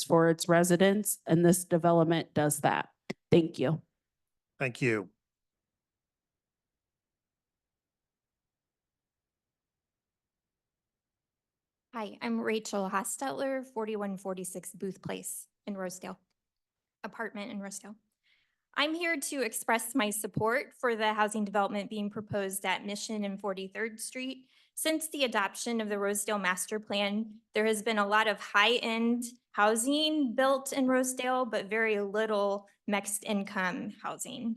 for its residents, and this development does that. Thank you. Thank you. Hi, I'm Rachel Hostetler, 4146 Booth Place in Rosedale, apartment in Rosedale. I'm here to express my support for the housing development being proposed at Mission and 43rd Street. Since the adoption of the Rosedale Master Plan, there has been a lot of high-end housing built in Rosedale, but very little mixed income housing.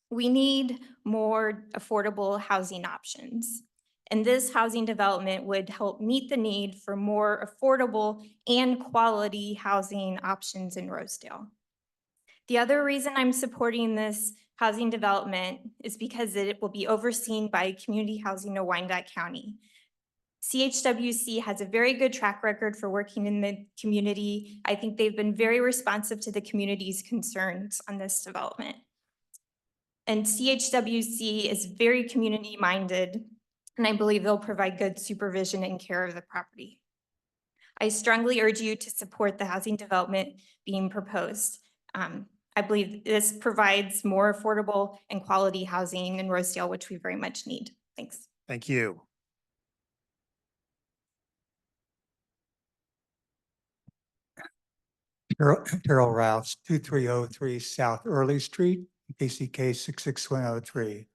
We need more affordable housing options. And this housing development would help meet the need for more affordable and quality housing options in Rosedale. The other reason I'm supporting this housing development is because it will be overseen by Community Housing of Wyandotte County. CHWC has a very good track record for working in the community. I think they've been very responsive to the community's concerns on this development. And CHWC is very community-minded, and I believe they'll provide good supervision and care of the property. I strongly urge you to support the housing development being proposed. I believe this provides more affordable and quality housing in Rosedale, which we very much need. Thanks. Thank you. Terrell Rouse, 2303 South Early Street, ACK 66103.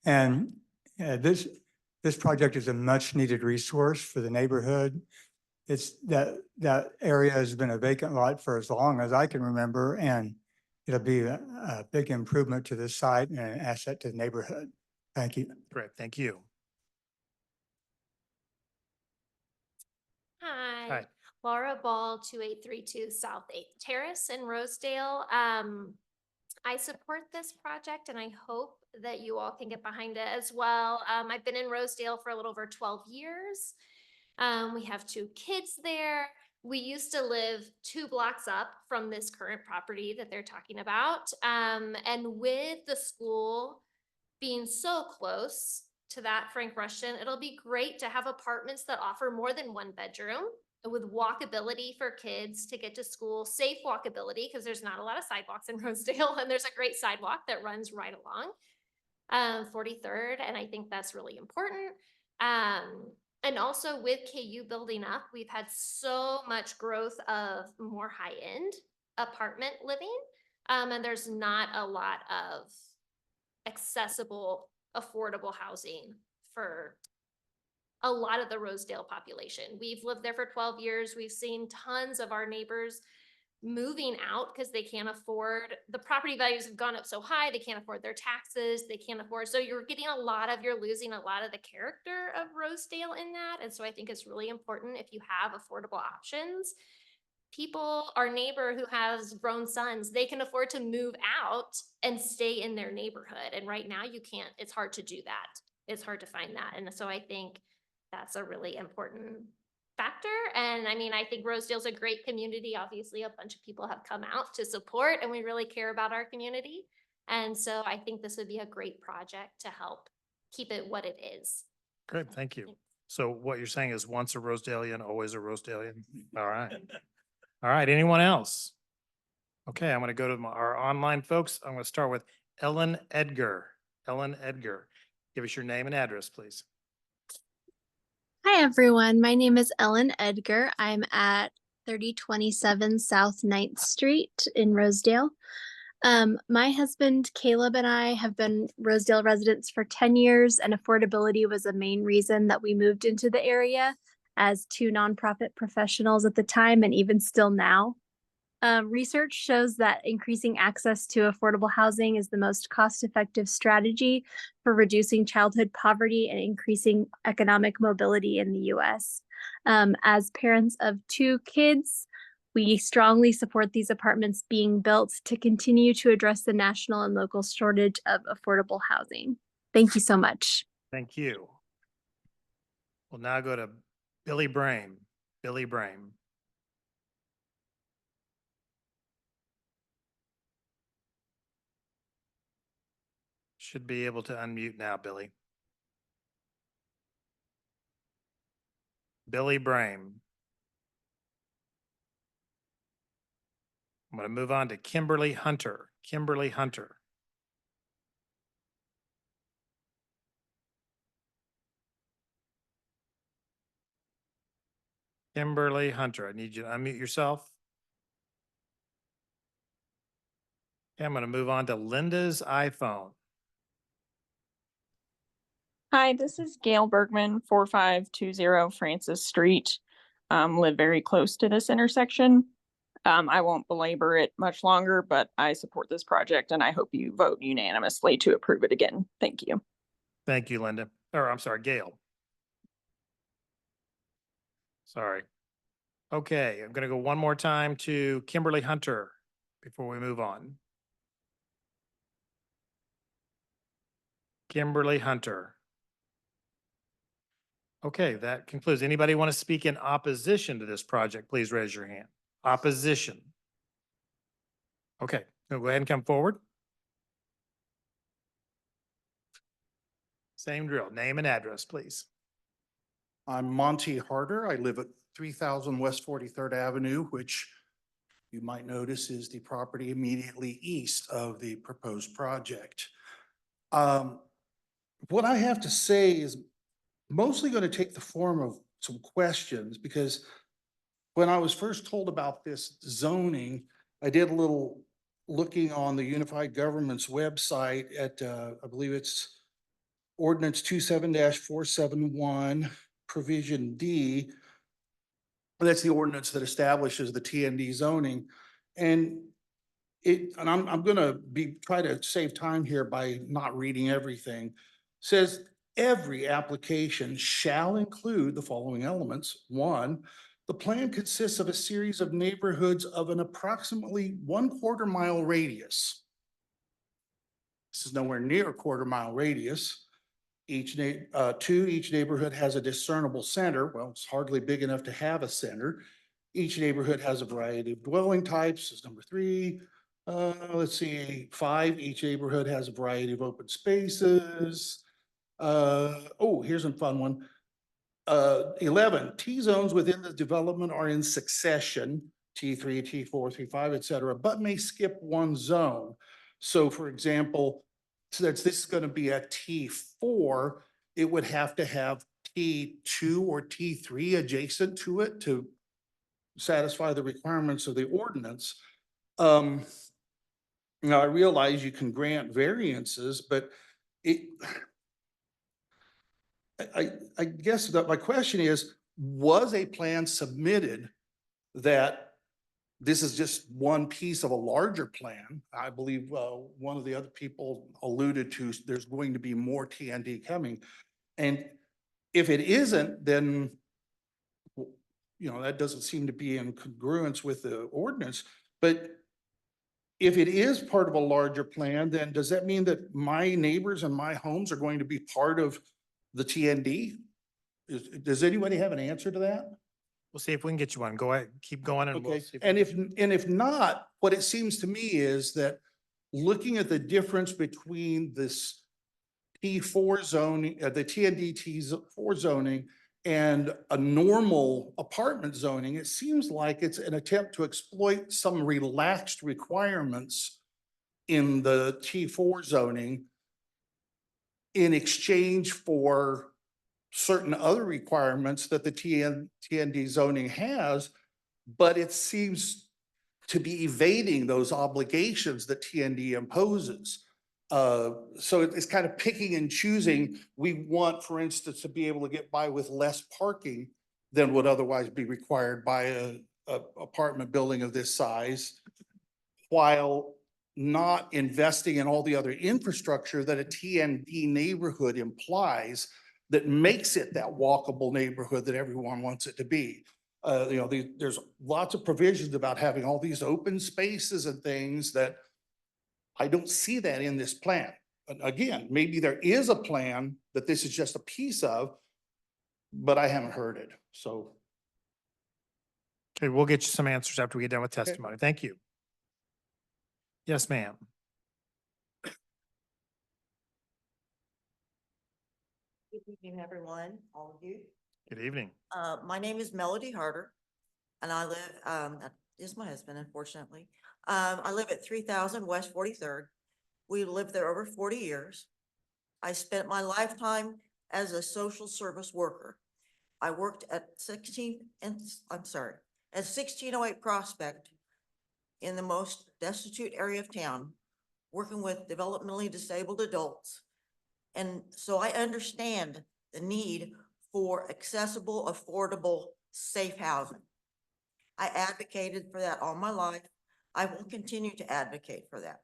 And this project is a much needed resource for the neighborhood. It's that area has been a vacant lot for as long as I can remember, and it'll be a big improvement to the site and an asset to the neighborhood. Thank you. Great. Thank you. Hi. Hi. Laura Ball, 2832 South 8th Terrace in Rosedale. I support this project and I hope that you all can get behind it as well. I've been in Rosedale for a little over 12 years. We have 2 kids there. We used to live 2 blocks up from this current property that they're talking about. And with the school being so close to that Frank Rushton, it'll be great to have apartments that offer more than 1 bedroom with walkability for kids to get to school, safe walkability, because there's not a lot of sidewalks in Rosedale, and there's a great sidewalk that runs right along 43rd, and I think that's really important. And also with KU building up, we've had so much growth of more high-end apartment living, and there's not a lot of accessible, affordable housing for a lot of the Rosedale population. We've lived there for 12 years. We've seen tons of our neighbors moving out because they can't afford, the property values have gone up so high, they can't afford their taxes, they can't afford, so you're losing a lot of the character of Rosedale in that. And so I think it's really important if you have affordable options. Our neighbor who has grown sons, they can afford to move out and stay in their neighborhood. And right now you can't, it's hard to do that. It's hard to find that. And so I think that's a really important factor. And I mean, I think Rosedale's a great community. Obviously, a bunch of people have come out to support, and we really care about our community. And so I think this would be a great project to help keep it what it is. Great. Thank you. So what you're saying is once a Rosedalian, always a Rosedalian. All right. All right. Anyone else? Okay. I'm going to go to our online folks. I'm going to start with Ellen Edgar. Ellen Edgar, give us your name and address, please. Hi, everyone. My name is Ellen Edgar. I'm at 3027 South 9th Street in Rosedale. My husband, Caleb, and I have been Rosedale residents for 10 years, and affordability was a main reason that we moved into the area as 2 nonprofit professionals at the time, and even still now. Research shows that increasing access to affordable housing is the most cost-effective strategy for reducing childhood poverty and increasing economic mobility in the U.S. As parents of 2 kids, we strongly support these apartments being built to continue to address the national and local shortage of affordable housing. Thank you so much. Thank you. We'll now go to Billy Brame. Billy Brame. Should be able to unmute now, Billy. Billy Brame. I'm going to move on to Kimberly Hunter. Kimberly Hunter. Kimberly Hunter, I need you to unmute yourself. Okay, I'm going to move on to Linda's iPhone. Hi, this is Gail Bergman, 4520 Francis Street. Live very close to this intersection. I won't belabor it much longer, but I support this project and I hope you vote unanimously to approve it again. Thank you. Thank you, Linda. Or I'm sorry, Gail. Sorry. Okay, I'm going to go one more time to Kimberly Hunter before we move on. Kimberly Hunter. Okay, that concludes. Anybody want to speak in opposition to this project? Please raise your hand. Opposition. Okay, go ahead and come forward. Same drill. Name and address, please. I'm Monty Harder. I live at 3000 West 43rd Avenue, which you might notice is the property immediately east of the proposed project. What I have to say is mostly going to take the form of some questions, because when I was first told about this zoning, I did a little looking on the Unified Government's website at, I believe it's Ordinance 27-471, Provision D. That's the ordinance that establishes the TND zoning. And I'm gonna try to save time here by not reading everything. Says every application shall include the following elements. One, the plan consists of a series of neighborhoods of an approximately 1/4 mile radius. This is nowhere near a 1/4 mile radius. Each neighborhood has a discernible center. Well, it's hardly big enough to have a center. Each neighborhood has a variety of dwelling types, is number 3. Let's see, 5, each neighborhood has a variety of open spaces. Here's a fun one. 11, T-zones within the development are in succession, T3, T4, T5, et cetera, but may skip one zone. So for example, since this is going to be a T4, it would have to have T2 or T3 adjacent to it to satisfy the requirements of the ordinance. Now I realize you can grant variances, but I guess that my question is, was a plan submitted that this is just one piece of a larger plan? I believe one of the other people alluded to there's going to be more TND coming. And if it isn't, then that doesn't seem to be in congruence with the ordinance. But if it is part of a larger plan, then does that mean that my neighbors and my homes are going to be part of the TND? Does anybody have an answer to that? We'll see if we can get you one. Go ahead, keep going and we'll Okay, see. and if not, what it seems to me is that looking at the difference between this T4 zoning, the TND T4 zoning and a normal apartment zoning, it seems like it's an attempt to exploit some relaxed requirements in the T4 zoning in exchange for certain other requirements that the TND zoning has, but it seems to be evading those obligations that TND imposes. So it's kind of picking and choosing. We want, for instance, to be able to get by with less parking than would otherwise be required by a apartment building of this size, while not investing in all the other infrastructure that a TND neighborhood implies that makes it that walkable neighborhood that everyone wants it to be. There's lots of provisions about having all these open spaces and things that I don't see that in this plan. And again, maybe there is a plan that this is just a piece of, but I haven't heard it. So. Okay, we'll get you some answers after we get done with testimony. Thank you. Yes, ma'am. Good evening, everyone, all of you. Good evening. My name is Melody Harder, and I live at is my husband, unfortunately. I live at 3000 West 43rd. We lived there over 40 years. I spent my lifetime as a social service worker. I worked at 1608 Prospect in the most destitute area of town, working with developmentally disabled adults. And so I understand the need for accessible, affordable, safe housing. I advocated for that all my life. I will continue to advocate for that.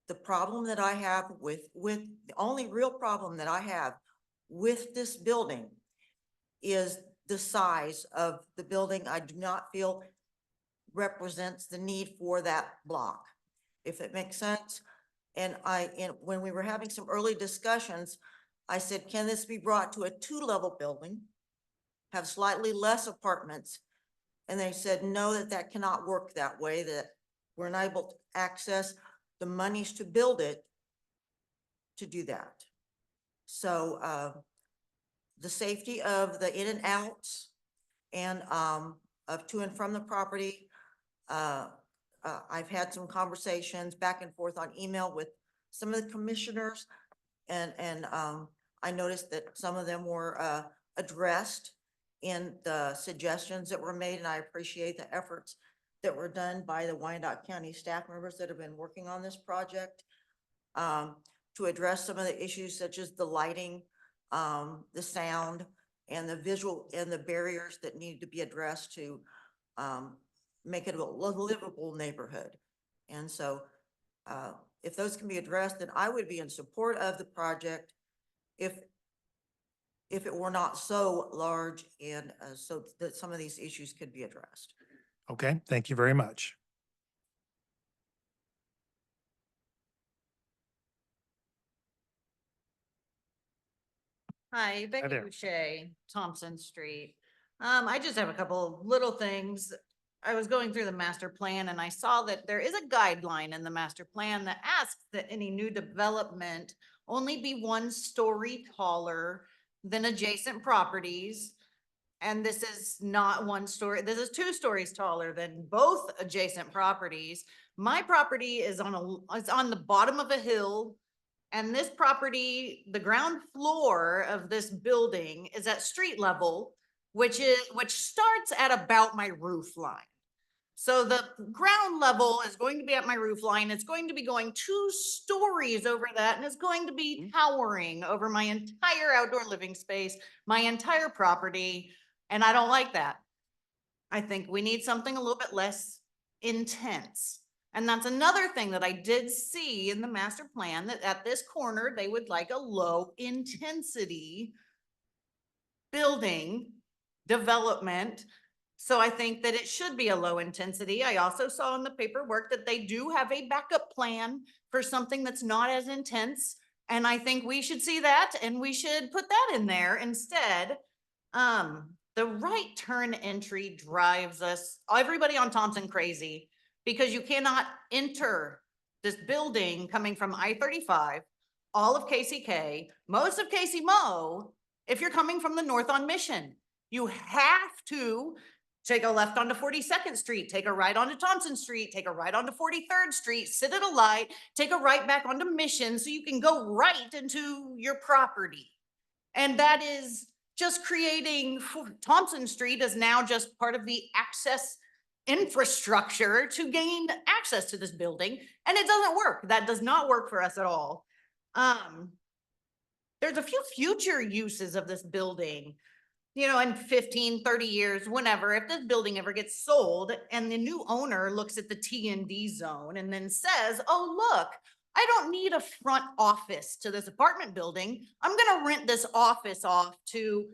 The problem that I have the only real problem that I have with this building is the size of the building. I do not feel represents the need for that block, if it makes sense. And when we were having some early discussions, I said, can this be brought to a 2-level building, have slightly less apartments? And they said, no, that cannot work that way, that we're not able to access the monies to build it to do that. So the safety of the in and outs and of to and from the property, I've had some conversations back and forth on email with some of the commissioners, and I noticed that some of them were addressed in the suggestions that were made, and I appreciate the efforts that were done by the Wyandotte County staff members that have been working on this project to address some of the issues such as the lighting, the sound, and the visual, and the barriers that need to be addressed to make it a livable neighborhood. And so if those can be addressed, then I would be in support of the project if it were not so large, and so that some of these issues could be addressed. Okay, thank you very much. Hi, Becky there. Boucher, Thompson Street. I just have a couple little things. I was going through the master plan and I saw that there is a guideline in the master plan that asks that any new development only be 1 story taller than adjacent properties. And this is not 1 story, this is 2 stories taller than both adjacent properties. My property is on the bottom of a hill. And this property, the ground floor of this building is at street level, which starts at about my roof line. So the ground level is going to be at my roof line. It's going to be going 2 stories over that, and it's going to be towering over my entire outdoor living space, my entire property. And I don't like that. I think we need something a little bit less intense. And that's another thing that I did see in the master plan, that at this corner, they would like a low intensity building development. So I think that it should be a low intensity. I also saw in the paperwork that they do have a backup plan for something that's not as intense. And I think we should see that, and we should put that in there instead. The right turn entry drives everybody on Thompson crazy, because you cannot enter this building coming from I-35, all of KCK, most of KC Mo, if you're coming from the north on Mission. You have to take a left onto 42nd Street, take a right onto Thompson Street, take a right onto 43rd Street, sit at a light, take a right back onto Mission, so you can go right into your property. And that is just creating, Thompson Street is now just part of the access infrastructure to gain access to this building, and it doesn't work. That does not work for us at all. There's a few future uses of this building, you know, in 15, 30 years, whenever, if this building ever gets sold and the new owner looks at the T&D zone and then says, oh, look, I don't need a front office to this apartment building. I'm going to rent this office off to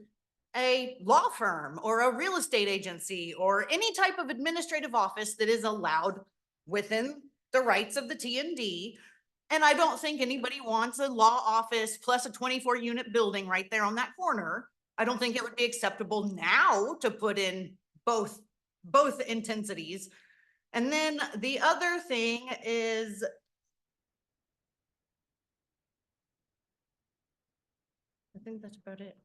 a law firm or a real estate agency or any type of administrative office that is allowed within the rights of the T&D. And I don't think anybody wants a law office plus a 24-unit building right there on that corner. I don't think it would be acceptable now to put in both intensities. And then the other thing is, I think that's about it.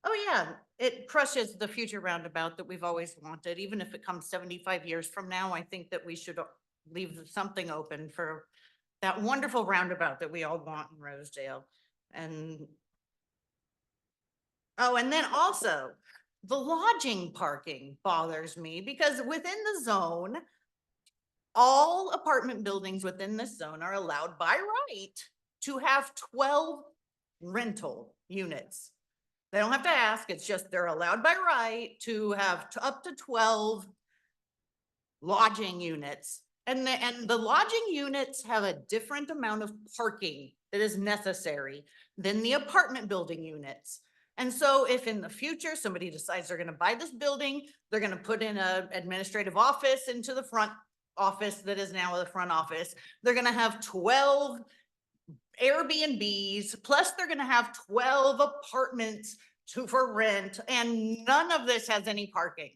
Oh, yeah, it crushes the future roundabout that we've always wanted. Even if it comes 75 years from now, I think that we should leave something open for that wonderful roundabout that we all want in Rosedale. And oh, and then also the lodging parking bothers me because within the zone, all apartment buildings within this zone are allowed by right to have 12 rental units. They don't have to ask, it's just they're allowed by right to have up to 12 lodging units. And the lodging units have a different amount of parking that is necessary than the apartment building units. And so if in the future somebody decides they're gonna buy this building, they're gonna put in a administrative office into the front office that is now the front office, they're gonna have 12 Airbnbs, plus they're gonna have 12 apartments for rent, and none of this has any parking.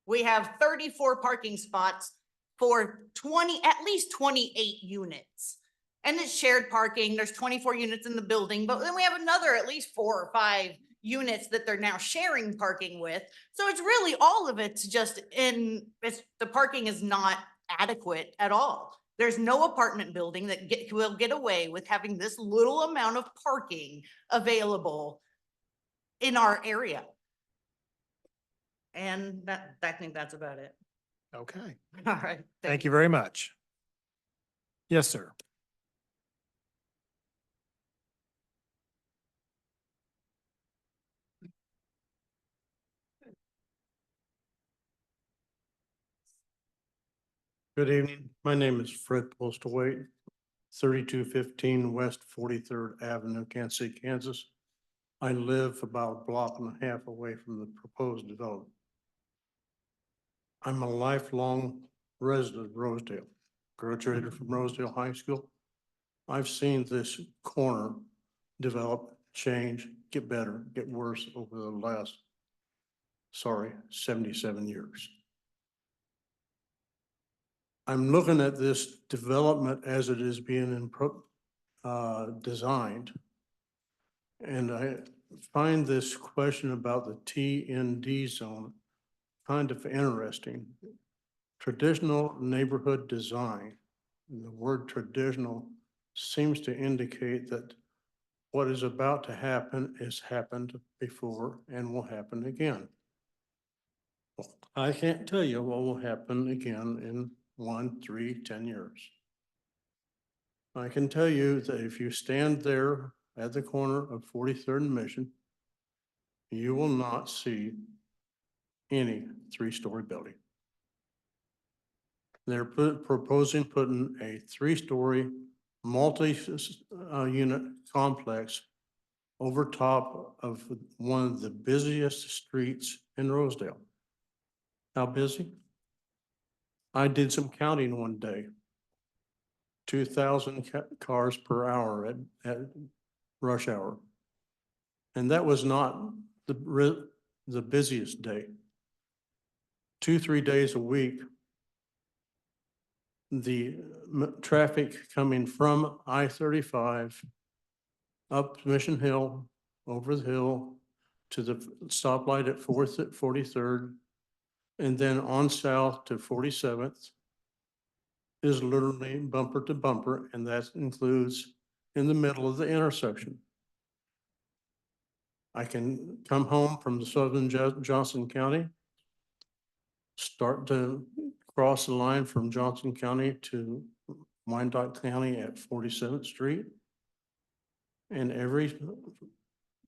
We have 34 parking spots for at least 28 units. And it's shared parking. There's 24 units in the building, but then we have another at least 4 or 5 units that they're now sharing parking with. So it's really all of it's just the parking is not adequate at all. There's no apartment building that will get away with having this little amount of parking available in our area. And I think that's about it. Okay, All right. thank you very much. Yes, sir. Good evening. My name is Fred Postlewaite, 3215 West 43rd Avenue, Kansas City, Kansas. I live about a block and a half away from the proposed development. I'm a lifelong resident of Rosedale, graduated from Rosedale High School. I've seen this corner develop, change, get better, get worse over the last, 77 years. I'm looking at this development as it is being designed. And I find this question about the TND zone kind of interesting. Traditional neighborhood design, the word traditional seems to indicate that what is about to happen has happened before and will happen again. Well, I can't tell you what will happen again in 1, 3, 10 years. I can tell you that if you stand there at the corner of 43rd and Mission, you will not see any 3-story building. They're proposing putting a 3-story multi-unit complex over top of one of the busiest streets in Rosedale. How busy? I did some counting one day. 2,000 cars per hour at rush hour. And that was not the busiest day. 2-3 days a week, the traffic coming from I-35 up Mission Hill, over the hill to the stoplight at 43rd, and then on south to 47th is literally bumper to bumper, and that includes in the middle of the intersection. I can come home from the southern Johnson County, start to cross the line from Johnson County to Wyandotte County at 47th Street. And every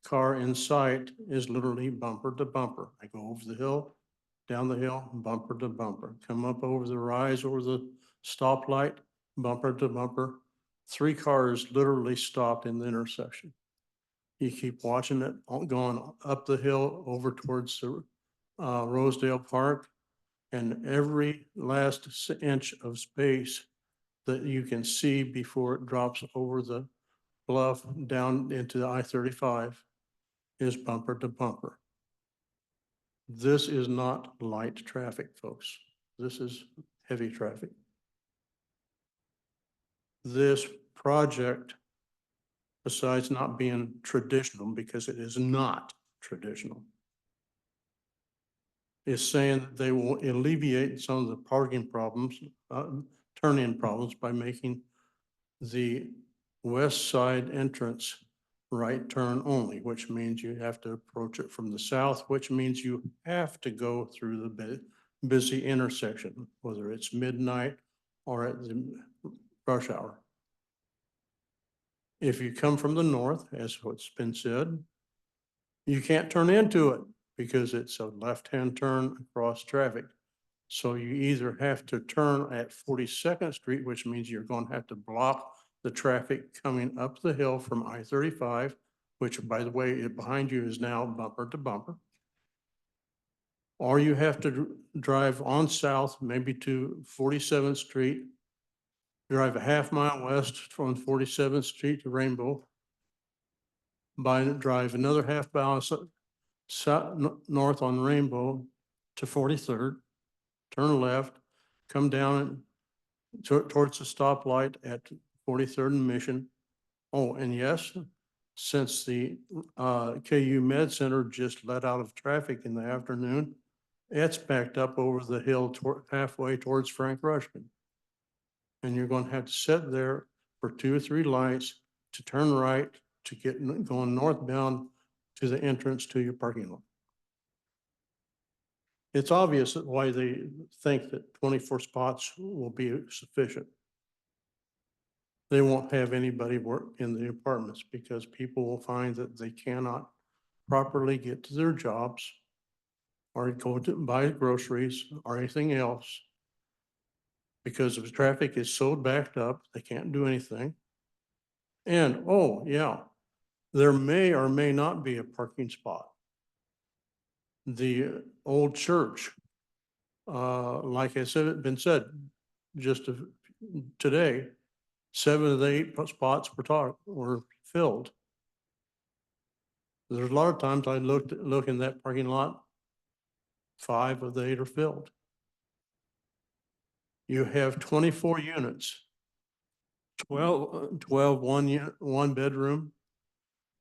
car in sight is literally bumper to bumper. I go over the hill, down the hill, bumper to bumper, come up over the rise over the stoplight, bumper to bumper. 3 cars literally stopped in the intersection. You keep watching it going up the hill over towards the Rosedale Park, and every last inch of space that you can see before it drops over the bluff down into the I-35 is bumper to bumper. This is not light traffic, folks. This is heavy traffic. This project, besides not being traditional, because it is not traditional. Is saying that they will alleviate some of the parking problems, turn-in problems by making the west side entrance right turn only, which means you have to approach it from the south, which means you have to go through the busy intersection, whether it's midnight or at the rush hour. If you come from the north, as what's been said, you can't turn into it because it's a left-hand turn across traffic. So you either have to turn at 42nd Street, which means you're going to have to block the traffic coming up the hill from I-35, which, by the way, behind you is now bumper to bumper. Or you have to drive on south, maybe to 47th Street, drive a half mile west from 47th Street to Rainbow, drive another half mile north on Rainbow to 43rd, turn left, come down towards the stoplight at 43rd and Mission. Oh, and yes, since the KU Med Center just let out of traffic in the afternoon, it's backed up over the hill halfway towards Frank Rushman. And you're going to have to sit there for 2 or 3 lights to turn right to get going northbound to the entrance to your parking lot. It's obvious why they think that 24 spots will be sufficient. They won't have anybody work in the apartments because people will find that they cannot properly get to their jobs or go to buy groceries or anything else because the traffic is so backed up, they can't do anything. And, oh, yeah, there may or may not be a parking spot. The old church, like I said, it's been said just today, 7 of the 8 spots were filled. There's a lot of times I look in that parking lot, 5 of the 8 are filled. You have 24 units, 12 one bedroom.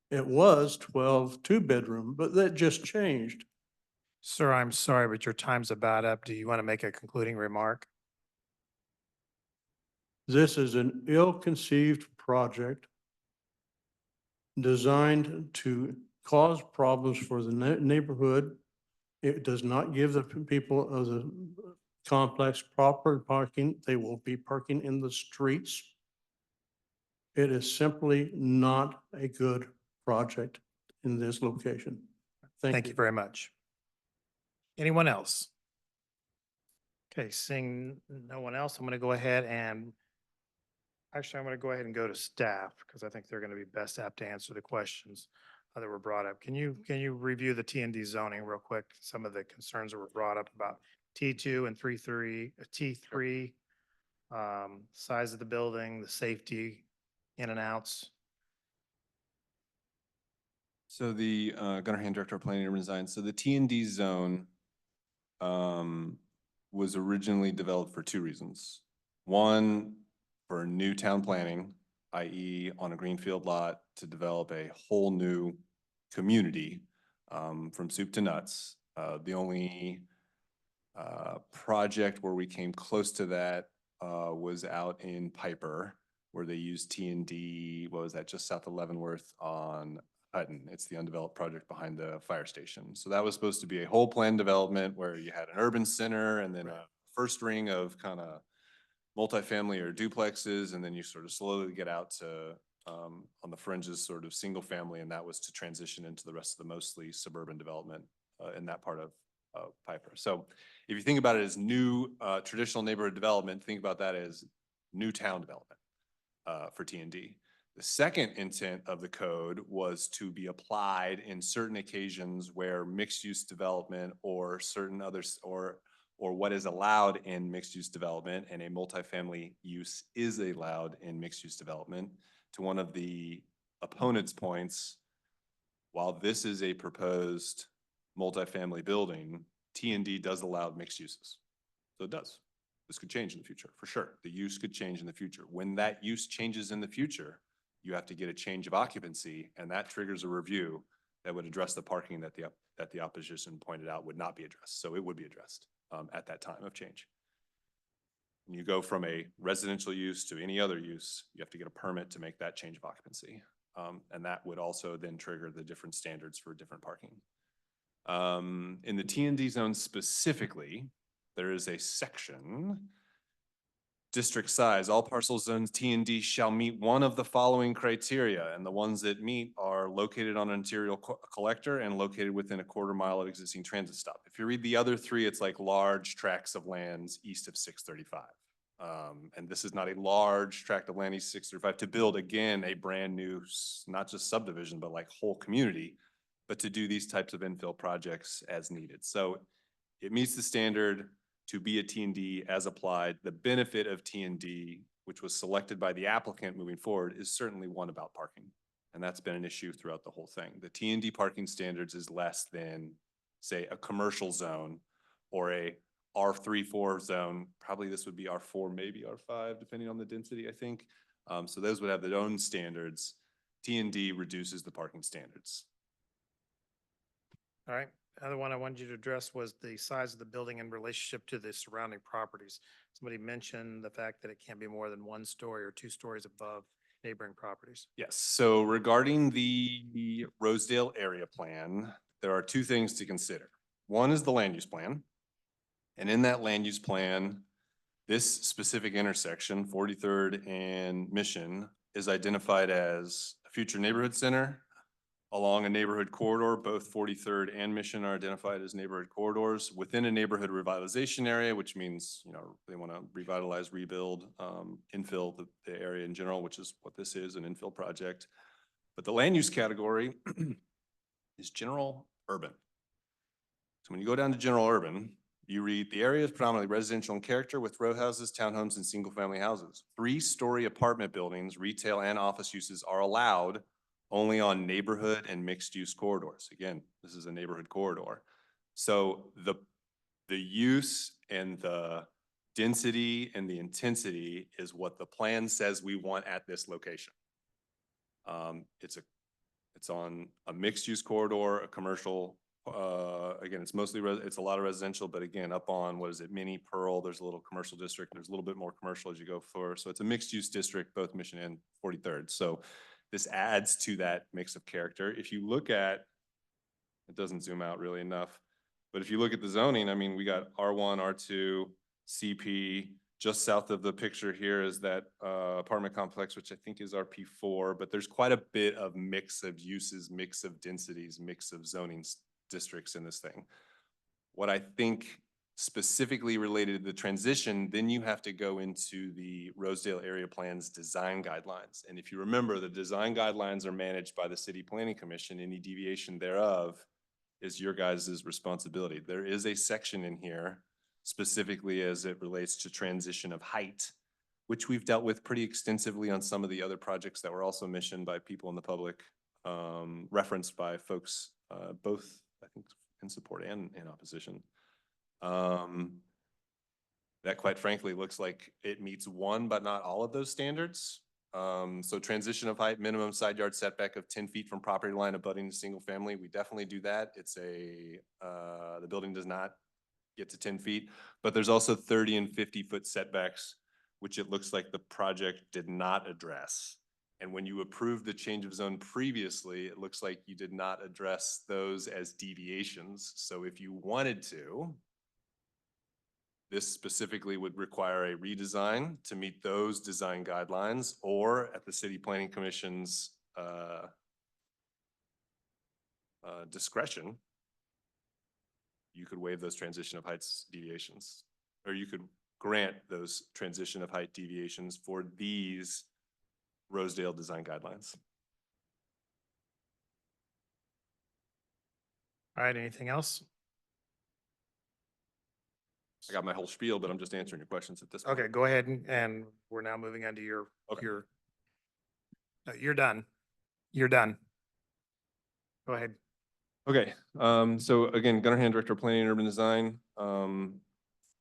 It was 12 2-bedroom, but that just changed. Sir, I'm sorry, but your time's about up. Do you want to make a concluding remark? This is an ill-conceived project designed to cause problems for the neighborhood. It does not give the people of the complex proper parking. They will be parking in the streets. It is simply not a good project in this location. Thank you very much. Anyone else? Okay, seeing no one else, I'm going to go ahead and actually, I'm going to go ahead and go to staff because I think they're going to be best apt to answer the questions that were brought up. Can you review the T&D zoning real quick? Some of the concerns that were brought up about T2 and T3, size of the building, the safety in and outs. So the Gunnar Hand, Director of Planning and Urban Design. So the T&D zone was originally developed for 2 reasons. One, for new town planning, i.e. on a greenfield lot to develop a whole new community from soup to nuts. The only project where we came close to that was out in Piper, where they used T&D, what was that, just south of Leavenworth on Hutton. It's the undeveloped project behind the fire station. So that was supposed to be a whole plan development where you had an urban center and then a first ring of kind of multifamily or duplexes, and then you sort of slowly get out to on the fringes, sort of single family, and that was to transition into the rest of the mostly suburban development in that part of Piper. So if you think about it as new traditional neighborhood development, think about that as new town development for T&D. The second intent of the code was to be applied in certain occasions where mixed-use development or certain others or what is allowed in mixed-use development and a multifamily use is allowed in mixed-use development. To one of the opponents' points, while this is a proposed multifamily building, T&D does allow mixed uses. So it does. This could change in the future, for sure. The use could change in the future. When that use changes in the future, you have to get a change of occupancy, and that triggers a review that would address the parking that the opposition pointed out would not be addressed. So it would be addressed at that time of change. When you go from a residential use to any other use, you have to get a permit to make that change of occupancy. And that would also then trigger the different standards for different parking. In the T&D zone specifically, there is a section, district size, all parcel zones T&D shall meet one of the following criteria, and the ones that meet are located on an interior collector and located within a 1/4 mile of existing transit stop. If you read the other three, it's like large tracts of lands east of 635. And this is not a large tract of land east of 635 to build, again, a brand new, not just subdivision, but like whole community, but to do these types of infill projects as needed. So it meets the standard to be a T&D as applied. The benefit of T&D, which was selected by the applicant moving forward, is certainly one about parking. And that's been an issue throughout the whole thing. The T&D parking standards is less than, say, a commercial zone or a R3-4 zone. Probably this would be R4, maybe R5, depending on the density, I think. So those would have their own standards. T&D reduces the parking standards. All right. Other one I wanted you to address was the size of the building in relationship to the surrounding properties. Somebody mentioned the fact that it can't be more than 1 story or 2 stories above neighboring properties. Yes, so regarding the Rosedale area plan, there are 2 things to consider. One is the land use plan. And in that land use plan, this specific intersection, 43rd and Mission, is identified as a future neighborhood center along a neighborhood corridor. Both 43rd and Mission are identified as neighborhood corridors within a neighborhood revitalization area, which means, you know, they want to revitalize, rebuild, infill the area in general, which is what this is, an infill project. But the land use category is general urban. So when you go down to general urban, you read the area is predominantly residential in character with row houses, townhomes, and single-family houses. 3-story apartment buildings, retail and office uses are allowed only on neighborhood and mixed-use corridors. Again, this is a neighborhood corridor. So the use and the density and the intensity is what the plan says we want at this location. It's on a mixed-use corridor, a commercial. Again, it's mostly it's a lot of residential, but again, up on what is it, Mini Pearl, there's a little commercial district. There's a little bit more commercial as you go forward. So it's a mixed-use district, both Mission and 43rd. So this adds to that mix of character. If you look at, it doesn't zoom out really enough, but if you look at the zoning, I mean, we got R1, R2, CP. Just south of the picture here is that apartment complex, which I think is RP4, but there's quite a bit of mix of uses, mix of densities, mix of zoning districts in this thing. What I think specifically related to the transition, then you have to go into the Rosedale Area Plan's design guidelines. And if you remember, the design guidelines are managed by the City Planning Commission. Any deviation thereof is your guys' responsibility. There is a section in here specifically as it relates to transition of height, which we've dealt with pretty extensively on some of the other projects that were also mentioned by people in the public, referenced by folks, both I think in support and in opposition. That quite frankly looks like it meets one, but not all of those standards. So transition of height, minimum side yard setback of 10 feet from property line abutting a single family. We definitely do that. It's the building does not get to 10 feet, but there's also 30 and 50-foot setbacks, which it looks like the project did not address. And when you approved the change of zone previously, it looks like you did not address those as deviations. So if you wanted to, this specifically would require a redesign to meet those design guidelines, or at the City Planning Commission's discretion, you could waive those transition of heights deviations, or you could grant those transition of height deviations for these Rosedale design guidelines. All right, anything else? I got my whole spiel, but I'm just answering your questions at this point. Okay, go ahead and we're now moving on to your, Okay. no, you're done. You're done. Go ahead. Okay, so again, Gunnar Hand, Director of Planning and Urban Design.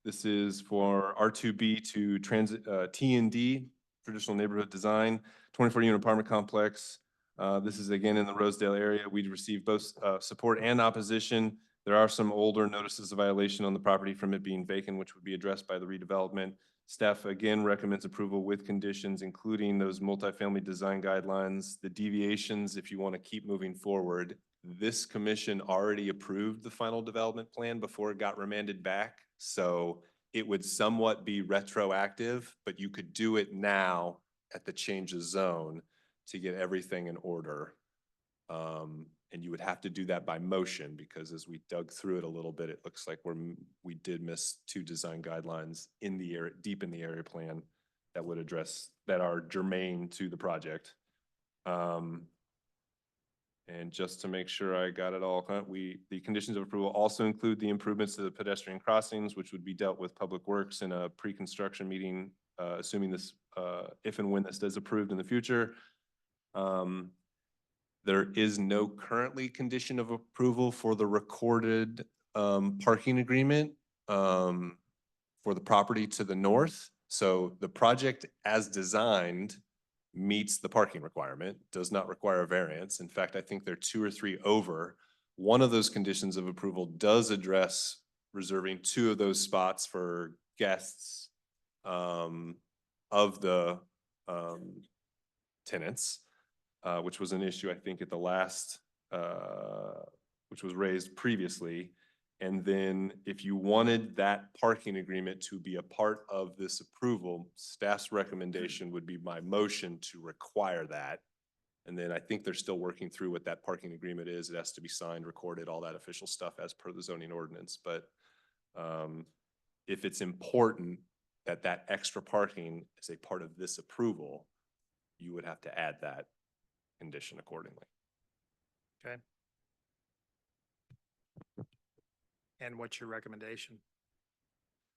This is for R2B to transit T&D, traditional neighborhood design, 24-unit apartment complex. This is again in the Rosedale area. We'd received both support and opposition. There are some older notices of violation on the property from it being vacant, which would be addressed by the redevelopment. Staff again recommends approval with conditions, including those multifamily design guidelines, the deviations, if you want to keep moving forward. This commission already approved the final development plan before it got remanded back. So it would somewhat be retroactive, but you could do it now at the change of zone to get everything in order. And you would have to do that by motion, because as we dug through it a little bit, it looks like we did miss 2 design guidelines in the area, deep in the area plan that would address, that are germane to the project. And just to make sure I got it all, the conditions of approval also include the improvements to the pedestrian crossings, which would be dealt with Public Works in a pre-construction meeting, assuming this, if and when this is approved in the future. There is no currently condition of approval for the recorded parking agreement for the property to the north. So the project as designed meets the parking requirement, does not require a variance. In fact, I think they're 2 or 3 over. One of those conditions of approval does address reserving 2 of those spots for guests of the tenants. Which was an issue, I think, at the last, which was raised previously. And then if you wanted that parking agreement to be a part of this approval, staff's recommendation would be my motion to require that. And then I think they're still working through what that parking agreement is. It has to be signed, recorded, all that official stuff as per the zoning ordinance. But if it's important that that extra parking is a part of this approval, you would have to add that condition accordingly. Okay. And what's your recommendation?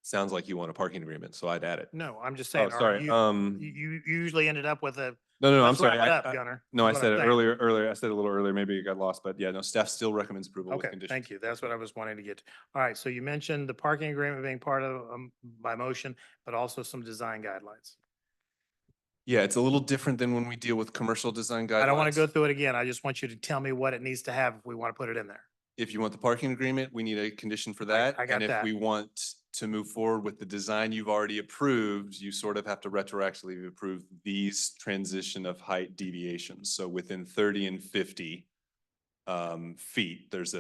Sounds like you want a parking agreement, so I'd add it. No, I'm just saying. Oh, sorry. You usually ended up with a. No, I'm Let's wrap sorry. it up, Gunner. No, I Is what said I'm it saying. earlier. I said it a little earlier. Maybe it got lost, but yeah, no, staff still recommends approval with Okay, conditions. thank you. That's what I was wanting to get to. All right, so you mentioned the parking agreement being part of, by motion, but also some design guidelines. Yeah, it's a little different than when we deal with commercial design guidelines. I don't want to go through it again. I just want you to tell me what it needs to have if we want to put it in there. If you want the parking agreement, we need a condition for that. I got And if that. we want to move forward with the design you've already approved, you sort of have to retroactively approve these transition of height deviations. So within 30 and 50 feet, there's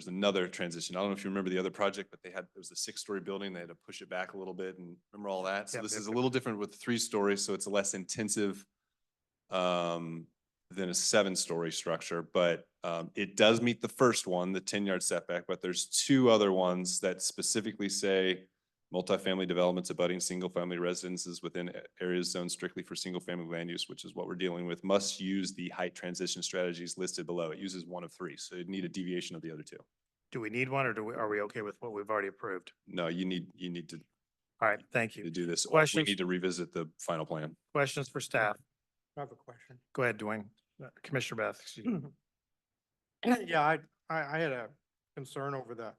another transition. I don't know if you remember the other project, but there was a 6-story building. They had to push it back a little bit, and remember all that? So Yep, this yep, is a yep. little different with 3 stories, so it's less intensive than a 7-story structure, but it does meet the first one, the 10-yard setback, but there's 2 other ones that specifically say multifamily developments abutting single-family residences within areas zoned strictly for single-family land use, which is what we're dealing with, must use the height transition strategies listed below. It uses 1 of 3, so you'd need a deviation of the other 2. Do we need one, or are we okay with what we've already approved? No, you need to All right, thank you. do this. Or we Questions? need to revisit the final plan. Questions for staff? I have a question. Go ahead, Dwayne. Commissioner Beth, excuse me. Yeah, I had a concern over the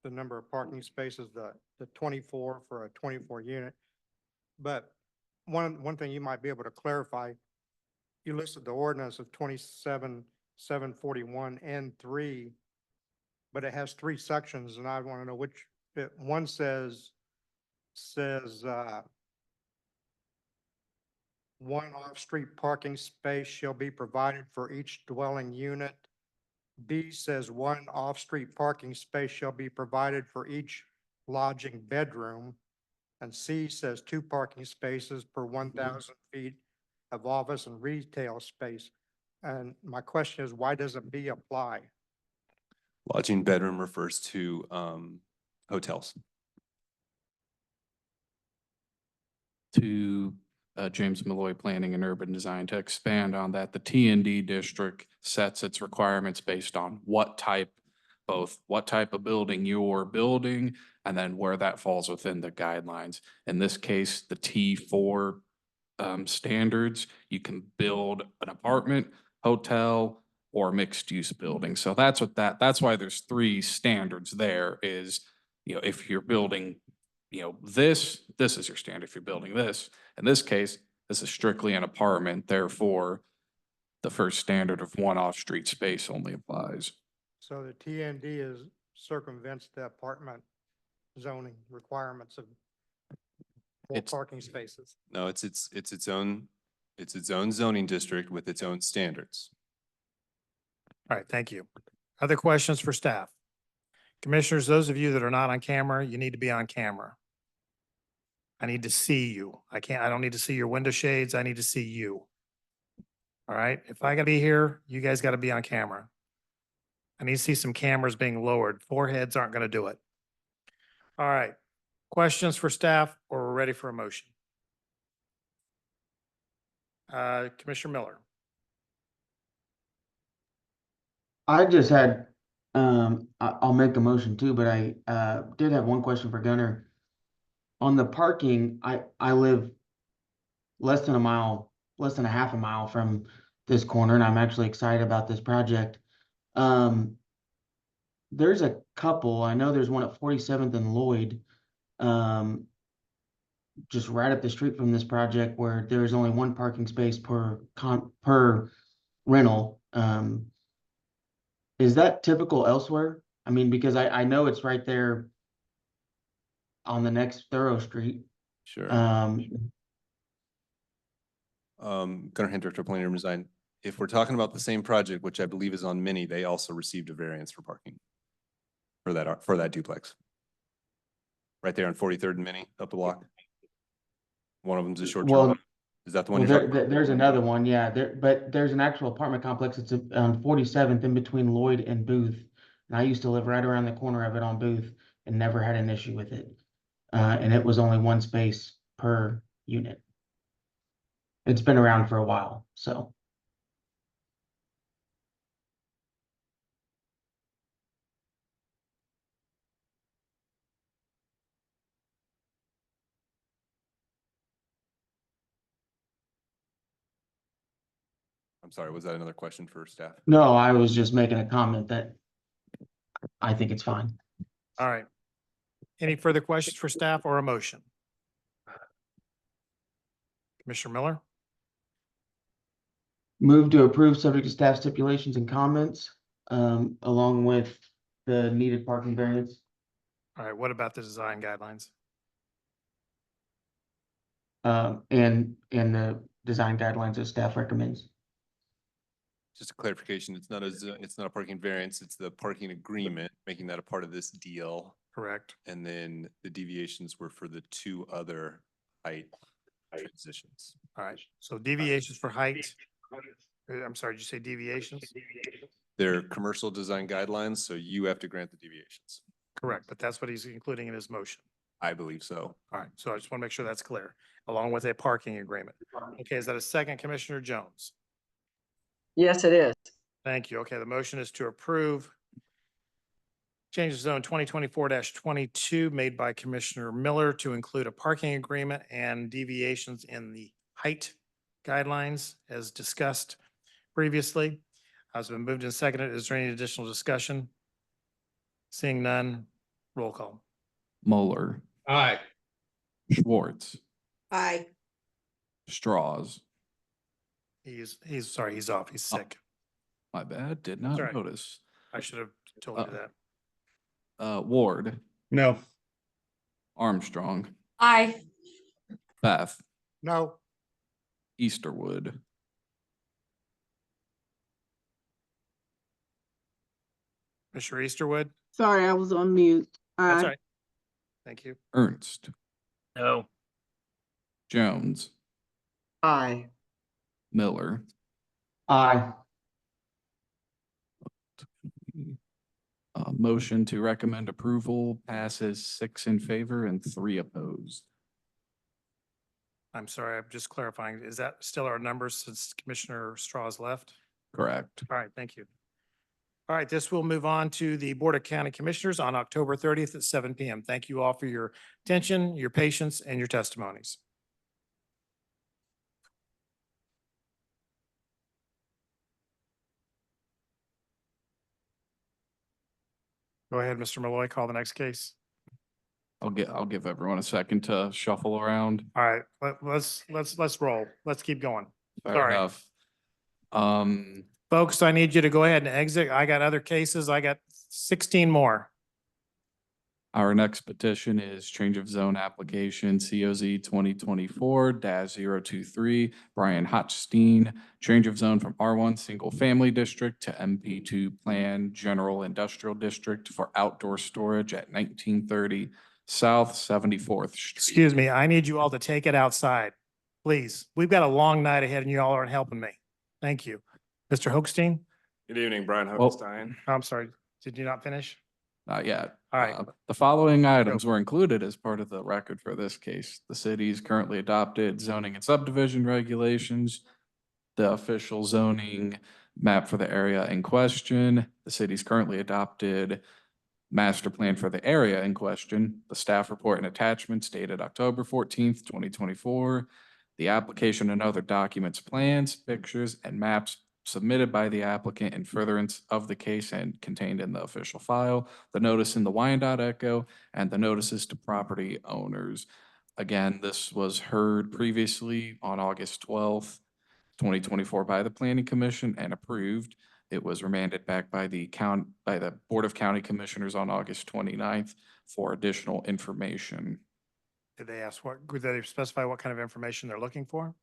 number of parking spaces, the 24 for a 24 unit. But one thing you might be able to clarify, you listed the ordinance of 27,741 and 3, but it has 3 sections, and I want to know which, one says, one off-street parking space shall be provided for each dwelling unit. B says 1 off-street parking space shall be provided for each lodging bedroom. And C says 2 parking spaces per 1,000 feet of office and retail space. And my question is, why doesn't B apply? Lodging bedroom refers to hotels. To James Malloy Planning and Urban Design, to expand on that, the T&D district sets its requirements based on what type of building you're building and then where that falls within the guidelines. In this case, the T4 standards, you can build an apartment, hotel, or mixed use building. So that's why there's 3 standards there is, if you're building this is your standard. If you're building this, in this case, this is strictly an apartment. Therefore, the first standard of one off-street space only applies. So the TND is circumvents the apartment zoning requirements of more It's- parking spaces. No, it's its own zoning district with its own standards. All right, thank you. Other questions for staff? Commissioners, those of you that are not on camera, you need to be on camera. I need to see you. I don't need to see your window shades. I need to see you. All right, if I gotta be here, you guys gotta be on camera. I need to see some cameras being lowered. Foreheads aren't gonna do it. All right, questions for staff, or we're ready for a motion? Commissioner Miller. I just had, I'll make a motion too, but I, did have one question for Gunner. On the parking, I live less than a half a mile from this corner, and I'm actually excited about this project. There's a couple, I know there's one at 47th and Lloyd, just right up the street from this project where there's only one parking space per rental. Is that typical elsewhere? I mean, because I know it's right there on the next thorough street. Sure. Um, Gunnar Hand, Director of Planning and Design. If we're talking about the same project, which I believe is on Mini, they also received a variance for parking for that duplex. Right there on 43rd and Mini, up the block. One of them's a short-term. Well, rental. Is that the one well, you're talking about? there's another one, yeah, but there's an actual apartment complex. It's on 47th in between Lloyd and Booth. And I used to live right around the corner of it on Booth and never had an issue with it. And it was only one space per unit. It's been around for a while, so. I'm sorry, was that another question for staff? No, I was just making a comment that I think it's fine. All right. Any further questions for staff or a motion? Commissioner Miller? Move to approve subject to staff stipulations and comments, along with the needed parking variance. All right, what about the design guidelines? And the design guidelines that staff recommends. Just a clarification, it's not a parking variance, it's the parking agreement, making that a part of this deal. Correct. And then the deviations were for the two other height transitions. All right, so deviations for height. I'm sorry, did you say deviations? They're commercial design guidelines, so you have to grant the deviations. Correct, but that's what he's including in his motion. I believe so. All right, so I just want to make sure that's clear, along with a parking agreement. Okay, is that a second, Commissioner Jones? Yes, it is. Thank you. Okay, the motion is to approve change of zone 2024-22 made by Commissioner Miller to include a parking agreement and deviations in the height guidelines as discussed previously. Has been moved and seconded. Is there any additional discussion? Seeing none, roll call. Mueller, Aye. Schwartz, Aye. Straws. He's sorry, he's off. He's sick. My bad, did That's not all right. notice. I should have told you that. Ward, No. Armstrong, Aye. Beth, No. Easterwood, Mr. Easterwood? Sorry, I was on mute. That's Aye. right. Thank you. Ernst, No. Jones, Aye. Miller. Aye. Motion to recommend approval passes 6 in favor and 3 opposed. I'm sorry, I'm just clarifying. Is that still our numbers since Commissioner Strauss left? Correct. All right, thank you. All right, this will move on to the Board of County Commissioners on October 30th at 7 p.m. Thank you all for your attention, your patience, and your testimonies. Go ahead, Mr. Malloy, call the next case. I'll give everyone a second to shuffle around. All right, let's roll. Let's keep going. Fair Sorry. enough. Folks, I need you to go ahead and exit. I got other cases. I got 16 more. Our next petition is change of zone application COZ 2024-023, Brian Hotstein. Change of zone from R1 Single Family District to MP2 Plan General Industrial District for outdoor storage at 1930 South 74th Street. Excuse me, I need you all to take it outside, please. We've got a long night ahead and you all aren't helping me. Thank you. Mr. Hochstein? Good evening, Brian Well- Hochstein. I'm sorry, did you not finish? Not yet. All right. The following items were included as part of the record for this case. The city's currently adopted zoning and subdivision regulations, the official zoning map for the area in question, the city's currently adopted master plan for the area in question, the staff report and attachments dated October 14th, 2024, the application and other documents, plans, pictures, and maps submitted by the applicant in furtherance of the case and contained in the official file, the notice in the Wyandotte Echo, and the notices to property owners. Again, this was heard previously on August 12th, 2024 by the Planning Commission and approved. It was remanded back by the Board of County Commissioners on August 29th for additional information. Did they ask did they specify what kind of information they're looking for?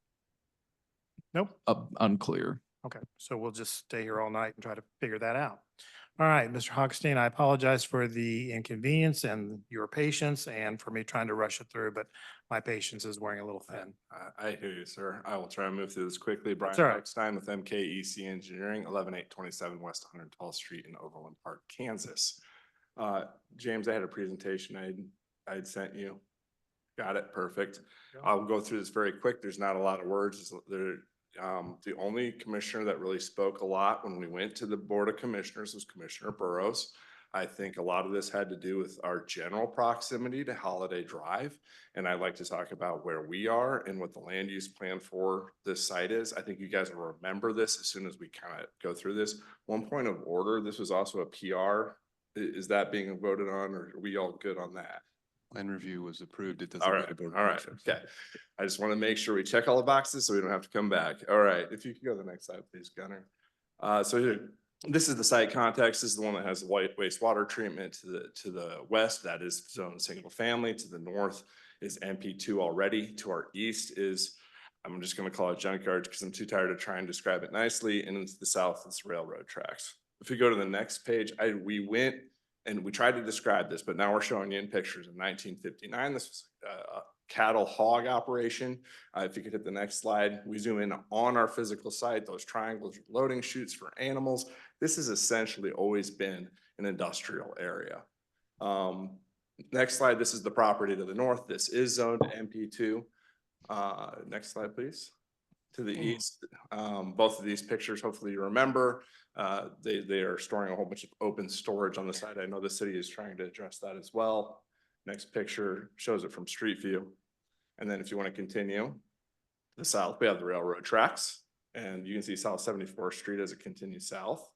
Nope. Unclear. Okay, so we'll just stay here all night and try to figure that out. All right, Mr. Hochstein, I apologize for the inconvenience and your patience and for me trying to rush it through, but my patience is wearing a little thin. I hear you, sir. I will try and move through this quickly. Brian That's all right. Hochstein with MKEC Engineering, 11827 West 112th Street in Overland Park, Kansas. James, I had a presentation I'd sent you. Got it, perfect. I'll go through this very quick. There's not a lot of words. The only commissioner that really spoke a lot when we went to the Board of Commissioners was Commissioner Burrows. I think a lot of this had to do with our general proximity to Holiday Drive. And I'd like to talk about where we are and what the land use plan for this site is. I think you guys will remember this as soon as we kind of go through this. One point of order, this was also a PR. Is that being voted on, or are we all good on that? Land review was approved. It doesn't. All right, Okay. I just want to make sure we check all the boxes so we don't have to come back. All right, if you could go to the next slide, please, Gunnar. So here, this is the site context. This is the one that has the white wastewater treatment to the west. That is zone single family. To the north is MP2 already. To our east is, I'm just going to call it junkyard because I'm too tired of trying to describe it nicely. And to the south, it's railroad tracks. If we go to the next page, we went and we tried to describe this, but now we're showing you in pictures. In 1959, this was a cattle hog operation. If you could hit the next slide, we zoom in on our physical site, those triangles, loading chutes for animals. This has essentially always been an industrial area. Next slide, this is the property to the north. This is zoned MP2. Next slide, please. To the east, both of these pictures, hopefully you remember, they are storing a whole bunch of open storage on the side. I know the city is trying to address that as well. Next picture shows it from street view. And then if you want to continue to the south, we have the railroad tracks, and you can see South 74th Street as it continues south.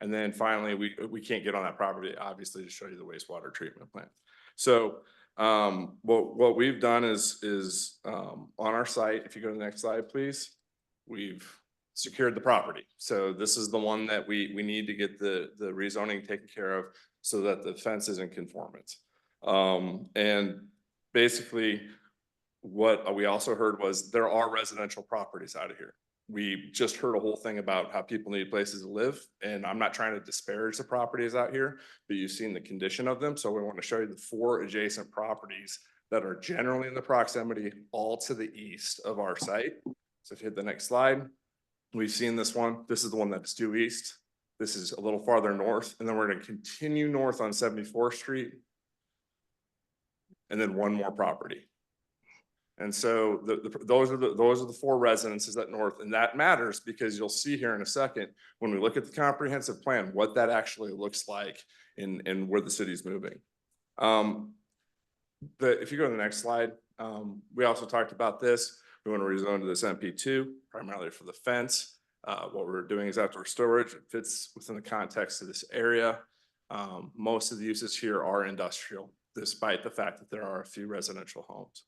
And then finally, we can't get on that property, obviously, to show you the wastewater treatment plant. So what we've done is on our site, if you go to the next slide, please, we've secured the property. So this is the one that we need to get the rezoning taken care of so that the fence is in conformance. And basically what we also heard was there are residential properties out of here. We just heard a whole thing about how people need places to live, and I'm not trying to disparage the properties out here, but you've seen the condition of them. So we want to show you the 4 adjacent properties that are generally in the proximity all to the east of our site. So if you hit the next slide, we've seen this one. This is the one that's due east. This is a little farther north, and then we're going to continue north on 74th Street, and then one more property. And so those are the 4 residences at north, and that matters because you'll see here in a second when we look at the comprehensive plan what that actually looks like and where the city's moving. If you go to the next slide, we also talked about this. We want to rezone to this MP2 primarily for the fence. What we're doing is outdoor storage. It fits within the context of this area. Most of the uses here are industrial, despite the fact that there are a few residential homes.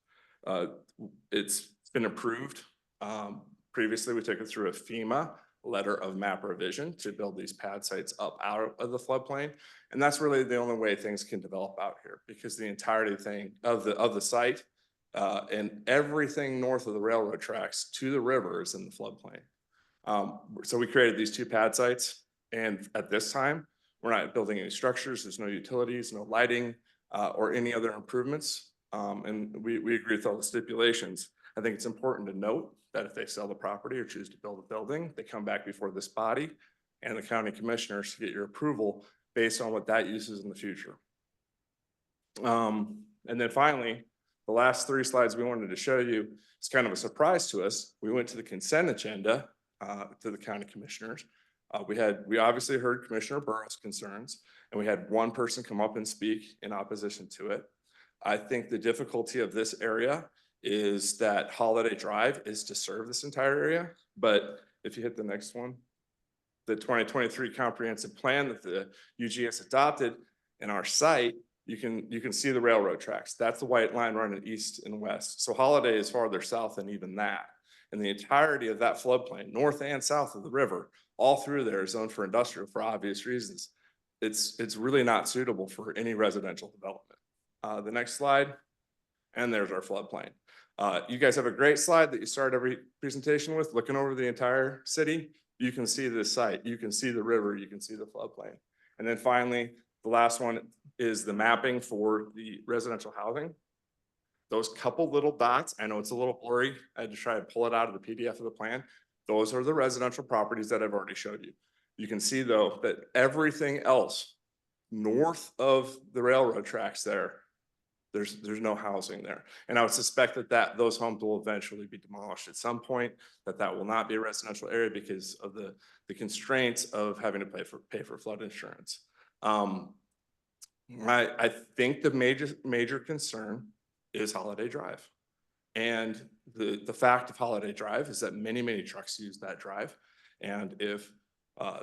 It's been approved. Previously, we took it through a FEMA letter of map revision to build these pad sites up out of the floodplain. And that's really the only way things can develop out here, because the entirety of the site and everything north of the railroad tracks to the river is in the floodplain. So we created these 2 pad sites, and at this time, we're not building any structures. There's no utilities, no lighting, or any other improvements. And we agree with all the stipulations. I think it's important to note that if they sell the property or choose to build a building, they come back before this body and the county commissioners to get your approval based on what that use is in the future. And then finally, the last 3 slides we wanted to show you, it's kind of a surprise to us. We went to the consent agenda to the county commissioners. We obviously heard Commissioner Burrow's concerns, and we had 1 person come up and speak in opposition to it. I think the difficulty of this area is that Holiday Drive is to serve this entire area. But if you hit the next one, the 2023 comprehensive plan that the UGS adopted in our site, you can see the railroad tracks. That's the white line running east and west. So Holiday is farther south than even that. And the entirety of that floodplain, north and south of the river, all through there is zoned for industrial for obvious reasons. It's really not suitable for any residential development. The next slide, and there's our floodplain. You guys have a great slide that you start every presentation with, looking over the entire city. You can see this site, you can see the river, you can see the floodplain. And then finally, the last one is the mapping for the residential housing. Those couple little dots, I know it's a little blurry. I had to try to pull it out of the PDF of the plan. Those are the residential properties that I've already showed you. You can see though that everything else north of the railroad tracks there's no housing there. And I would suspect that those homes will eventually be demolished at some point, that will not be a residential area because of the constraints of having to pay for flood insurance. I think the major concern is Holiday Drive. And the fact of Holiday Drive is that many trucks use that drive. And if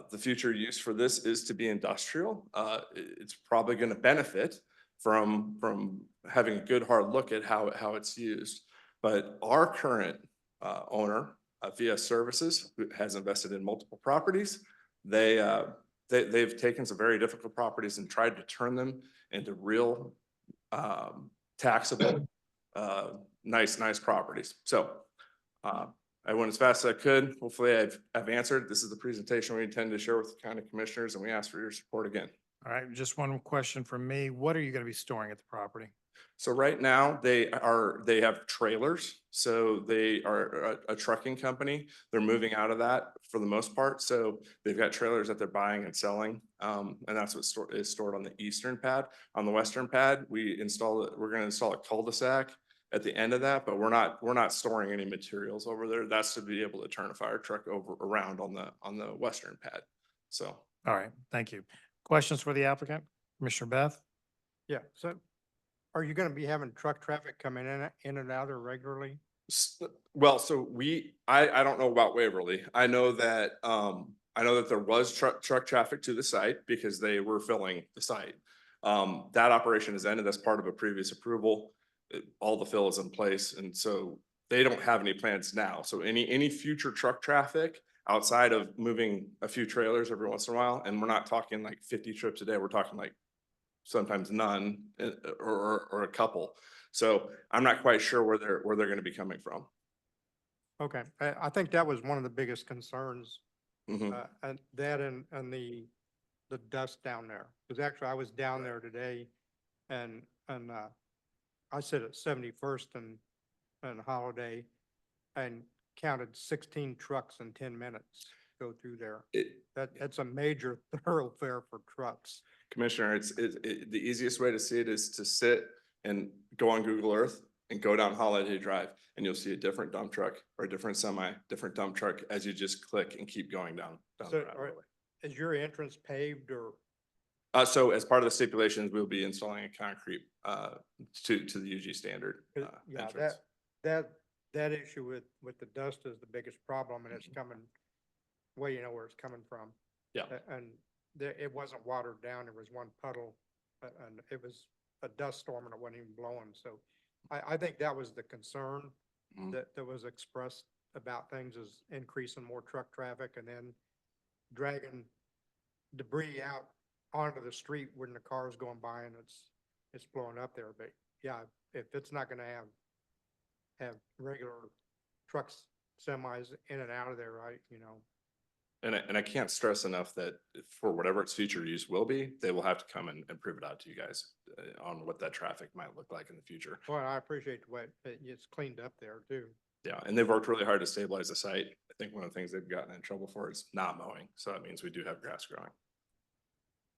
the future use for this is to be industrial, it's probably going to benefit from having a good hard look at how it's used. But our current owner, VS Services, who has invested in multiple properties, they've taken some very difficult properties and tried to turn them into real taxable, nice properties. So I went as fast as I could. Hopefully I've answered. This is the presentation we intend to share with the county commissioners, and we ask for your support again. All right, just one question from me. What are you going to be storing at the property? So right now they have trailers. So they are a trucking company. They're moving out of that for the most part. So they've got trailers that they're buying and selling. And that's what is stored on the eastern pad. On the western pad, we're going to install a cul-de-sac at the end of that, but we're not storing any materials over there. That's to be able to turn a fire truck around on the western pad. So. All right, thank you. Questions for the applicant? Commissioner Beth? Yeah, so are you going to be having truck traffic coming in and out regularly? Well, so I don't know about Waverly. I know that there was truck traffic to the site because they were filling the site. That operation has ended. That's part of a previous approval. All the fill is in place, and so they don't have any plans now. So any future truck traffic outside of moving a few trailers every once in a while, and we're not talking like 50 trips a day. We're talking like sometimes none or a couple. So I'm not quite sure where they're going to be coming from. Okay, I think that was one of the biggest concerns, Mm-hmm. and that and the dust down there. Because actually I was down there today, and I sit at 71st and Holiday, and counted 16 trucks in 10 minutes go through there. That's a major thoroughfare for trucks. Commissioner, the easiest way to see it is to sit and go on Google Earth and go down Holiday Drive, and you'll see a different dump truck or a different different dump truck as you just click and keep going down. So is your entrance paved or? So as part of the stipulations, we'll be installing a concrete to the UG standard entrance. That issue with the dust is the biggest problem, and it's coming, well, you know where it's coming from. Yeah. And it wasn't watered down. There was one puddle, and it was a dust storm, and it wasn't even blowing. So I think that was the concern that was expressed about things is increasing more truck traffic and then dragging debris out onto the street when the car's going by and it's blowing up there. But yeah, if it's not gonna have regular trucks, semis in and out of there, right, you know. And I can't stress enough that for whatever its future use will be, they will have to come and prove it out to you guys on what that traffic might look like in the future. Well, I appreciate the way it's cleaned up there too. Yeah, and they've worked really hard to stabilize the site. I think one of the things they've gotten in trouble for is not mowing. So that means we do have grass growing.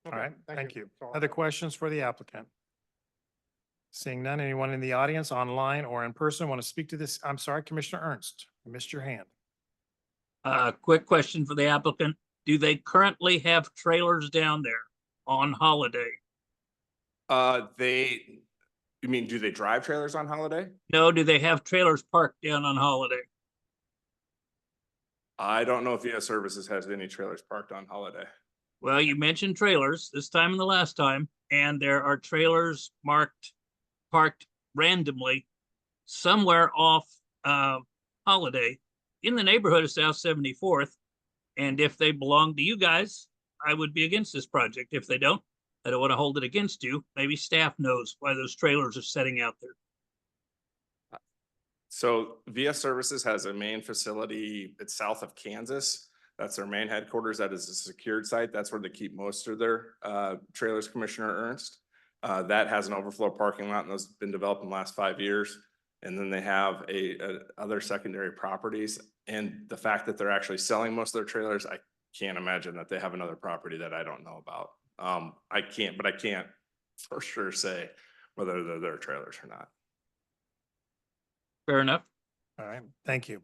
All Okay, right, thank you. That's all I Other have. questions for the applicant? Seeing none, anyone in the audience, online or in person, want to speak to this? I'm sorry, Commissioner Ernst, I missed your hand. Quick question for the applicant. Do they currently have trailers down there on holiday? You mean, do they drive trailers on holiday? No, do they have trailers parked down on holiday? I don't know if VS Services has any trailers parked on holiday. Well, you mentioned trailers this time and the last time, and there are trailers parked randomly somewhere off Holiday in the neighborhood of South 74th. And if they belong to you guys, I would be against this project. If they don't, I don't want to hold it against you. Maybe staff knows why those trailers are setting out there. So VS Services has a main facility, it's south of Kansas. That's their main headquarters. That is a secured site. That's where they keep most of their trailers, Commissioner Ernst. That has an overflow parking lot and those have been developed in the last 5 years. And then they have other secondary properties. And the fact that they're actually selling most of their trailers, I can't imagine that they have another property that I don't know about. I can't for sure say whether they're their trailers or not. Fair enough. All right, thank you.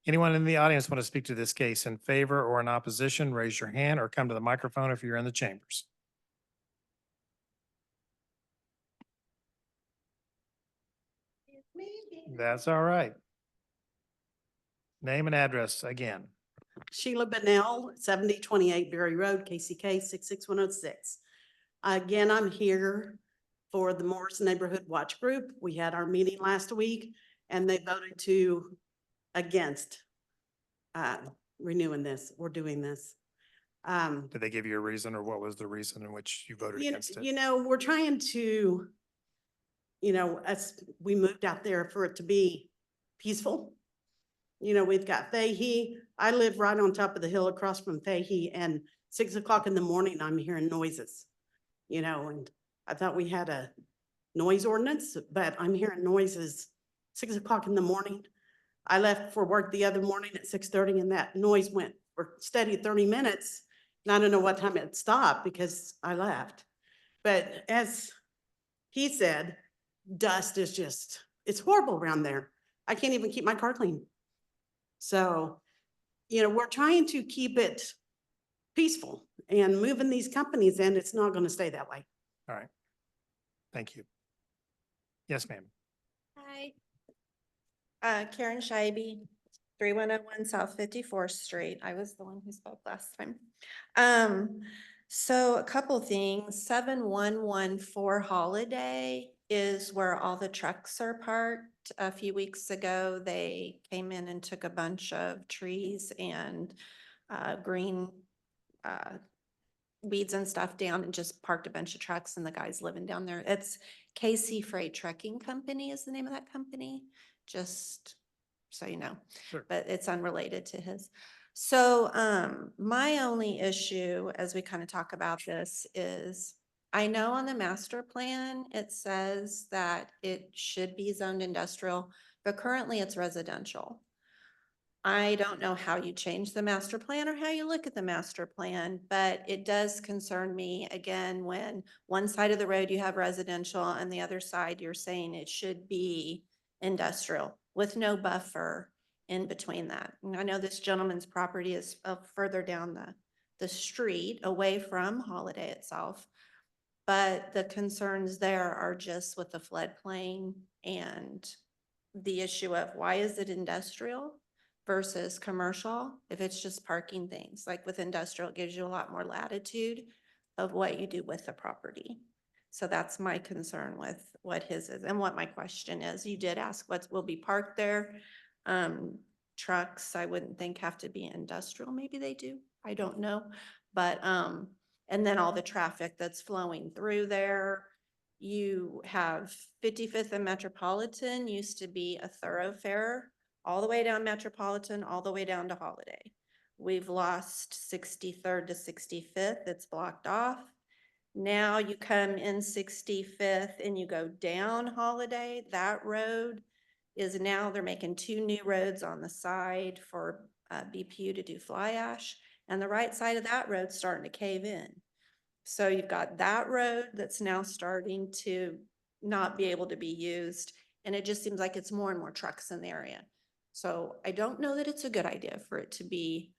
Anyone in the audience want to speak to this case in favor or in opposition, raise your hand or come to the microphone if you're in the chambers. That's all right. Name and address again. Sheila Bennell, 7028 Berry Road, KCK 66106. Again, I'm here for the Morris Neighborhood Watch Group. We had our meeting last week and they voted against renewing this or doing this. Did they give you a reason or what was the reason in which you voted against it? You know, we're trying to, as we moved out there for it to be peaceful. We've got Fahey. I live right on top of the hill across from Fahey and 6 o'clock in the morning, I'm hearing noises, and I thought we had a noise ordinance, but I'm hearing noises 6 o'clock in the morning. I left for work the other morning at 6:30 and that noise went for steady 30 minutes. And I don't know what time it stopped because I left. But as he said, dust is it's horrible around there. I can't even keep my car clean. So, we're trying to keep it peaceful and moving these companies in, it's not going to stay that way. All right. Thank you. Yes, ma'am. Hi. Karen Scheibe, 3101 South 54th Street. I was the one who spoke last time. So a couple things. 7114 Holiday is where all the trucks are parked. A few weeks ago, they came in and took a bunch of trees and green weeds and stuff down and just parked a bunch of trucks and the guy's living down there. It's KC Freight Trucking Company is the name of that company, just so you know. Sure. But it's unrelated to his. So my only issue as we kind of talk about this is I know on the master plan, it says that it should be zoned industrial, but currently it's residential. I don't know how you change the master plan or how you look at the master plan, but it does concern me again, when one side of the road you have residential and the other side you're saying it should be industrial with no buffer in between that. And I know this gentleman's property is further down the street away from Holiday itself. But the concerns there are just with the floodplain and the issue of why is it industrial versus commercial? If it's just parking things, like with industrial, it gives you a lot more latitude of what you do with the property. So that's my concern with what his is and what my question is. You did ask what will be parked there. trucks, I wouldn't think have to be industrial. Maybe they do. I don't know. But, and then all the traffic that's flowing through there. You have 55th and Metropolitan used to be a thoroughfare all the way down Metropolitan, all the way down to Holiday. We've lost 63rd to 65th. It's blocked off. Now you come in 65th and you go down Holiday. That road is now, they're making 2 new roads on the side for BPU to do fly ash. And the right side of that road's starting to cave in. So you've got that road that's now starting to not be able to be used. And it just seems like it's more and more trucks in the area. So I don't know that it's a good idea for it to be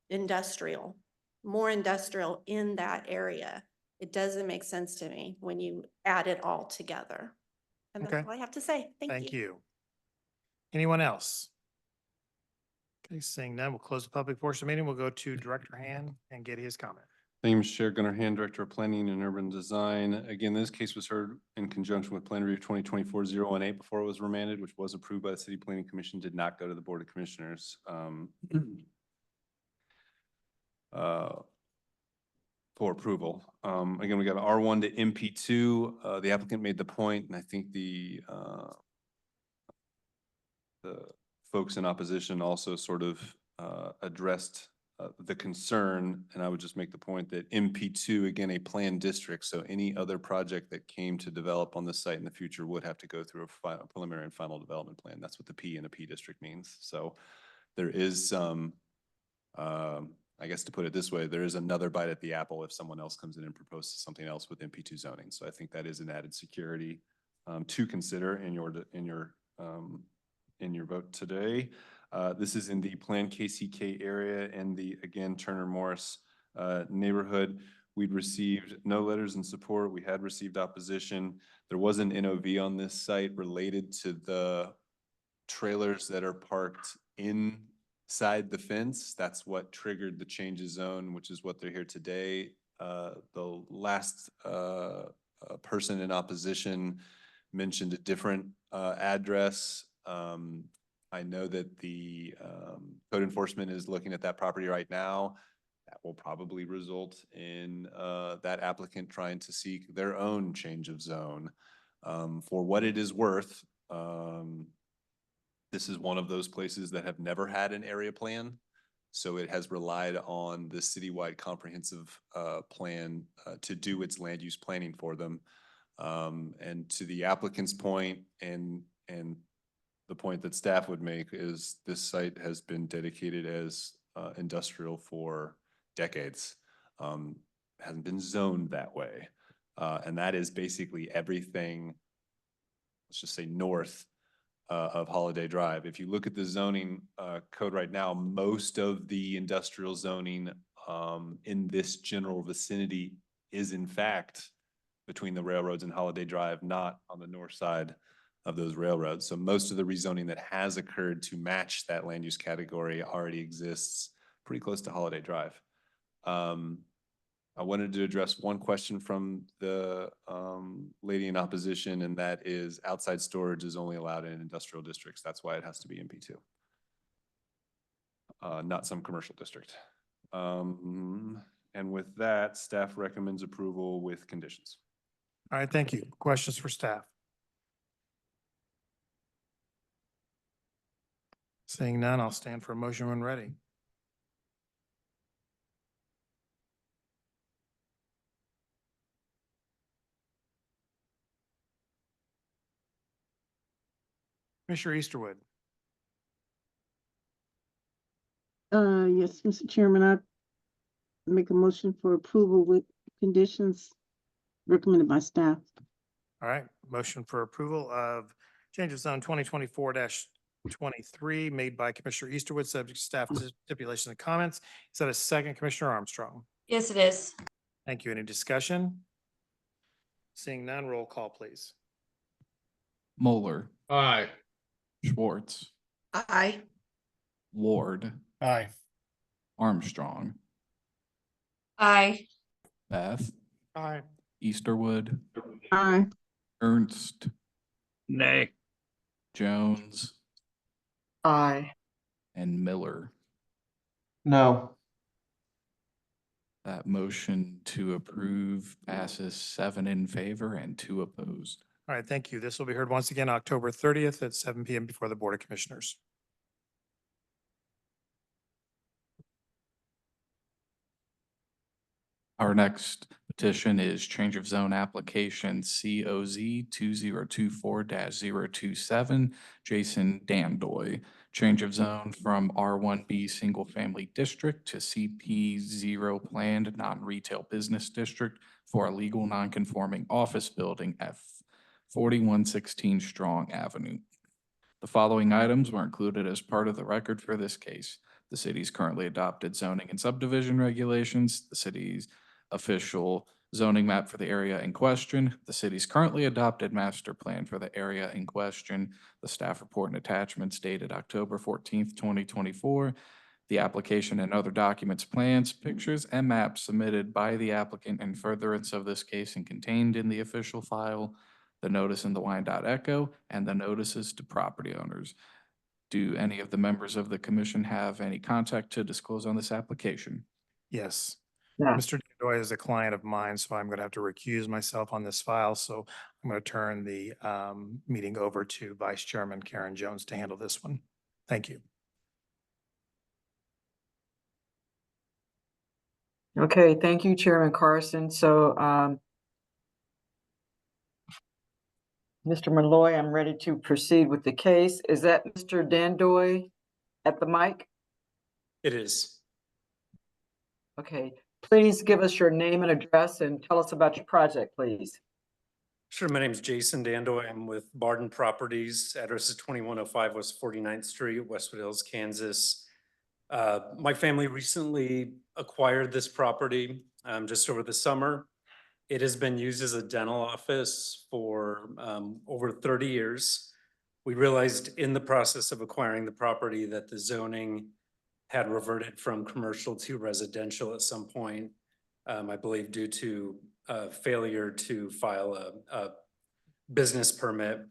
industrial, more industrial in that area. It doesn't make sense to me when you add it all together. And that's Okay. all I have to say. Thank you. Anyone else? Okay, seeing none, we'll close the public portion of the meeting. We'll go to Director Hand and get his comment. Thank you, Mr. Chair. Gunnar Hand, Director of Planning and Urban Design. Again, this case was heard in conjunction with Plan Review 2024-018 before it was remanded, which was approved by the City Planning Commission, did not go to the Board of Commissioners. For approval. Again, we got an R1 to MP2. The applicant made the point, and I think the folks in opposition also sort of addressed the concern, and I would just make the point that MP2, again, a planned district, so any other project that came to develop on this site in the future would have to go through a preliminary and final development plan. That's what the P in a P district means. So there is some, I guess to put it this way, there is another bite at the apple if someone else comes in and proposes something else with MP2 zoning. So I think that is an added security to consider in your vote today. This is in the planned KCK area and the, again, Turner Morris neighborhood. We'd received no letters in support. We had received opposition. There was an NOV on this site related to the trailers that are parked inside the fence. That's what triggered the change of zone, which is what they're here today. The last person in opposition mentioned a different address. I know that the code enforcement is looking at that property right now. That will probably result in that applicant trying to seek their own change of zone. For what it is worth, this is one of those places that have never had an area plan. So it has relied on the citywide comprehensive plan to do its land use planning for them. And to the applicant's point and the point that staff would make is this site has been dedicated as industrial for decades. Hasn't been zoned that way. And that is basically everything, let's just say north of Holiday Drive. If you look at the zoning code right now, most of the industrial zoning in this general vicinity is in fact between the railroads and Holiday Drive, not on the north side of those railroads. So most of the rezoning that has occurred to match that land use category already exists pretty close to Holiday Drive. I wanted to address one question from the lady in opposition, and that is outside storage is only allowed in industrial districts. That's why it has to be MP2, not some commercial district. And with that, staff recommends approval with conditions. All right, thank you. Questions for staff? Seeing none, I'll stand for a motion when ready. Commissioner Easterwood. Yes, Mr. Chairman, I make a motion for approval with conditions recommended by staff. All right, motion for approval of change of zone 2024-23 made by Commissioner Easterwood, subject to staff stipulation and comments. Is that a second, Commissioner Armstrong? Yes, it is. Thank you. Any discussion? Seeing none, roll call, please. Moeller, Aye. Schwartz, Aye. Ward, Aye. Armstrong, Aye. Beth, Aye. Easterwood, Aye. Ernst, Nay. Jones, Aye. and Miller. No. That motion to approve passes 7 in favor and 2 opposed. All right, thank you. This will be heard once again October 30th at 7 PM before the Board of Commissioners. Our next petition is change of zone application COZ 2024-027, Jason Dandoy. Change of zone from R1B Single Family District to CP0 Planned Non-Retail Business District for a legal non-conforming office building at 4116 Strong Avenue. The following items were included as part of the record for this case. The city's currently adopted zoning and subdivision regulations, the city's official zoning map for the area in question, the city's currently adopted master plan for the area in question, the staff report and attachments dated October 14th, 2024, the application and other documents, plans, pictures, and maps submitted by the applicant in furtherance of this case and contained in the official file, the notice in the Wyandotte Echo, and the notices to property owners. Do any of the members of the commission have any contact to disclose on this application? Yes. Yeah. Mr. Dandoy is a client of mine, so I'm going to have to recuse myself on this file. So I'm going to turn the meeting over to Vice Chairman Karen Jones to handle this one. Thank you. Okay, thank you, Chairman Carson. So, Mr. Malloy, I'm ready to proceed with the case. Is that Mr. Dandoy at the mic? It is. Okay, please give us your name and address and tell us about your project, please. Sure, my name is Jason Dandoy. I'm with Barden Properties. Address is 2105 West 49th Street, Westwood Hills, Kansas. My family recently acquired this property just over the summer. It has been used as a dental office for over 30 years. We realized in the process of acquiring the property that the zoning had reverted from commercial to residential at some point, I believe due to failure to file a business permit.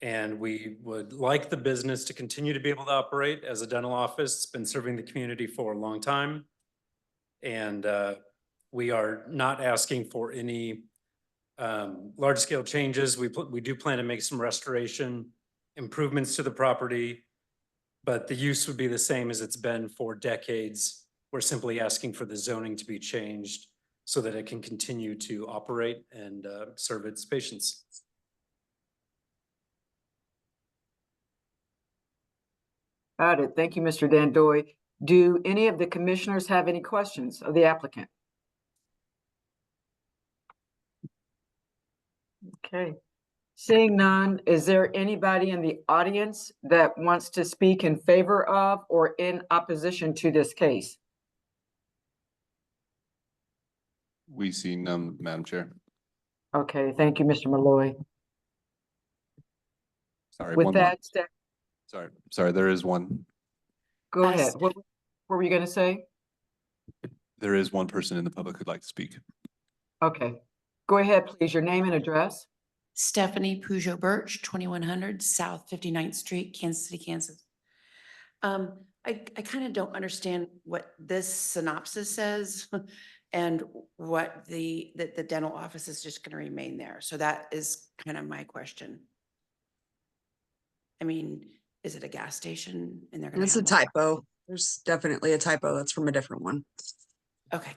And we would like the business to continue to be able to operate as a dental office. It's been serving the community for a long time. And we are not asking for any large scale changes. We do plan to make some restoration improvements to the property, but the use would be the same as it's been for decades. We're simply asking for the zoning to be changed so that it can continue to operate and serve its patients. Got it. Thank you, Mr. Dandoy. Do any of the commissioners have any questions of the applicant? Okay. Seeing none, is there anybody in the audience that wants to speak in favor of or in opposition to this case? We see none, Madam Chair. Okay, thank you, Mr. Malloy. Sorry, With one more. that, Sorry, there is one. go ahead. What were you going to say? There is one person in the public who'd like to speak. Okay, go ahead, please. Your name and address. Stephanie Peugeot Birch, 2100 South 59th Street, Kansas City, Kansas. I kind of don't understand what this synopsis says and what that the dental office is just going to remain there. So that is kind of my question. I mean, is it a gas station and they're going to It's a typo. There's definitely a typo. That's from a different one. Okay,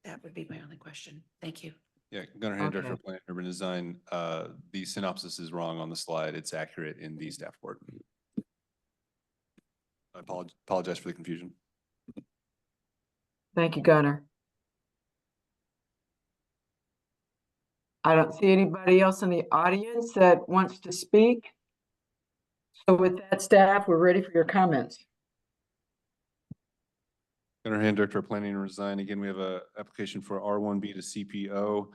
that would be my only question. Thank you. Yeah, Gunnar Hand, Director Okay. of Plan and Urban Design. The synopsis is wrong on the slide. It's accurate in the staff report. I apologize for the confusion. Thank you, Gunnar. I don't see anybody else in the audience that wants to speak. So with that, staff, we're ready for your comments. Gunnar Hand, Director of Planning and Design. Again, we have a application for R1B to CPO.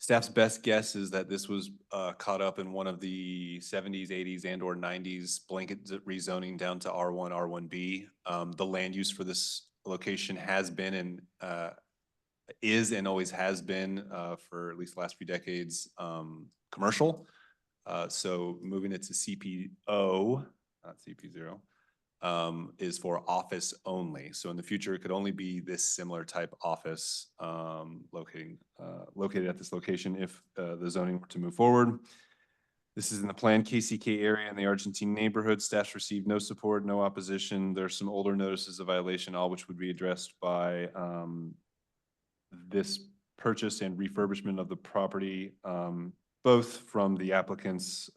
Staff's best guess is that this was caught up in one of the 70s, 80s, and or 90s blanket rezoning down to R1, R1B. The land use for this location has been and is and always has been for at least the last few decades commercial. So moving it to CPO not CP0, is for office only. So in the future, it could only be this similar type office located at this location if the zoning were to move forward. This is in the planned KCK area in the Argentine neighborhood. Staff received no support, no opposition. There's some older notices of violation, all which would be addressed by this purchase and refurbishment of the property, both from the applicant's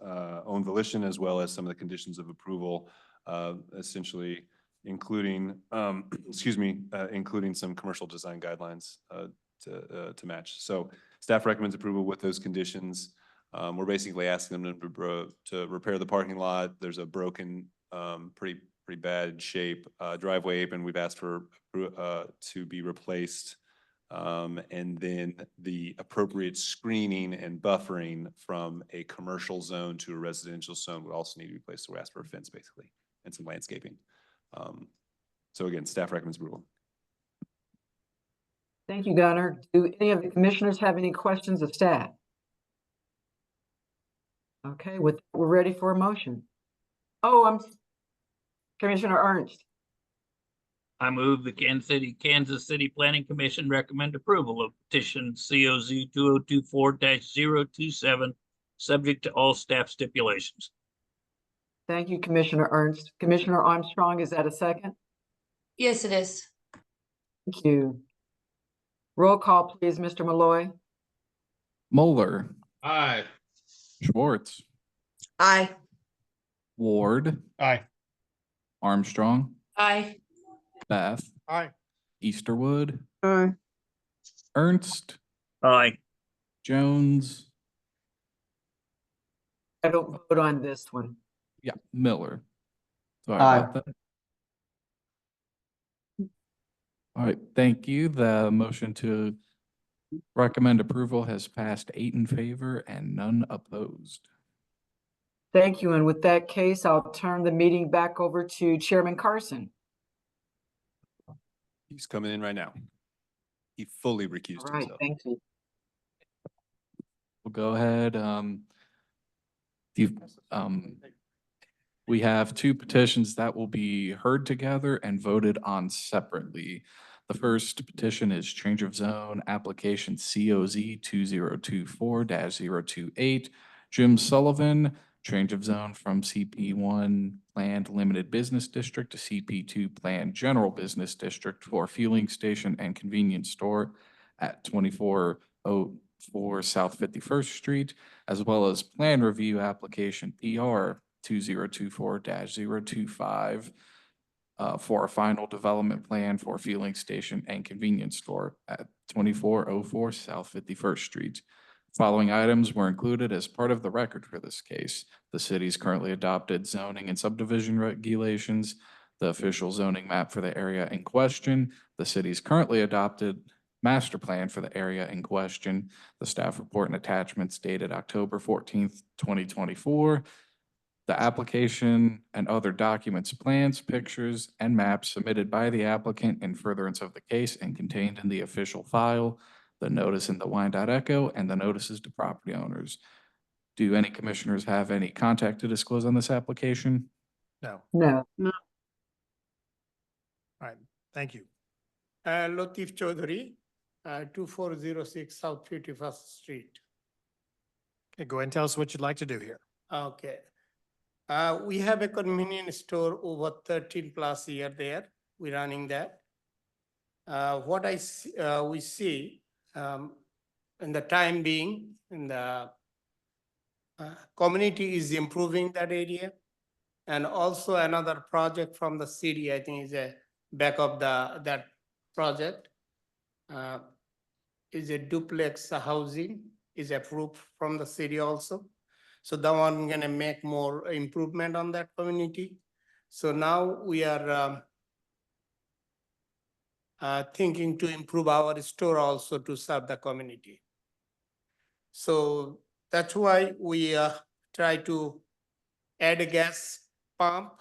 own volition as well as some of the conditions of approval, essentially including, including some commercial design guidelines to match. So staff recommends approval with those conditions. We're basically asking them to repair the parking lot. There's a broken, pretty bad shape driveway apron. We've asked for to be replaced. And then the appropriate screening and buffering from a commercial zone to a residential zone would also need to be placed. So we asked for a fence basically and some landscaping. So again, staff recommends approval. Thank you, Gunnar. Do any of the commissioners have any questions of staff? Okay, we're ready for a motion. Oh, Commissioner Ernst. I move the Kansas City Planning Commission recommend approval of petition COZ 2024-027, subject to all staff stipulations. Thank you, Commissioner Ernst. Commissioner Armstrong, is that a second? Yes, it is. Thank you. Roll call, please, Mr. Malloy. Moeller, Aye. Schwartz, Aye. Ward, Aye. Armstrong, Aye. Beth, Aye. Easterwood, Aye. Ernst, Aye. Jones, I don't vote on this one. yeah, Miller. Sorry Aye. about that. All right, thank you. The motion to recommend approval has passed 8 in favor and none opposed. Thank you. And with that case, I'll turn the meeting back over to Chairman Carson. He's coming in right now. He fully recused All right, himself. thank you. We'll go ahead. We have 2 petitions that will be heard together and voted on separately. The first petition is change of zone application COZ 2024-028. Jim Sullivan, change of zone from CP1 Planned Limited Business District to CP2 Planned General Business District for fueling station and convenience store at 2404 South 51st Street, as well as plan review application PR 2024-025 for a final development plan for fueling station and convenience store at 2404 South 51st Street. Following items were included as part of the record for this case: the city's currently adopted zoning and subdivision regulations, the official zoning map for the area in question, the city's currently adopted master plan for the area in question, the staff report and attachments dated October 14th, 2024, the application and other documents, plans, pictures, and maps submitted by the applicant in furtherance of the case and contained in the official file, the notice in the Wyandotte Echo, and the notices to property owners. Do any commissioners have any contact to disclose on this application? No. No. No. All right, thank you. Latif Chaudhary, 2406 South 51st Street. Okay, go ahead and tell us what you'd like to do here. Okay. We have a convenience store over 13 plus year there. We're running that. What we see in the time being, in the community is improving that area. And also another project from the city, I think is a back of that project. Is a duplex housing, is approved from the city also. So that one gonna make more improvement on that community. So now we are thinking to improve our store also to serve the community. So that's why we try to add a gas pump.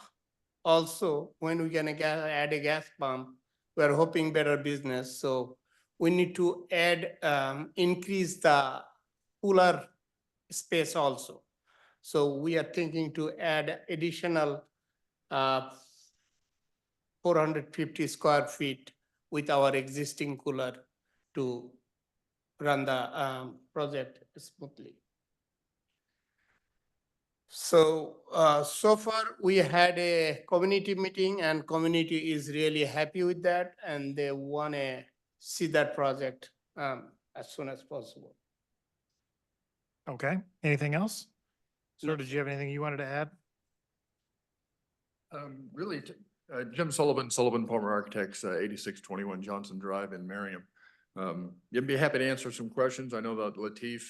Also, when we're gonna add a gas pump, we're hoping better business. So we need to add, increase the cooler space also. So we are thinking to add additional uh, 450 square feet with our existing cooler to run the project smoothly. So, so far we had a community meeting and community is really happy with that and they want to see that project as soon as possible. Okay, anything else? Sir, No, did you have anything you wanted to add? Really, Jim Sullivan, Sullivan Palmer Architects, 8621 Johnson Drive in Merriam. You'd be happy to answer some questions. I know that Latif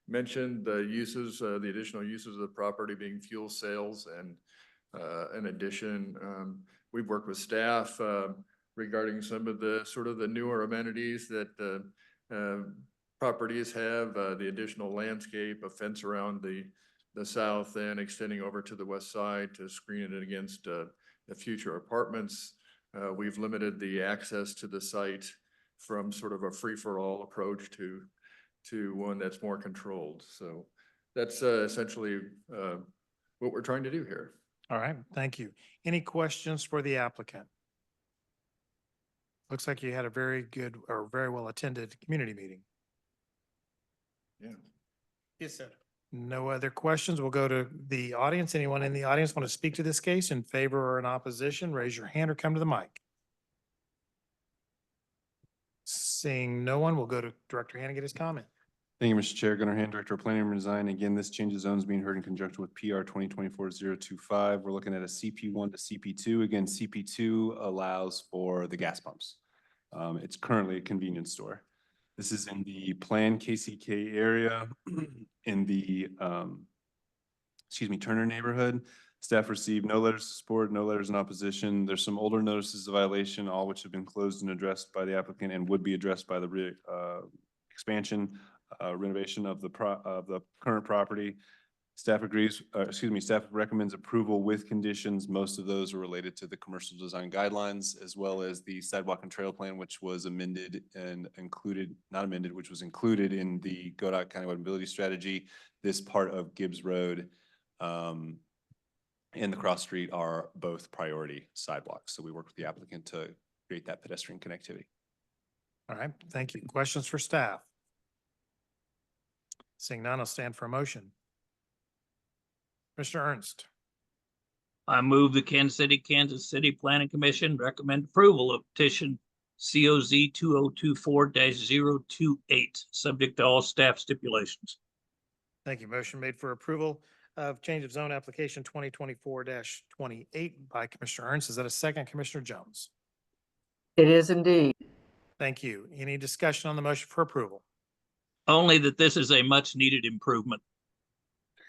mentioned the uses, the additional uses of the property being fuel sales and in addition, we've worked with staff regarding some of the sort of the newer amenities that properties have, the additional landscape, a fence around the south end extending over to the west side to screen it against the future apartments. We've limited the access to the site from sort of a free-for-all approach to one that's more controlled. So that's essentially what we're trying to do here. All right, thank you. Any questions for the applicant? Looks like you had a very good or very well attended community meeting. Yeah. yes, sir. No other questions. We'll go to the audience. Anyone in the audience want to speak to this case in favor or in opposition? Raise your hand or come to the mic. Seeing no one, we'll go to Director Hannah, get his comment. Thank you, Mr. Chair. Gunnar Hand, Director of Planning and Design. Again, this change of zones being heard in conjunction with PR 2024-025. We're looking at a CP1 to CP2. Again, CP2 allows for the gas pumps. It's currently a convenience store. This is in the planned KCK area in the, Turner neighborhood. Staff received no letters of support, no letters in opposition. There's some older notices of violation, all which have been closed and addressed by the applicant and would be addressed by the expansion, renovation of the current property. Staff agrees, staff recommends approval with conditions. Most of those are related to the commercial design guidelines, as well as the sidewalk and trail plan, which was amended and included, not amended, which was included in the GODOT Countywide Mobility Strategy. This part of Gibbs Road and the cross street are both priority sidewalks. So we worked with the applicant to create that pedestrian connectivity. All right, thank you. Questions for staff? Seeing none, I'll stand for a motion. Mr. Ernst. I move the Kansas City Planning Commission recommend approval of petition COZ 2024-028, subject to all staff stipulations. Thank you. Motion made for approval of change of zone application 2024-28 by Commissioner Ernst. Is that a second, Commissioner Jones? It is indeed. Thank you. Any discussion on the motion for approval? Only that this is a much needed improvement.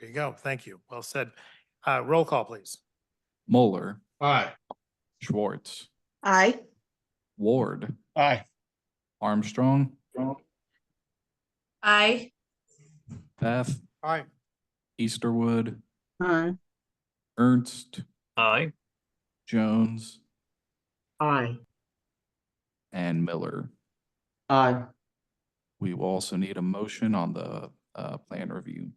There you go. Thank you. Well said. Roll call, please. Moeller, Aye. Schwartz, Aye. Ward, Aye. Armstrong, Aye. Beth, Aye. Easterwood, Aye. Ernst, Aye. Jones, Aye. and Miller. Aye. We will also need a motion on the plan review.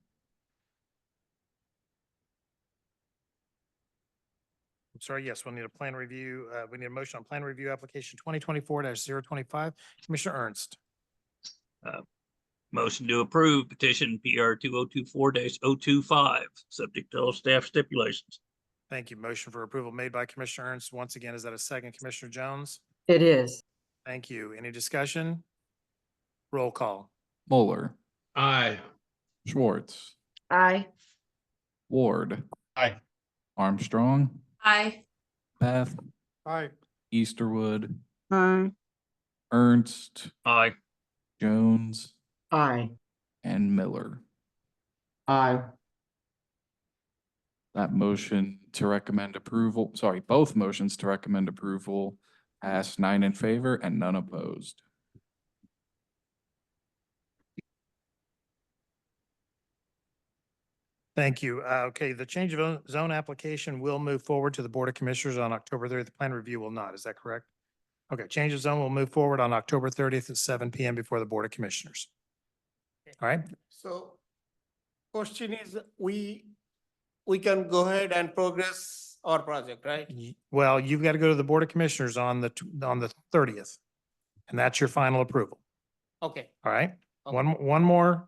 I'm sorry. Yes, we'll need a plan review. We need a motion on plan review application 2024-025. Commissioner Ernst. Motion to approve petition PR 2024-025, subject to all staff stipulations. Thank you. Motion for approval made by Commissioner Ernst. Once again, is that a second, Commissioner Jones? It is. Thank you. Any discussion? Roll call. Moeller, Aye. Schwartz, Aye. Ward, Aye. Armstrong, Aye. Beth, Aye. Easterwood, Aye. Ernst, Aye. Jones, Aye. and Miller. Aye. That motion to recommend approval, sorry, both motions to recommend approval passed 9 in favor and none opposed. Thank you. Okay, the change of zone application will move forward to the Board of Commissioners on October 30th. The plan review will not. Is that correct? Okay, change of zone will move forward on October 30th at 7 p.m. before the Board of Commissioners. All right. So question is, we can go ahead and progress our project, right? Well, you've got to go to the Board of Commissioners on the 30th. And that's your final approval. Okay, All right? Okay. One more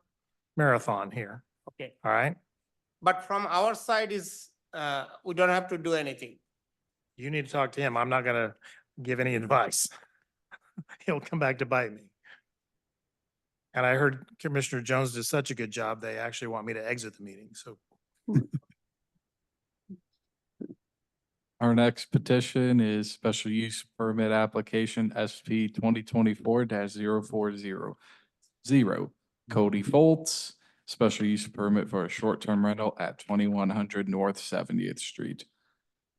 marathon here. okay. All right? But from our side is, we don't have to do anything. You need to talk to him. I'm not gonna give any advice. He'll come back to bite me. And I heard Commissioner Jones did such a good job, they actually want me to exit the meeting, so. Our next petition is special use permit application SP 2024-0400. Cody Foltz, special use permit for a short-term rental at 2100 North 70th Street.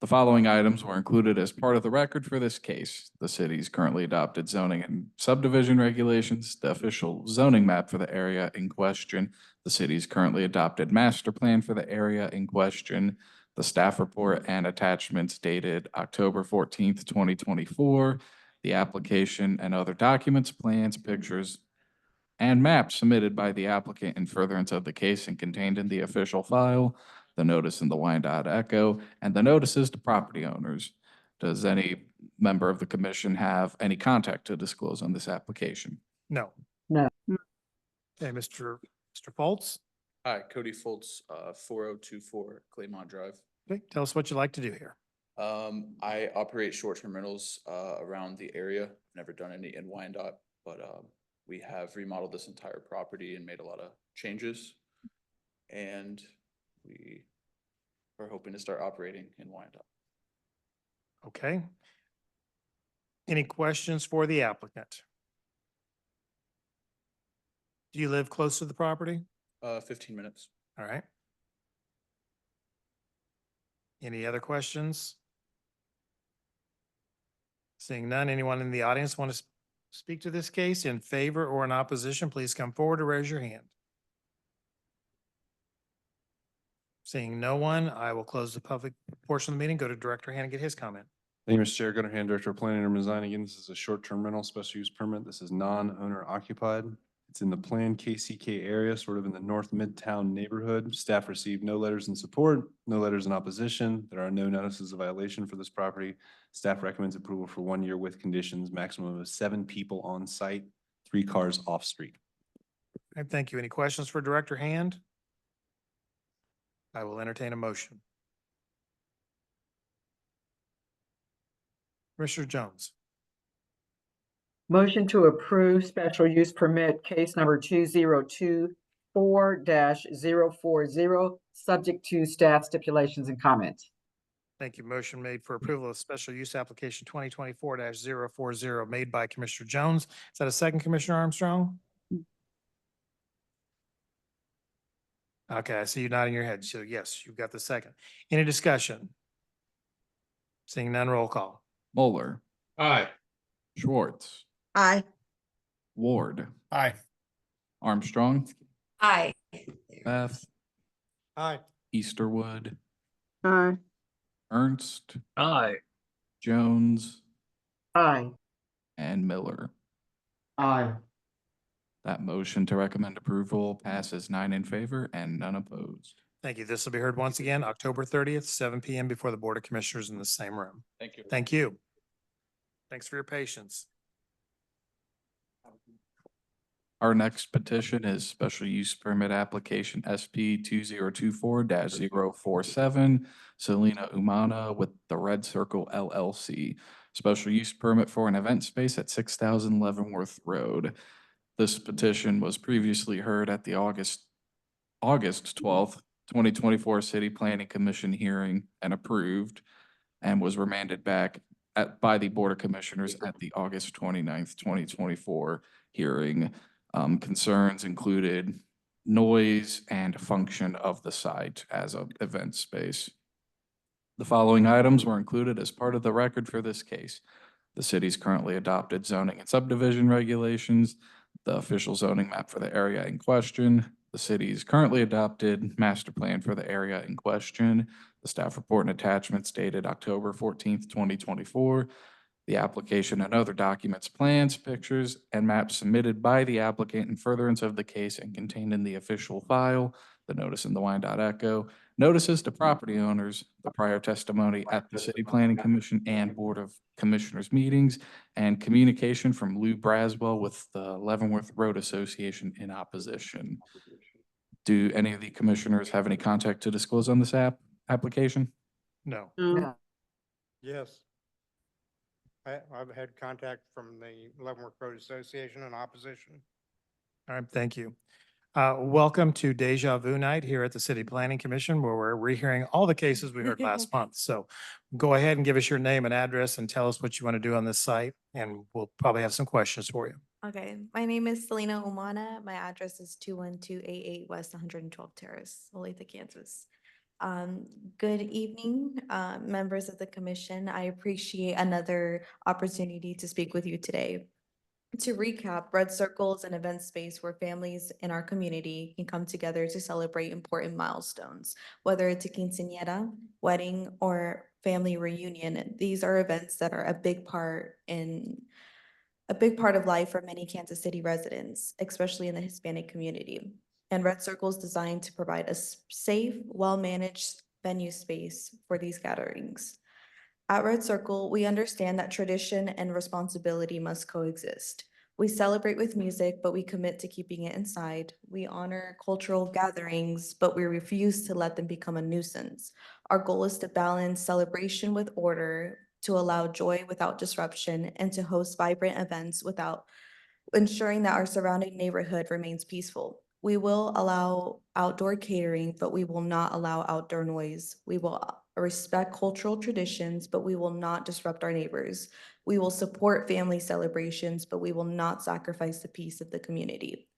The following items were included as part of the record for this case: the city's currently adopted zoning and subdivision regulations, the official zoning map for the area in question, the city's currently adopted master plan for the area in question, the staff report and attachments dated October 14th, 2024, the application and other documents, plans, pictures, and maps submitted by the applicant in furtherance of the case and contained in the official file, the notice in the Wyandotte Echo, and the notices to property owners. Does any member of the commission have any contact to disclose on this application? No. No. Okay, Mr. Foltz, Hi, Cody Foltz, 4024 Claymont Drive. okay, tell us what you'd like to do here. I operate short-term rentals around the area. Never done any in Wyandotte, but we have remodeled this entire property and made a lot of changes. And we are hoping to start operating in Wyandotte. Okay. Any questions for the applicant? Do you live close to the property? 15 minutes. All right. Any other questions? Seeing none, anyone in the audience want to speak to this case in favor or in opposition, please come forward or raise your hand. Seeing no one, I will close the public portion of the meeting, go to Director Hand and get his comment. Thank you, Mr. Chair. Gunnar Hand, Director of Planning and Design. Again, this is a short-term rental special use permit. This is non-owner occupied. It's in the planned KCK area, sort of in the North Midtown neighborhood. Staff received no letters in support, no letters in opposition. There are no notices of violation for this property. Staff recommends approval for 1 year with conditions, maximum of 7 people on site, 3 cars off street. All right, thank you. Any questions for Director Hand? I will entertain a motion. Commissioner Jones. Motion to approve special use permit case number 2024-040, subject to staff stipulations and comments. Thank you. Motion made for approval of special use application 2024-040 made by Commissioner Jones. Is that a second, Commissioner Armstrong? Okay, I see you nodding your head. So yes, you've got the second. Any discussion? Seeing none, roll call. Moeller, Aye. Schwartz, Aye. Ward, Aye. Armstrong, Aye. Beth, Aye. Easterwood, Aye. Ernst, Aye. Jones, Aye. and Miller. Aye. That motion to recommend approval passes 9 in favor and none opposed. Thank you. This will be heard once again, October 30th, 7 PM before the Board of Commissioners in the same room. Thank you. Thank you. Thanks for your patience. Our next petition is special use permit application SP 2024-047, Selena Umana with the Red Circle LLC. Special use permit for an event space at 6,000 Leavenworth Road. This petition was previously heard at the August 12th, 2024 City Planning Commission hearing and approved, and was remanded back by the Board of Commissioners at the August 29th, 2024 hearing. Concerns included noise and function of the site as an event space. The following items were included as part of the record for this case: the city's currently adopted zoning and subdivision regulations, the official zoning map for the area in question, the city's currently adopted master plan for the area in question, the staff report and attachments dated October 14th, 2024, the application and other documents, plans, pictures, and maps submitted by the applicant in furtherance of the case and contained in the official file, the notice in the Wyandotte Echo, notices to property owners, the prior testimony at the City Planning Commission and Board of Commissioners meetings, and communication from Lou Braswell with the Leavenworth Road Association in opposition. Do any of the commissioners have any contact to disclose on this application? No. No. Yes. I've had contact from the Leavenworth Road Association in opposition. All right, thank you. Welcome to Deja Vu Night here at the City Planning Commission, where we're rehearing all the cases we heard last month. So go ahead and give us your name and address and tell us what you want to do on this site, and we'll probably have some questions for you. Okay, my name is Selena Umana. My address is 21288 West 112 Terrace, Olathe, Kansas. Good evening, members of the commission. I appreciate another opportunity to speak with you today. To recap, Red Circle is an event space where families in our community can come together to celebrate important milestones, whether it's a quinceañera, wedding, or family reunion. These are events that are a big part of life for many Kansas City residents, especially in the Hispanic community. And Red Circle is designed to provide a safe, well-managed venue space for these gatherings. At Red Circle, we understand that tradition and responsibility must coexist. We celebrate with music, but we commit to keeping it inside. We honor cultural gatherings, but we refuse to let them become a nuisance. Our goal is to balance celebration with order, to allow joy without disruption, and to host vibrant events without ensuring that our surrounding neighborhood remains peaceful. We will allow outdoor catering, but we will not allow outdoor noise. We will respect cultural traditions, but we will not disrupt our neighbors. We will support family celebrations, but we will not sacrifice the peace of the community.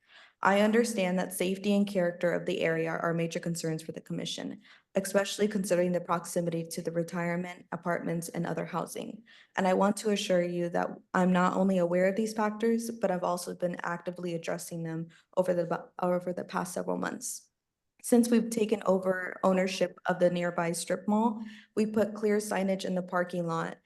I understand that safety and character of the area are major concerns for the commission, especially considering the proximity to the retirement, apartments, and other housing. And I want to assure you that I'm not only aware of these factors, but I've also been actively addressing them over the past several months. Since we've taken over ownership of the nearby strip mall, we put clear signage in the parking lot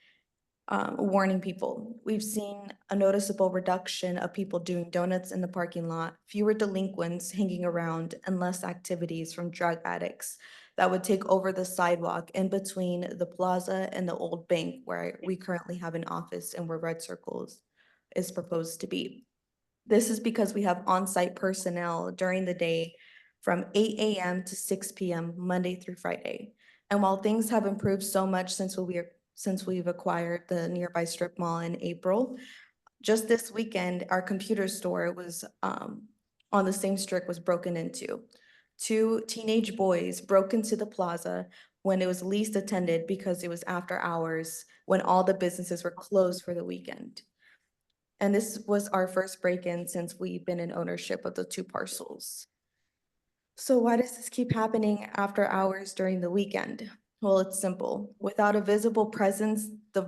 warning people. We've seen a noticeable reduction of people doing donuts in the parking lot, fewer delinquents hanging around, and less activities from drug addicts that would take over the sidewalk in between the plaza and the old bank where we currently have an office and where Red Circles is proposed to be. This is because we have on-site personnel during the day from 8 a.m. to 6 p.m. Monday through Friday. And while things have improved so much since we've acquired the nearby strip mall in April, just this weekend, our computer store was on the same strip was broken into. 2 teenage boys broke into the plaza when it was least attended because it was after hours when all the businesses were closed for the weekend. And this was our first break-in since we've been in ownership of the 2 parcels. So why does this keep happening after hours during the weekend? Well, it's simple. Without a visible presence, the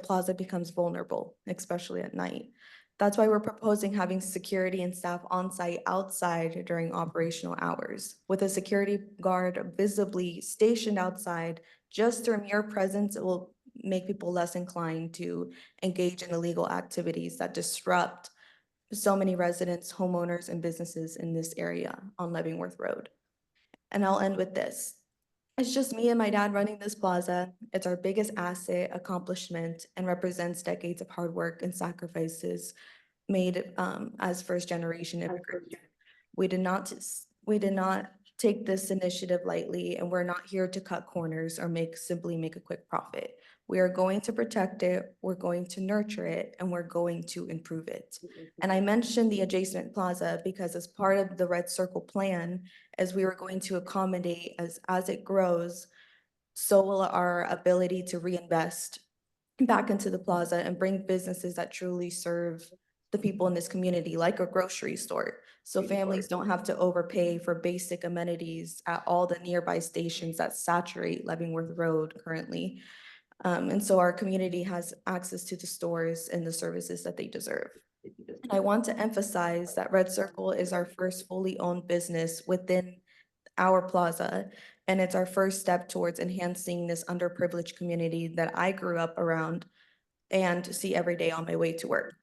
plaza becomes vulnerable, especially at night. That's why we're proposing having security and staff on site outside during operational hours. With a security guard visibly stationed outside, just their mere presence will make people less inclined to engage in illegal activities that disrupt so many residents, homeowners, and businesses in this area on Leavenworth Road. And I'll end with this. It's just me and my dad running this plaza. It's our biggest asset, accomplishment, and represents decades of hard work and sacrifices made as first generation immigrants. We did not take this initiative lightly, and we're not here to cut corners or simply make a quick profit. We are going to protect it, we're going to nurture it, and we're going to improve it. And I mentioned the adjacent plaza because as part of the Red Circle plan, as we were going to accommodate as it grows, so will our ability to reinvest back into the plaza and bring businesses that truly serve the people in this community, like a grocery store. So families don't have to overpay for basic amenities at all the nearby stations that saturate Leavenworth Road currently. And so our community has access to the stores and the services that they deserve. And I want to emphasize that Red Circle is our first fully owned business within our plaza, and it's our first step towards enhancing this underprivileged community that I grew up around and see every day on my way to work.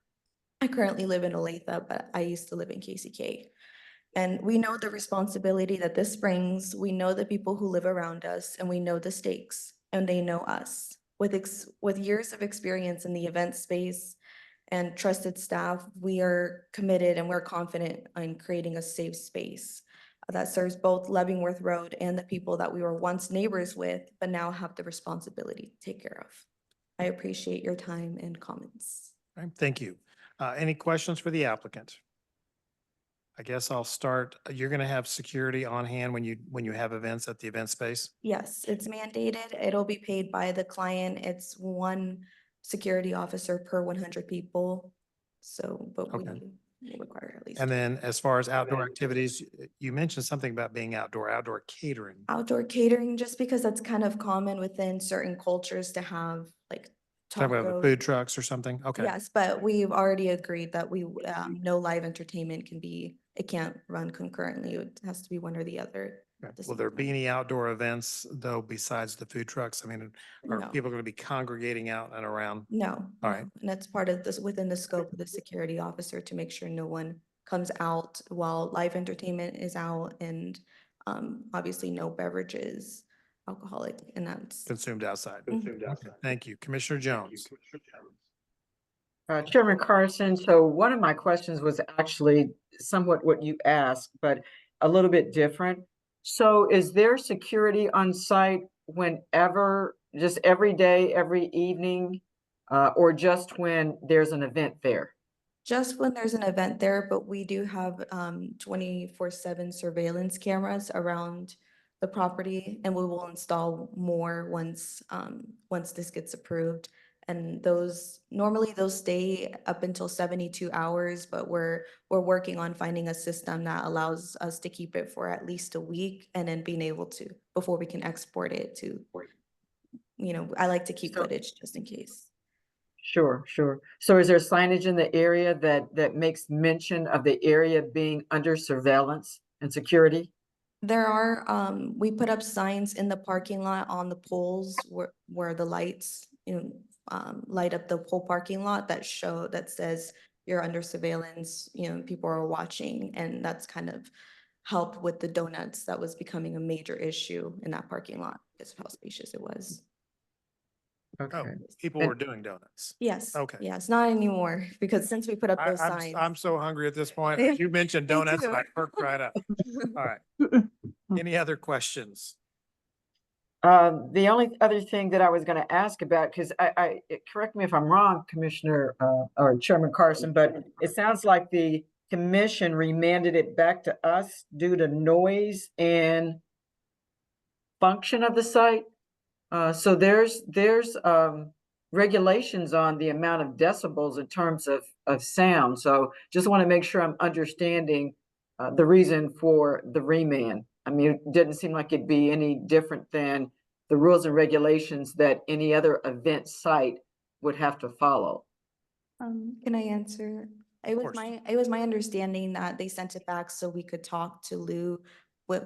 I currently live in Olathe, but I used to live in KCK. And we know the responsibility that this brings. We know the people who live around us, and we know the stakes, and they know us. With years of experience in the event space and trusted staff, we are committed and we're confident in creating a safe space that serves both Leavenworth Road and the people that we were once neighbors with, but now have the responsibility to take care of. I appreciate your time and comments. All right, thank you. Any questions for the applicant? I guess I'll start. You're going to have security on hand when you have events at the event space? Yes, it's mandated. It'll be paid by the client. It's one security officer per 100 people. So, but we Okay. require at least And two. then as far as outdoor activities, you mentioned something about being outdoor catering. Outdoor catering, just because that's kind of common within certain cultures to have like Talking about the tacos. food trucks or something? Okay. Yes, but we've already agreed that no live entertainment it can't run concurrently. It has to be one or the other. Okay. at the Will same there time. be any outdoor events though besides the food trucks? I mean, are No. people going to be congregating out and around? No. All right. And that's part of this, within the scope of the security officer to make sure no one comes out while live entertainment is out and obviously no beverages, alcoholic, and that's. Consumed outside. Mhm. Okay, thank you. Commissioner Jones. Chairman Carson, so one of my questions was actually somewhat what you asked, but a little bit different. So is there security on site whenever, just every day, every evening, or just when there's an event there? Just when there's an event there, but we do have 24/7 surveillance cameras around the property, and we will install more once this gets approved. And normally those stay up until 72 hours, but we're working on finding a system that allows us to keep it for at least a week and then being able to, before we can export it to, I like to keep footage just in case. Sure, sure. So is there signage in the area that makes mention of the area being under surveillance and security? There are, we put up signs in the parking lot on the poles where the lights, light up the whole parking lot that says you're under surveillance, people are watching, and that's kind of helped with the donuts. That was becoming a major issue in that parking lot because of how spacious it was. Oh, Okay. people And- were doing donuts. Yes. Okay. Yes, not anymore, because since we put up those I'm signs. so hungry at this point. Yeah, You mentioned me donuts and too. I perked right up. All right. Any other questions? The only other thing that I was going to ask about, because correct me if I'm wrong, Commissioner, or Chairman Carson, but it sounds like the commission remanded it back to us due to noise and function of the site. So there's regulations on the amount of decibels in terms of sound. So just want to make sure I'm understanding the reason for the remand. I mean, it didn't seem like it'd be any different than the rules and regulations that any other event site would have to follow. Can I answer? It was my understanding that they sent it back so we could talk to Lou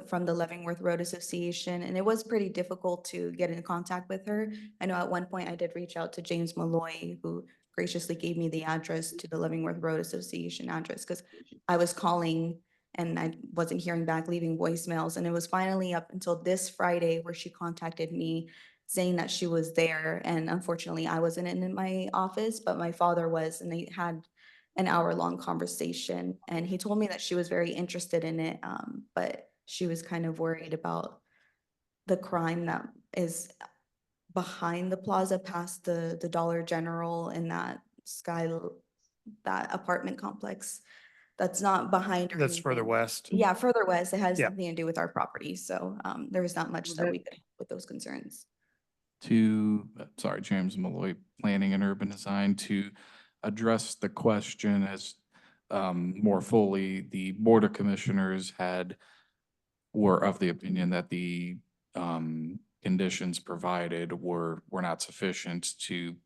from the Leavenworth Road Association, and it was pretty difficult to get in contact with her. I know at one point I did reach out to James Malloy, who graciously gave me the address to the Leavenworth Road Association address, because I was calling and I wasn't hearing back, leaving voicemails, and it was finally up until this Friday where she contacted me saying that she was there, and unfortunately I wasn't in my office, but my father was, and they had an hour-long conversation, and he told me that she was very interested in it, but she was kind of worried about the crime that is behind the plaza past the Dollar General and that that apartment complex that's not behind or That's further anything. west. Yeah, further west. It has Yeah. nothing to do with our property, so there was not much that we could with those concerns. Sorry, James Malloy, Planning and Urban Design, to address the question as more fully, the Board of Commissioners were of the opinion that the conditions provided were not sufficient to,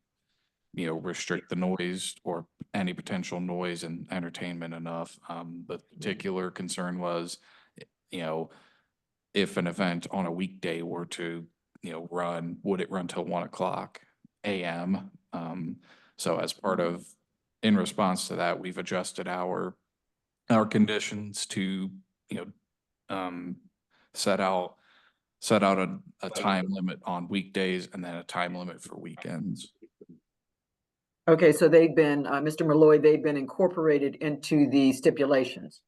restrict the noise or any potential noise and entertainment enough. The particular concern was, if an event on a weekday were to, run, would it run till 1:00 a.m.? So as part of, in response to that, we've adjusted our conditions to set out a time limit on weekdays and then a time limit for weekends. Okay, so they've been, Mr. Malloy, they've been incorporated into the stipulations.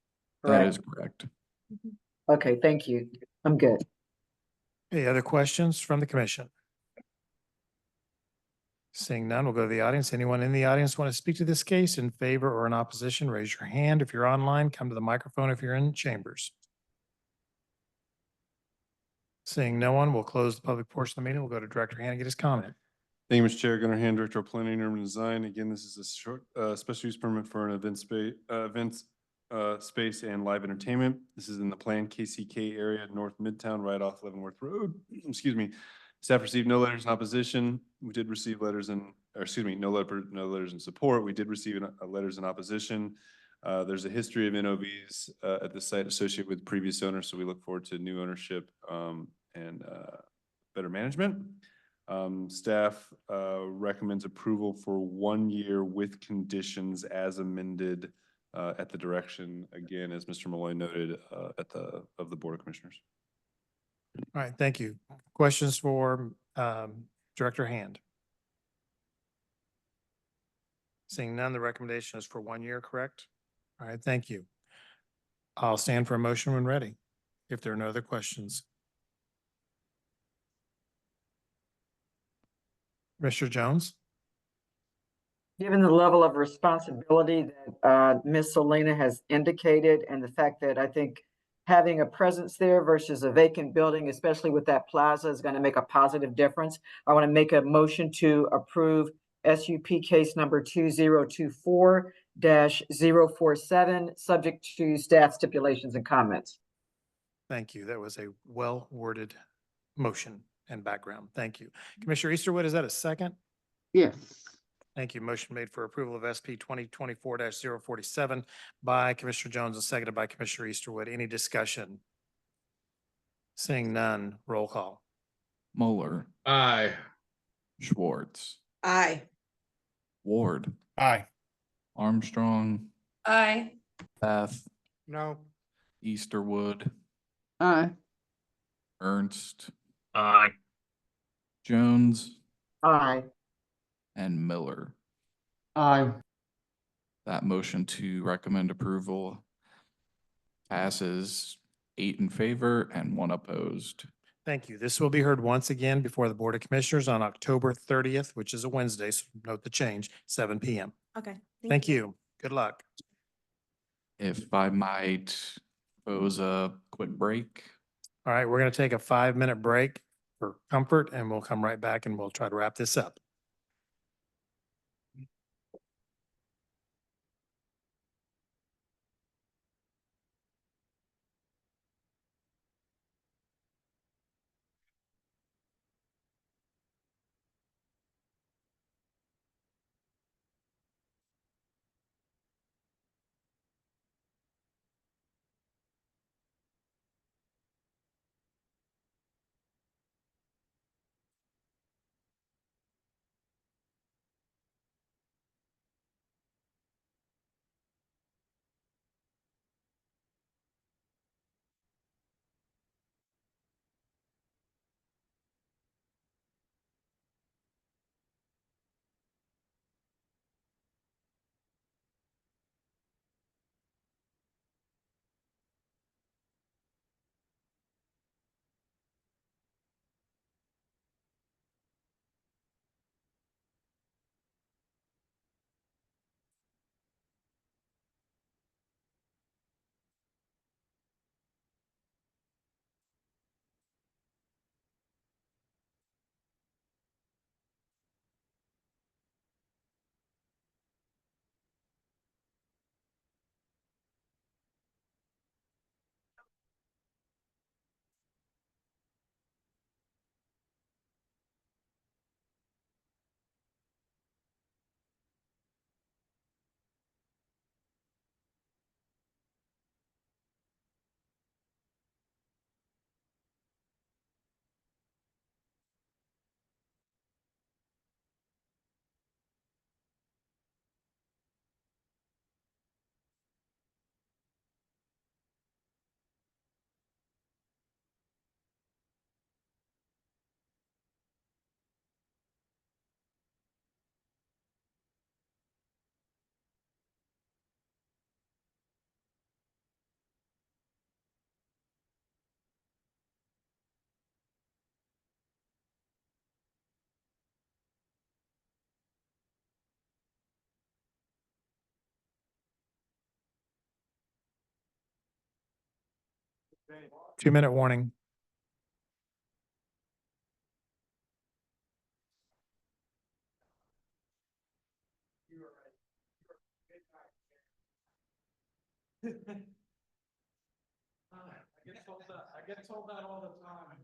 That Correct? is correct. Okay, thank you. I'm good. Any other questions from the commission? Seeing none, we'll go to the audience. Anyone in the audience want to speak to this case in favor or in opposition? Raise your hand. If you're online, come to the microphone if you're in chambers. Seeing no one, we'll close the public portion of the meeting. We'll go to Director Hand and get his comment. Thank you, Mr. Chair. Gunnar Hand, Director of Planning and Urban Design. Again, this is a short, special use permit for an space and live entertainment. This is in the planned KCK area, North Midtown, right off Leavenworth Road. Excuse me. Staff received no letters in opposition. We did receive letters no letters in support. We did receive letters in opposition. There's a history of NOVs at the site associated with previous owners, so we look forward to new ownership and better management. Staff recommends approval for 1 year with conditions as amended at the direction, again, as Mr. Malloy noted, of the Board of Commissioners. All right, thank you. Questions for Director Hand? Seeing none, the recommendation is for 1 year, correct? All right, thank you. I'll stand for a motion when ready, if there are no other questions. Mr. Jones? Given the level of responsibility that Ms. Selena has indicated and the fact that I think having a presence there versus a vacant building, especially with that plaza, is going to make a positive difference, I want to make a motion to approve SUP case number 2024-047, subject to staff stipulations and comments. Thank you. That was a well-worded motion and background. Thank you. Commissioner Easterwood, is that a second? Yes. Thank you. Motion made for approval of SP 2024-047 by Commissioner Jones and seconded by Commissioner Easterwood. Any discussion? Seeing none, roll call. Mueller, Aye. Schwartz, Aye. Ward, Aye. Armstrong, Aye. Beth, No. Easterwood, Aye. Ernst, Aye. Jones, Aye. and Miller. Aye. That motion to recommend approval passes 8 in favor and 1 opposed. Thank you. This will be heard once again before the Board of Commissioners on October 30th, which is a Wednesday, so note the change, 7 p.m. Okay. Thank you. Good luck. If I might propose a quick break. All right, we're going to take a 5-minute break for comfort, and we'll come right back and we'll try to wrap this up. 2-minute warning. I get told that all the time.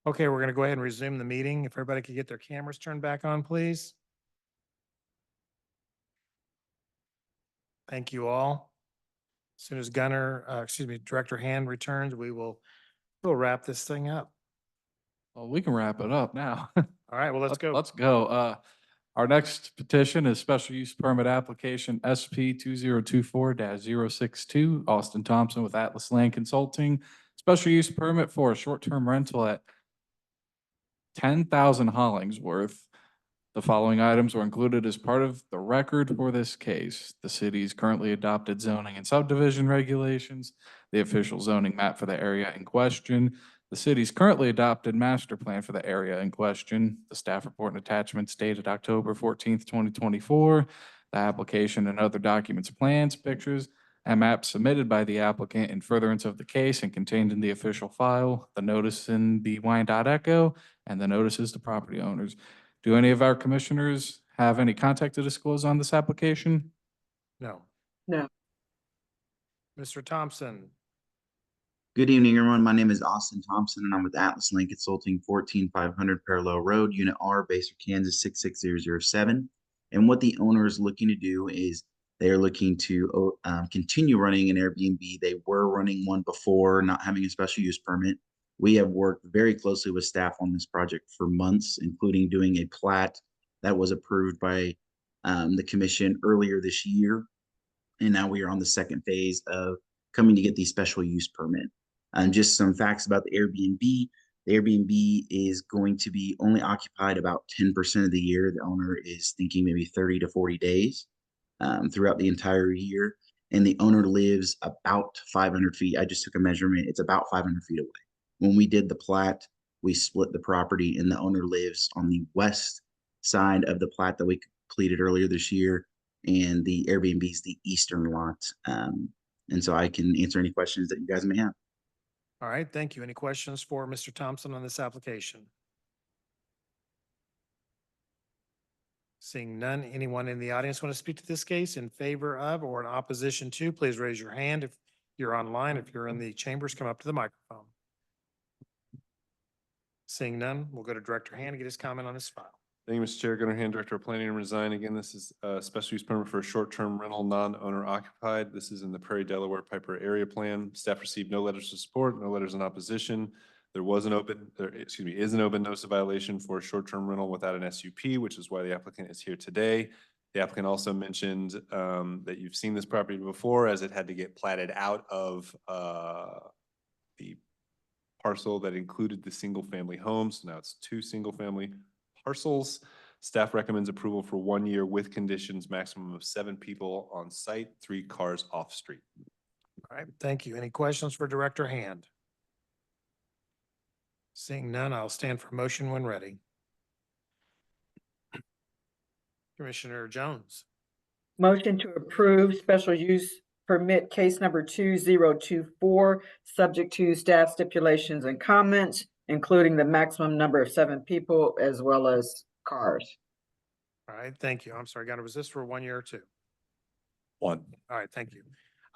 Okay, we're going to go ahead and resume the meeting. If everybody could get their cameras turned back on, please. Thank you all. As soon as Director Hand returns, we'll wrap this thing up. Well, we can wrap it up now. All right, well, let's go. Let's go. Our next petition is special use permit application SP 2024-062, Austin Thompson with Atlas Land Consulting. Special use permit for a short-term rental at 10,000 Hollingsworth. The following items were included as part of the record for this case: the city's currently adopted zoning and subdivision regulations, the official zoning map for the area in question, the city's currently adopted master plan for the area in question, the staff report and attachments dated October 14th, 2024, the application and other documents, plans, pictures, and maps submitted by the applicant in furtherance of the case and contained in the official file, the notice in the Wyandotte Echo, and the notices to property owners. Do any of our commissioners have any contact to disclose on this application? No. No. Mr. Thompson. Good evening, everyone. My name is Austin Thompson, and I'm with Atlas Land Consulting, 14500 Parallel Road, Unit R, Baser, Kansas, 66007. And what the owner is looking to do is they are looking to continue running an Airbnb. They were running one before, not having a special use permit. We have worked very closely with staff on this project for months, including doing a plat that was approved by the commission earlier this year. And now we are on the second phase of coming to get the special use permit. Just some facts about the Airbnb. The Airbnb is going to be only occupied about 10% of the year. The owner is thinking maybe 30 to 40 days throughout the entire year. And the owner lives about 500 feet. I just took a measurement. It's about 500 feet away. When we did the plat, we split the property, and the owner lives on the west side of the plat that we completed earlier this year, and the Airbnb is the eastern lot. And so I can answer any questions that you guys may have. All right, thank you. Any questions for Mr. Thompson on this application? Seeing none, anyone in the audience want to speak to this case in favor of or in opposition to, please raise your hand. If you're online, if you're in the chambers, come up to the microphone. Seeing none, we'll go to Director Hand and get his comment on this file. Thank you, Mr. Chair. Gunnar Hand, Director of Planning and Design. Again, this is a special use permit for a short-term rental, non-owner occupied. This is in the Prairie, Delaware Piper area plan. Staff received no letters of support, no letters in opposition. There was an open, is an open notice of violation for a short-term rental without an SUP, which is why the applicant is here today. The applicant also mentioned that you've seen this property before, as it had to get platted out of the parcel that included the single-family homes. Now it's 2 single-family parcels. Staff recommends approval for 1 year with conditions, maximum of 7 people on site, 3 cars off street. All right, thank you. Any questions for Director Hand? Seeing none, I'll stand for motion when ready. Commissioner Jones. Motion to approve special use permit case number 2024, subject to staff stipulations and comments, including the maximum number of 7 people as well as cars. All right, thank you. I'm sorry, Gunnar, was this for 1 year or 2? 1. All right, thank you.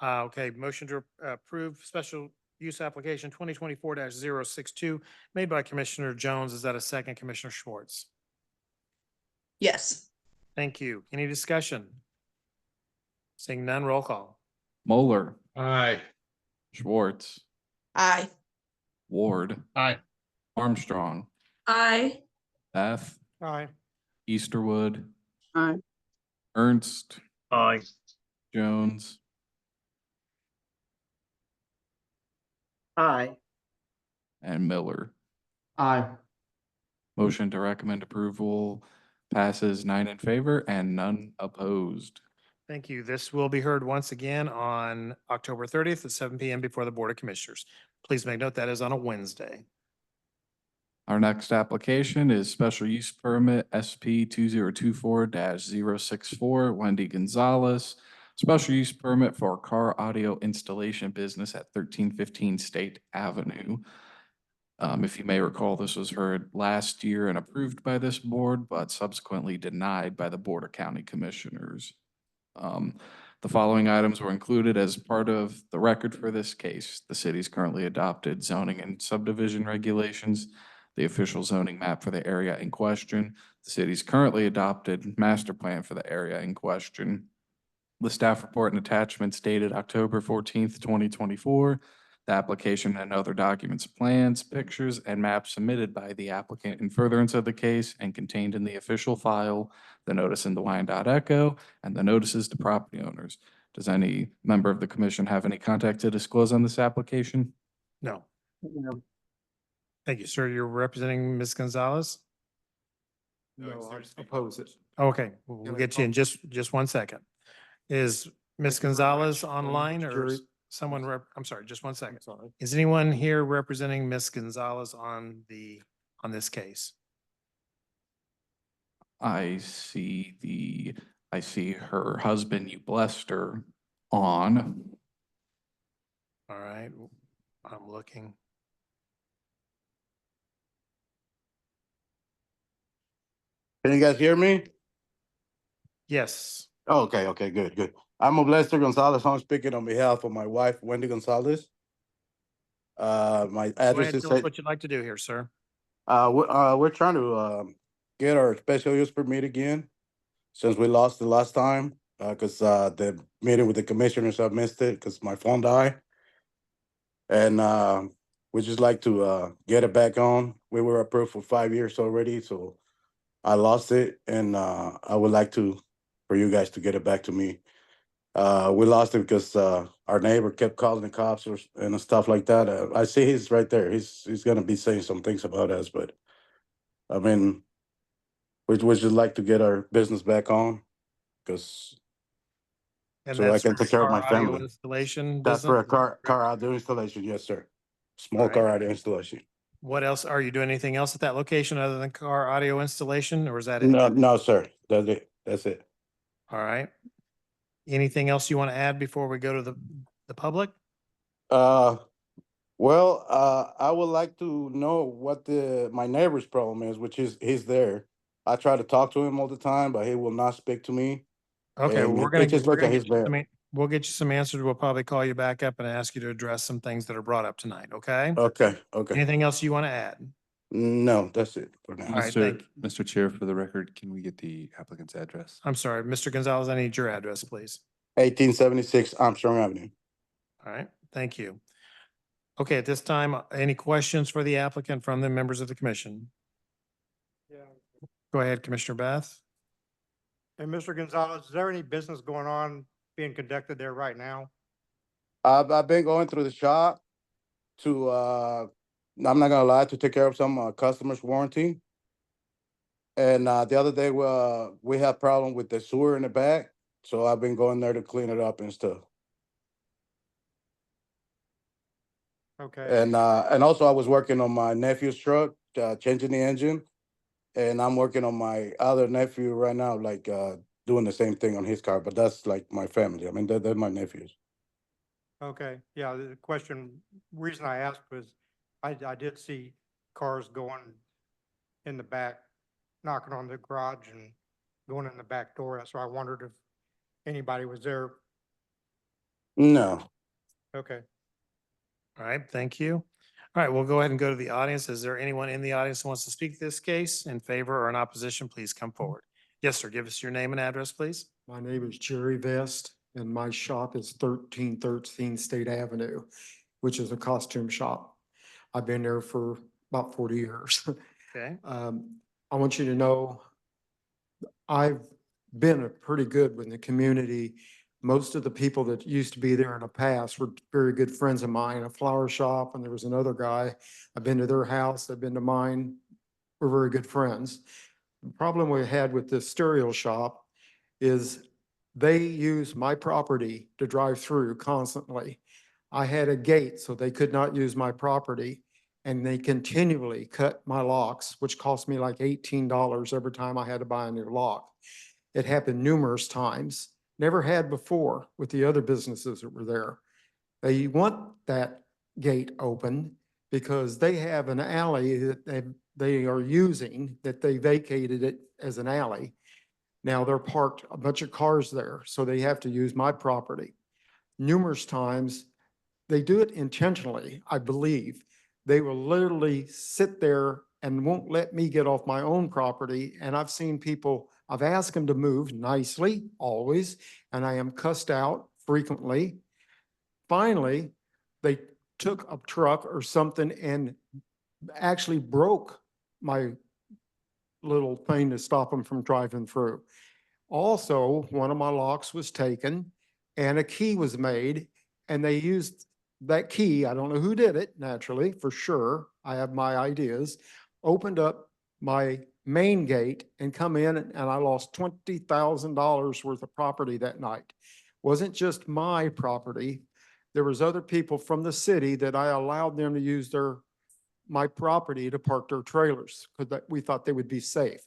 Okay, motion to approve special use application 2024-062 made by Commissioner Jones. Is that a second, Commissioner Schwartz? Yes. Thank you. Any discussion? Seeing none, roll call. Moeller, Aye. Schwartz, Aye. Ward, Aye. Armstrong, Aye. Beth, Aye. Easterwood, Aye. Ernst, Aye. Jones, Aye. and Miller. Aye. Motion to recommend approval passes 9 in favor and none opposed. Thank you. This will be heard once again on October 30th at 7 p.m. before the Board of Commissioners. Please make note that is on a Wednesday. Our next application is special use permit SP 2024-064 Wendy Gonzalez. Special use permit for car audio installation business at 1315 State Avenue. If you may recall, this was heard last year and approved by this board, but subsequently denied by the Board of County Commissioners. The following items were included as part of the record for this case: the city's currently adopted zoning and subdivision regulations, the official zoning map for the area in question, the city's currently adopted master plan for the area in question, the staff report and attachments dated October 14th, 2024, the application and other documents, plans, pictures, and maps submitted by the applicant in furtherance of the case and contained in the official file, the notice in the Wyandotte Echo, and the notices to property owners. Does any member of the commission have any contact to disclose on this application? No. No. Thank you, sir. You're representing Ms. Gonzalez? No, I oppose it. Okay, we'll get you in just 1 second. Is Ms. Gonzalez online or is someone I'm sorry, just 1 second. Is anyone here representing Ms. Gonzalez on this case? I see her husband, you blessed her, on. All right, I'm looking. Can you guys hear me? Yes. Oh, okay, good. I'm Oblester Gonzalez. I'm speaking on behalf of my wife, Wendy Gonzalez. My Go address ahead, is, tell us what you'd like to do here, sir. we're trying to, get our special use permit again, since we lost the last time, cause, the meeting with the commissioners, I missed it, cause my phone died. And, we just like to, get it back on. We were approved for 5 years already, so I lost it, and, I would like for you guys to get it back to me. We lost it because our neighbor kept calling the cops and stuff like that. I see he's right there. He's gonna be saying some things about us, but I mean, we just like to get our business back on, because And so I that's can for take care of car my audio family. installation That's for a business? car audio installation, yes, sir. Small Alright. car audio installation. What else? Are you doing anything else at that location other than car audio installation, or is that it? No, sir. That's it. That's it. All right. Anything else you want to add before we go to the public? Well, I would like to know what my neighbor's problem is, which is he's there. I try to talk to him all the time, but he will not speak to me. Okay, well, And we're it gonna, just we're look gonna like he's get you there. we'll get you some answers. We'll probably call you back up and ask you to address some things that are brought up tonight, okay? Okay, okay. Anything else you want to add? No, that's it for now. All right, thank Mr. Chair, for the record, can we get the applicant's address? I'm sorry, Mr. Gonzalez, I need your address, please. 1876 Armstrong Avenue. All right, thank you. Okay, at this time, any questions for the applicant from the members of the commission? Yeah. Go ahead, Commissioner Beth. And Mr. Gonzalez, is there any business going on being conducted there right now? I've been going through the shop to I'm not gonna lie, to take care of some customers' warranty. And the other day we had problem with the sewer in the back, so I've been going there to clean it up and stuff. Okay. And also I was working on my nephew's truck, changing the engine. And I'm working on my other nephew right now, like doing the same thing on his car, but that's like my family. I mean, they're my nephews. Okay, yeah, the reason I asked was, I did see cars going in the back, knocking on the garage and going in the back door, so I wondered if anybody was there. No. Okay. All right, thank you. All right, we'll go ahead and go to the audience. Is there anyone in the audience who wants to speak to this case in favor or in opposition? Please come forward. Yes, sir. Give us your name and address, please. My name is Jerry Vest, and my shop is 1313 State Avenue, which is a costume shop. I've been there for about 40 years. Okay. I want you to know I've been pretty good with the community. Most of the people that used to be there in the past were very good friends of mine, a flower shop, and there was another guy. I've been to their house, they've been to mine. We're very good friends. The problem we had with this stereo shop is they use my property to drive through constantly. I had a gate, so they could not use my property, and they continually cut my locks, which cost me like $18 every time I had to buy a new lock. It happened numerous times, never had before with the other businesses that were there. They want that gate open because they have an alley that they are using, that they vacated it as an alley. Now they're parked a bunch of cars there, so they have to use my property. Numerous times, they do it intentionally, I believe. They will literally sit there and won't let me get off my own property. And I've seen people, I've asked them to move nicely, always, and I am cussed out frequently. Finally, they took a truck or something and actually broke my little thing to stop them from driving through. Also, one of my locks was taken and a key was made, and they used that key. I don't know who did it, naturally, for sure. I have my ideas. Opened up my main gate and come in, and I lost $20,000 worth of property that night. Wasn't just my property. There was other people from the city that I allowed them to use my property to park their trailers because we thought they would be safe.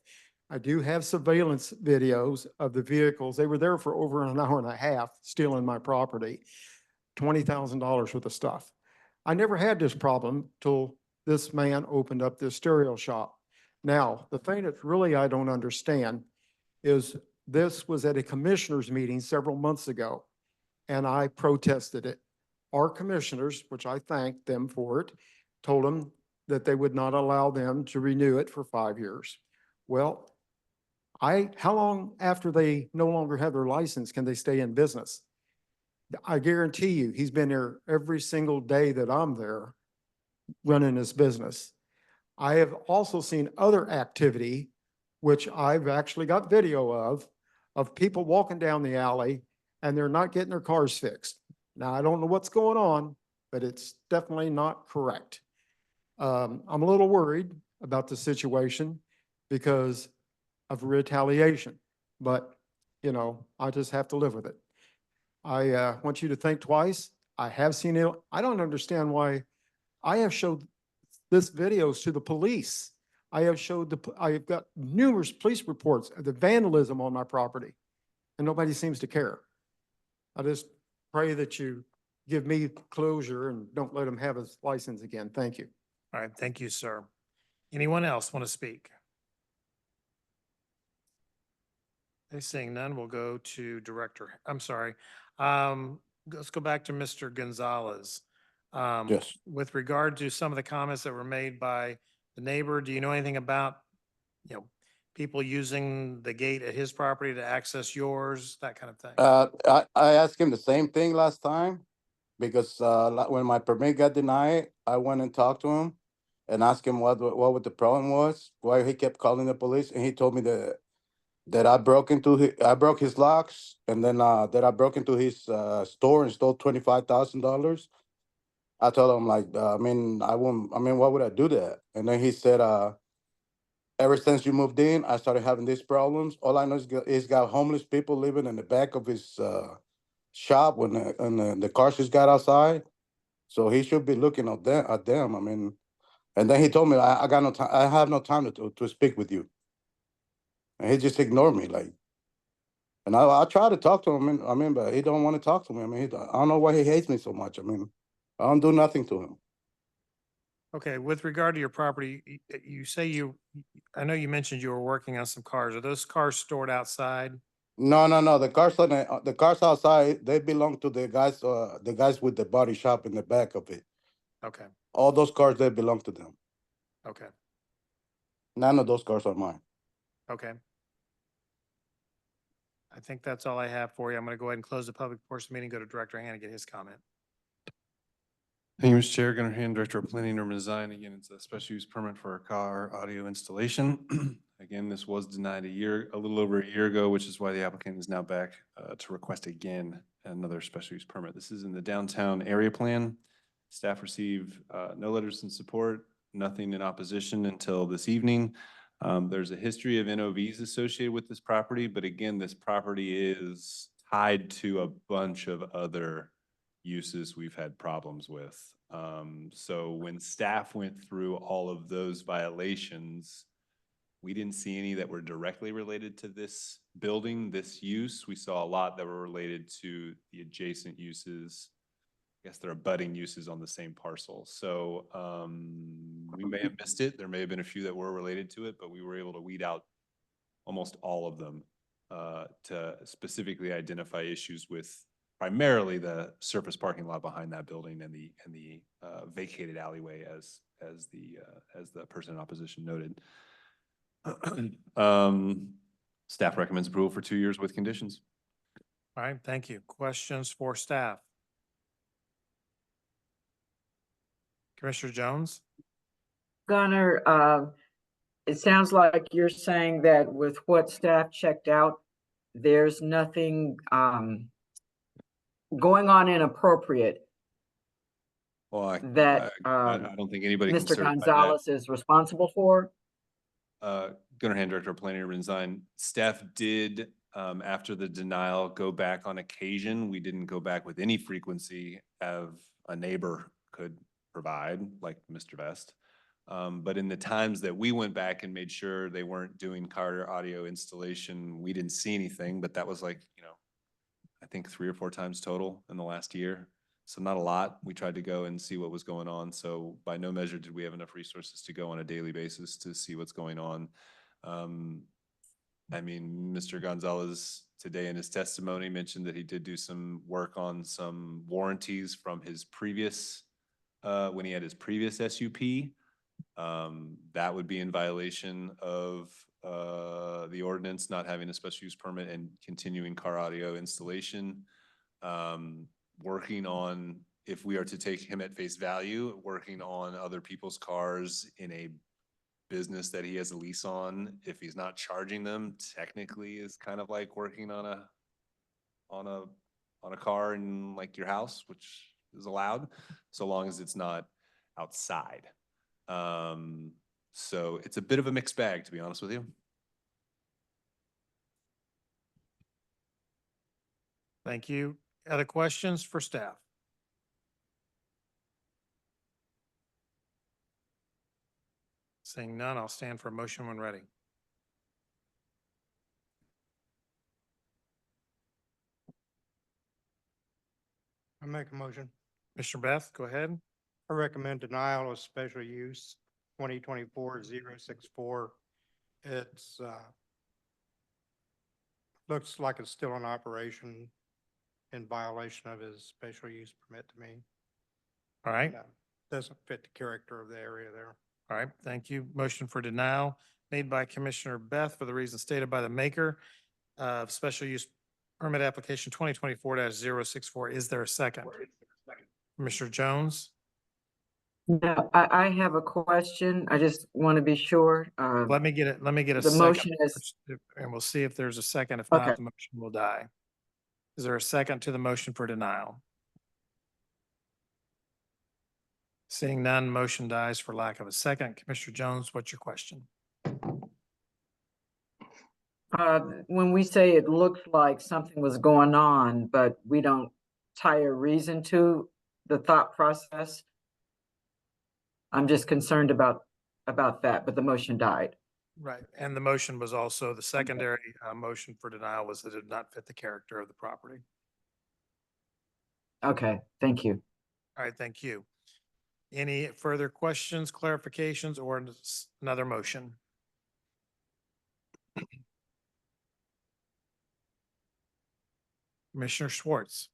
I do have surveillance videos of the vehicles. They were there for over an hour and a half stealing my property, $20,000 worth of stuff. I never had this problem till this man opened up this stereo shop. Now, the thing that really I don't understand is this was at a commissioners meeting several months ago, and I protested it. Our commissioners, which I thanked them for it, told them that they would not allow them to renew it for 5 years. Well, how long after they no longer have their license can they stay in business? I guarantee you, he's been there every single day that I'm there running his business. I have also seen other activity, which I've actually got video of people walking down the alley and they're not getting their cars fixed. Now, I don't know what's going on, but it's definitely not correct. I'm a little worried about the situation because of retaliation, but, you know, I just have to live with it. I want you to think twice. I have seen it. I don't understand why I have showed this videos to the police. I have I have got numerous police reports of the vandalism on my property, and nobody seems to care. I just pray that you give me closure and don't let him have his license again. Thank you. All right, thank you, sir. Anyone else want to speak? Okay, seeing none, we'll go to Director, I'm sorry. Let's go back to Mr. Gonzalez. Yes. With regard to some of the comments that were made by the neighbor, do you know anything about, you know, people using the gate at his property to access yours, that kind of thing? I asked him the same thing last time because when my permit got denied, I went and talked to him and asked him what the problem was, why he kept calling the police, and he told me that I broke his locks, and then that I broke into his store and stole $25,000. I told him like, I mean, why would I do that? And then he said, ever since you moved in, I started having these problems. All I know is he's got homeless people living in the back of his shop when the cars just got outside. So he should be looking at them. I mean, and then he told me, I got no time. I have no time to speak with you. And he just ignored me, like. And I try to talk to him. But he don't want to talk to me. I mean, I don't know why he hates me so much. I mean, I don't do nothing to him. Okay, with regard to your property, you say I know you mentioned you were working on some cars. Are those cars stored outside? No. The cars outside, they belong to the guys with the body shop in the back of it. Okay, All those cars, they belong to them. okay, None of those cars are mine. okay. I think that's all I have for you. I'm going to go ahead and close the public portion meeting, go to Director Hannah, get his comment. Thank you, Mr. Chair. Gunnar Hand, Director of Planning and Urban Design. Again, it's a special use permit for a car audio installation. Again, this was denied a little over a year ago, which is why the applicant is now back to request again another special use permit. This is in the downtown area plan. Staff received no letters in support, nothing in opposition until this evening. There's a history of NOVs associated with this property, but again, this property is tied to a bunch of other uses we've had problems with. So when staff went through all of those violations, we didn't see any that were directly related to this building, this use. We saw a lot that were related to the adjacent uses. I guess there are abutting uses on the same parcel. So we may have missed it. There may have been a few that were related to it, but we were able to weed out almost all of them to specifically identify issues with primarily the surface parking lot behind that building and the vacated alleyway as the person in opposition noted. Staff recommends approval for 2 years with conditions. All right, thank you. Questions for staff? Commissioner Jones? Gunner, it sounds like you're saying that with what staff checked out, there's nothing going on inappropriate Well, that I don't think anybody can Mr. certify that. Gonzalez is responsible for? Gunnar Hand, Director of Planning and Urban Design. Staff did, after the denial, go back on occasion. We didn't go back with any frequency as a neighbor could provide, like Mr. Vest. But in the times that we went back and made sure they weren't doing car audio installation, we didn't see anything, but that was like, I think 3 or 4 times total in the last year. So not a lot. We tried to go and see what was going on. So by no measure did we have enough resources to go on a daily basis to see what's going on. I mean, Mr. Gonzalez today in his testimony mentioned that he did do some work on some warranties from his previous, when he had his previous SUP. That would be in violation of the ordinance, not having a special use permit and continuing car audio installation. Working on, if we are to take him at face value, working on other people's cars in a business that he has a lease on, if he's not charging them, technically is kind of like working on a on a car in like your house, which is allowed, so long as it's not outside. So it's a bit of a mixed bag, to be honest with you. Thank you. Other questions for staff? Seeing none, I'll stand for a motion when ready. I make a motion. Commissioner Beth, go ahead. I recommend denial of special use 2024-064. It's, looks like it's still in operation in violation of his special use permit to me. All right. Doesn't fit the character of the area there. All right, thank you. Motion for denial made by Commissioner Beth for the reasons stated by the maker of special use permit application 2024-064. Is there a second? Commissioner Jones? No, I have a question. I just want to be sure. Let me get it. Let me get a The second. motion is, And we'll see if there's a second. If Okay. not, the motion will die. Is there a second to the motion for denial? Seeing none, motion dies for lack of a second. Commissioner Jones, what's your question? when we say it looks like something was going on, but we don't tie a reason to the thought process, I'm just concerned about that, but the motion died. Right, and the motion was also, the secondary motion for denial was that it did not fit the character of the property. Okay, thank you. All right, thank you. Any further questions, clarifications, or another motion? Commissioner Schwartz,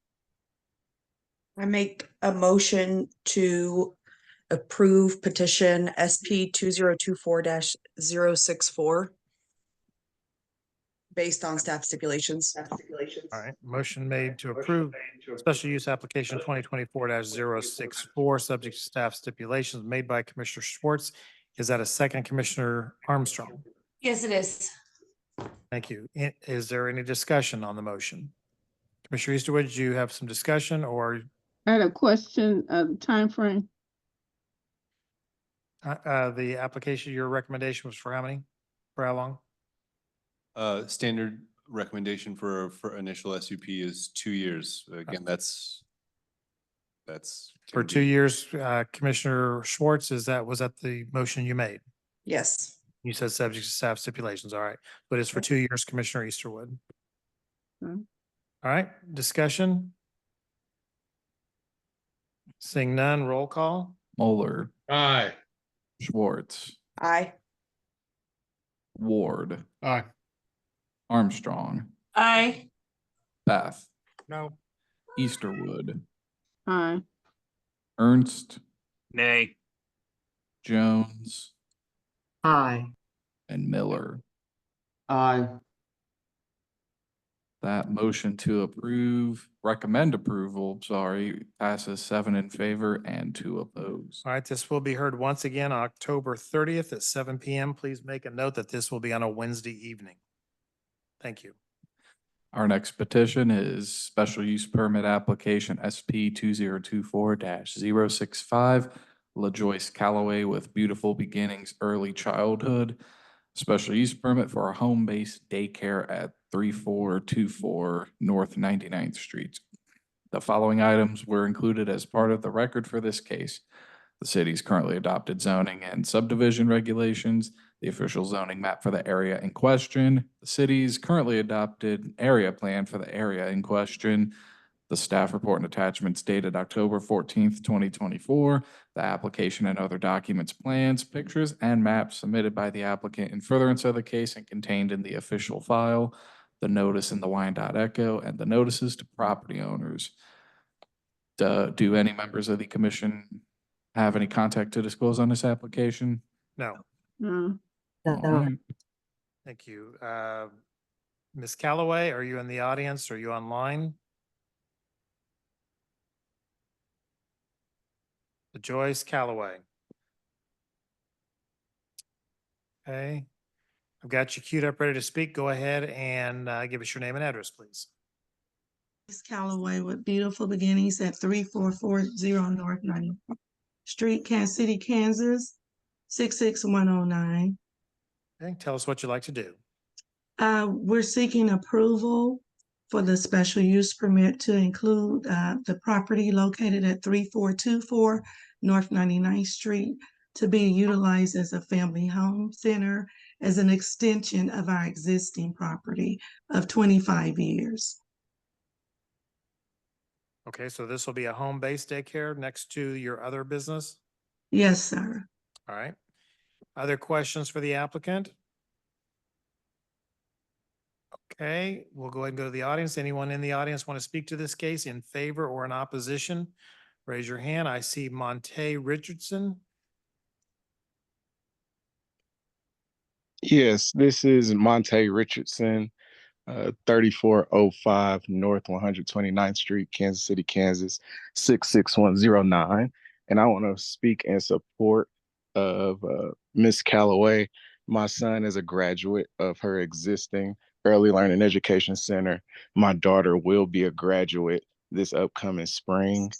I make a motion to approve petition SP 2024-064 based on staff stipulations. all right, motion made to approve special use application 2024-064, subject to staff stipulations made by Commissioner Schwartz. Is that a second, Commissioner Armstrong? Yes, it is. Thank you. Is there any discussion on the motion? Commissioner Easterwood, did you have some discussion or I had a question, timeframe. the application, your recommendation was for how many? For how long? Standard recommendation for initial SUP is 2 years. Again, that's For can 2 be- years, Commissioner Schwartz, was that the motion you made? Yes. You said subject to staff stipulations, all right, but it's for 2 years, Commissioner Easterwood. Hmm. All right, discussion? Seeing none, roll call? Moeller, Aye. Schwartz, Aye. Ward, Aye. Armstrong, Aye. Beth, No. Easterwood, Aye. Ernst, Nay. Jones, Aye. and Miller. Aye. That motion to recommend approval, passes 7 in favor and 2 opposed. All right, this will be heard once again, October 30th at 7 PM. Please make a note that this will be on a Wednesday evening. Thank you. Our next petition is special use permit application SP 2024-065, LaJoyce Callaway with Beautiful Beginnings Early Childhood. Special use permit for a home-based daycare at 3424 North 99th Street. The following items were included as part of the record for this case: the city's currently adopted zoning and subdivision regulations, the official zoning map for the area in question, the city's currently adopted area plan for the area in question, the staff report and attachments dated October 14th, 2024, the application and other documents, plans, pictures, and maps submitted by the applicant in furtherance of the case and contained in the official file, the notice in the Wyandotte Echo, and the notices to property owners. Do any members of the commission have any contact to disclose on this application? No, No. All right. thank you. Ms. Callaway, are you in the audience? Are you online? Joyce Callaway. Okay. I've got you queued up, ready to speak. Go ahead and give us your name and address, please. Miss Callaway with Beautiful Beginnings at 3440 North 90th Street, Kansas City, Kansas, 66109. Okay, tell us what you'd like to do. We're seeking approval for the special use permit to include the property located at 3424 North 99th Street to be utilized as a family home center as an extension of our existing property of 25 years. Okay, so this will be a home-based daycare next to your other business? Yes, sir. All right. Other questions for the applicant? Okay, we'll go ahead and go to the audience. Anyone in the audience want to speak to this case in favor or in opposition? Raise your hand. I see Monte Richardson. Yes, this is Monte Richardson, 3405 North 129th Street, Kansas City, Kansas, 66109. And I want to speak in support of Miss Callaway. My son is a graduate of her existing early learning education center. My daughter will be a graduate this upcoming spring.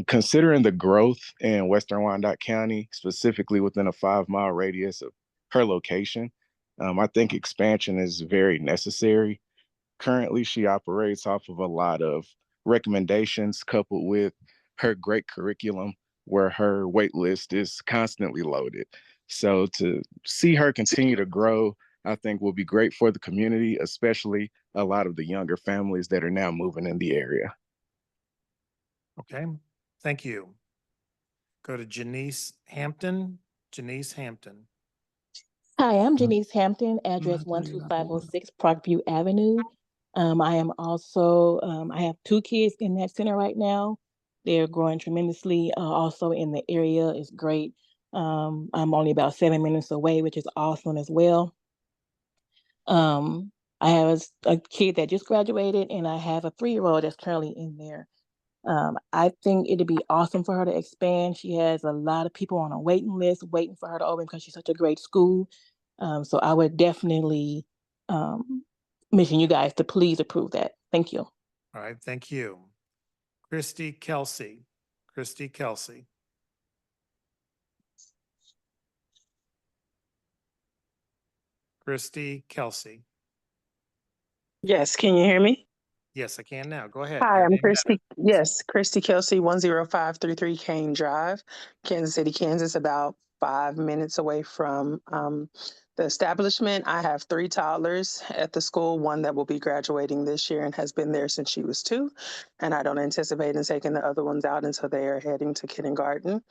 Considering the growth in Western Wyandotte County, specifically within a 5-mile radius of her location, I think expansion is very necessary. Currently, she operates off of a lot of recommendations coupled with her great curriculum where her wait list is constantly loaded. So to see her continue to grow, I think will be great for the community, especially a lot of the younger families that are now moving in the area. Okay, thank you. Go to Janice Hampton. Janice Hampton. Hi, I'm Janice Hampton, address 12506 Parkview Avenue. I am also, I have 2 kids in that center right now. They're growing tremendously. Also in the area is great. I'm only about 7 minutes away, which is awesome as well. I have a kid that just graduated, and I have a 3-year-old that's currently in there. I think it'd be awesome for her to expand. She has a lot of people on a waiting list waiting for her to open because she's such a great school. So I would definitely mission you guys to please approve that. Thank you. All right, thank you. Christy Kelsey. Christy Kelsey. Christy Kelsey. Yes, can you hear me? Yes, I can now. Go ahead. Hi, Your I'm name and Christy. Yes, Christy Kelsey, 10533 Kane Drive, Kansas City, Kansas, about 5 minutes away from the establishment. I have 3 toddlers at the school, one that will be graduating this year and has been there since she was 2. And I don't anticipate in taking the other ones out until they are heading to kindergarten.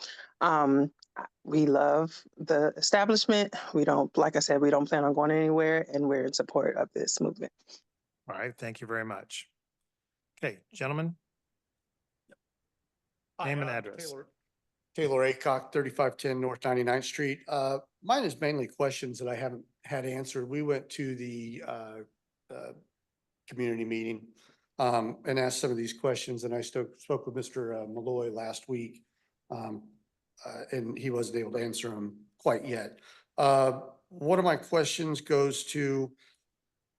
We love the establishment. We don't, like I said, we don't plan on going anywhere, and we're in support of this movement. All right, thank you very much. Okay, gentlemen. Name and address. Taylor Aycock, 3510 North 99th Street. Mine is mainly questions that I haven't had answered. We went to the community meeting and asked some of these questions, and I spoke with Mr. Malloy last week, and he wasn't able to answer them quite yet. One of my questions goes to,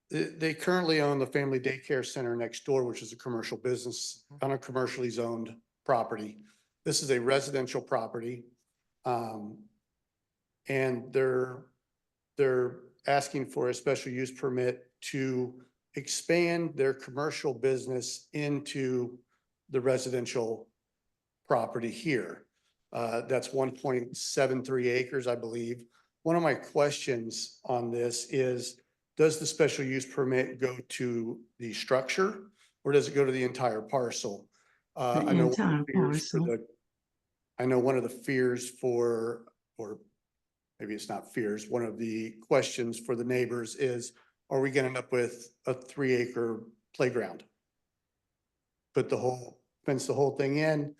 they currently own the family daycare center next door, which is a commercial business on a commercially zoned property. This is a residential property. And they're asking for a special use permit to expand their commercial business into the residential property here. That's 1.73 acres, I believe. One of my questions on this is, does the special use permit go to the structure or does it go to the entire parcel? I know one of the fears for, or maybe it's not fears, one of the questions for the neighbors is, are we gonna end up with a 3-acre playground? Fence the whole thing in,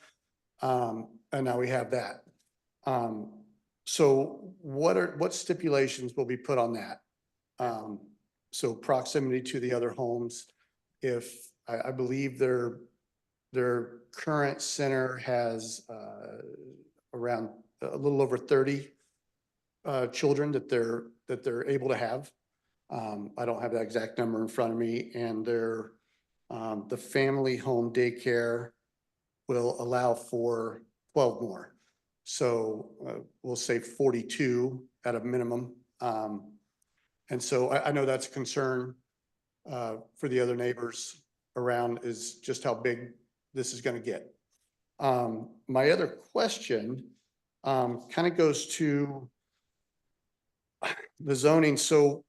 and now we have that. So what stipulations will be put on that? So proximity to the other homes. If I believe their current center has around a little over 30 children that they're able to have. I don't have that exact number in front of me, and their The family home daycare will allow for 12 more. So we'll say 42 at a minimum. And so I know that's a concern for the other neighbors around, is just how big this is going to get. My other question kind of goes to the zoning. So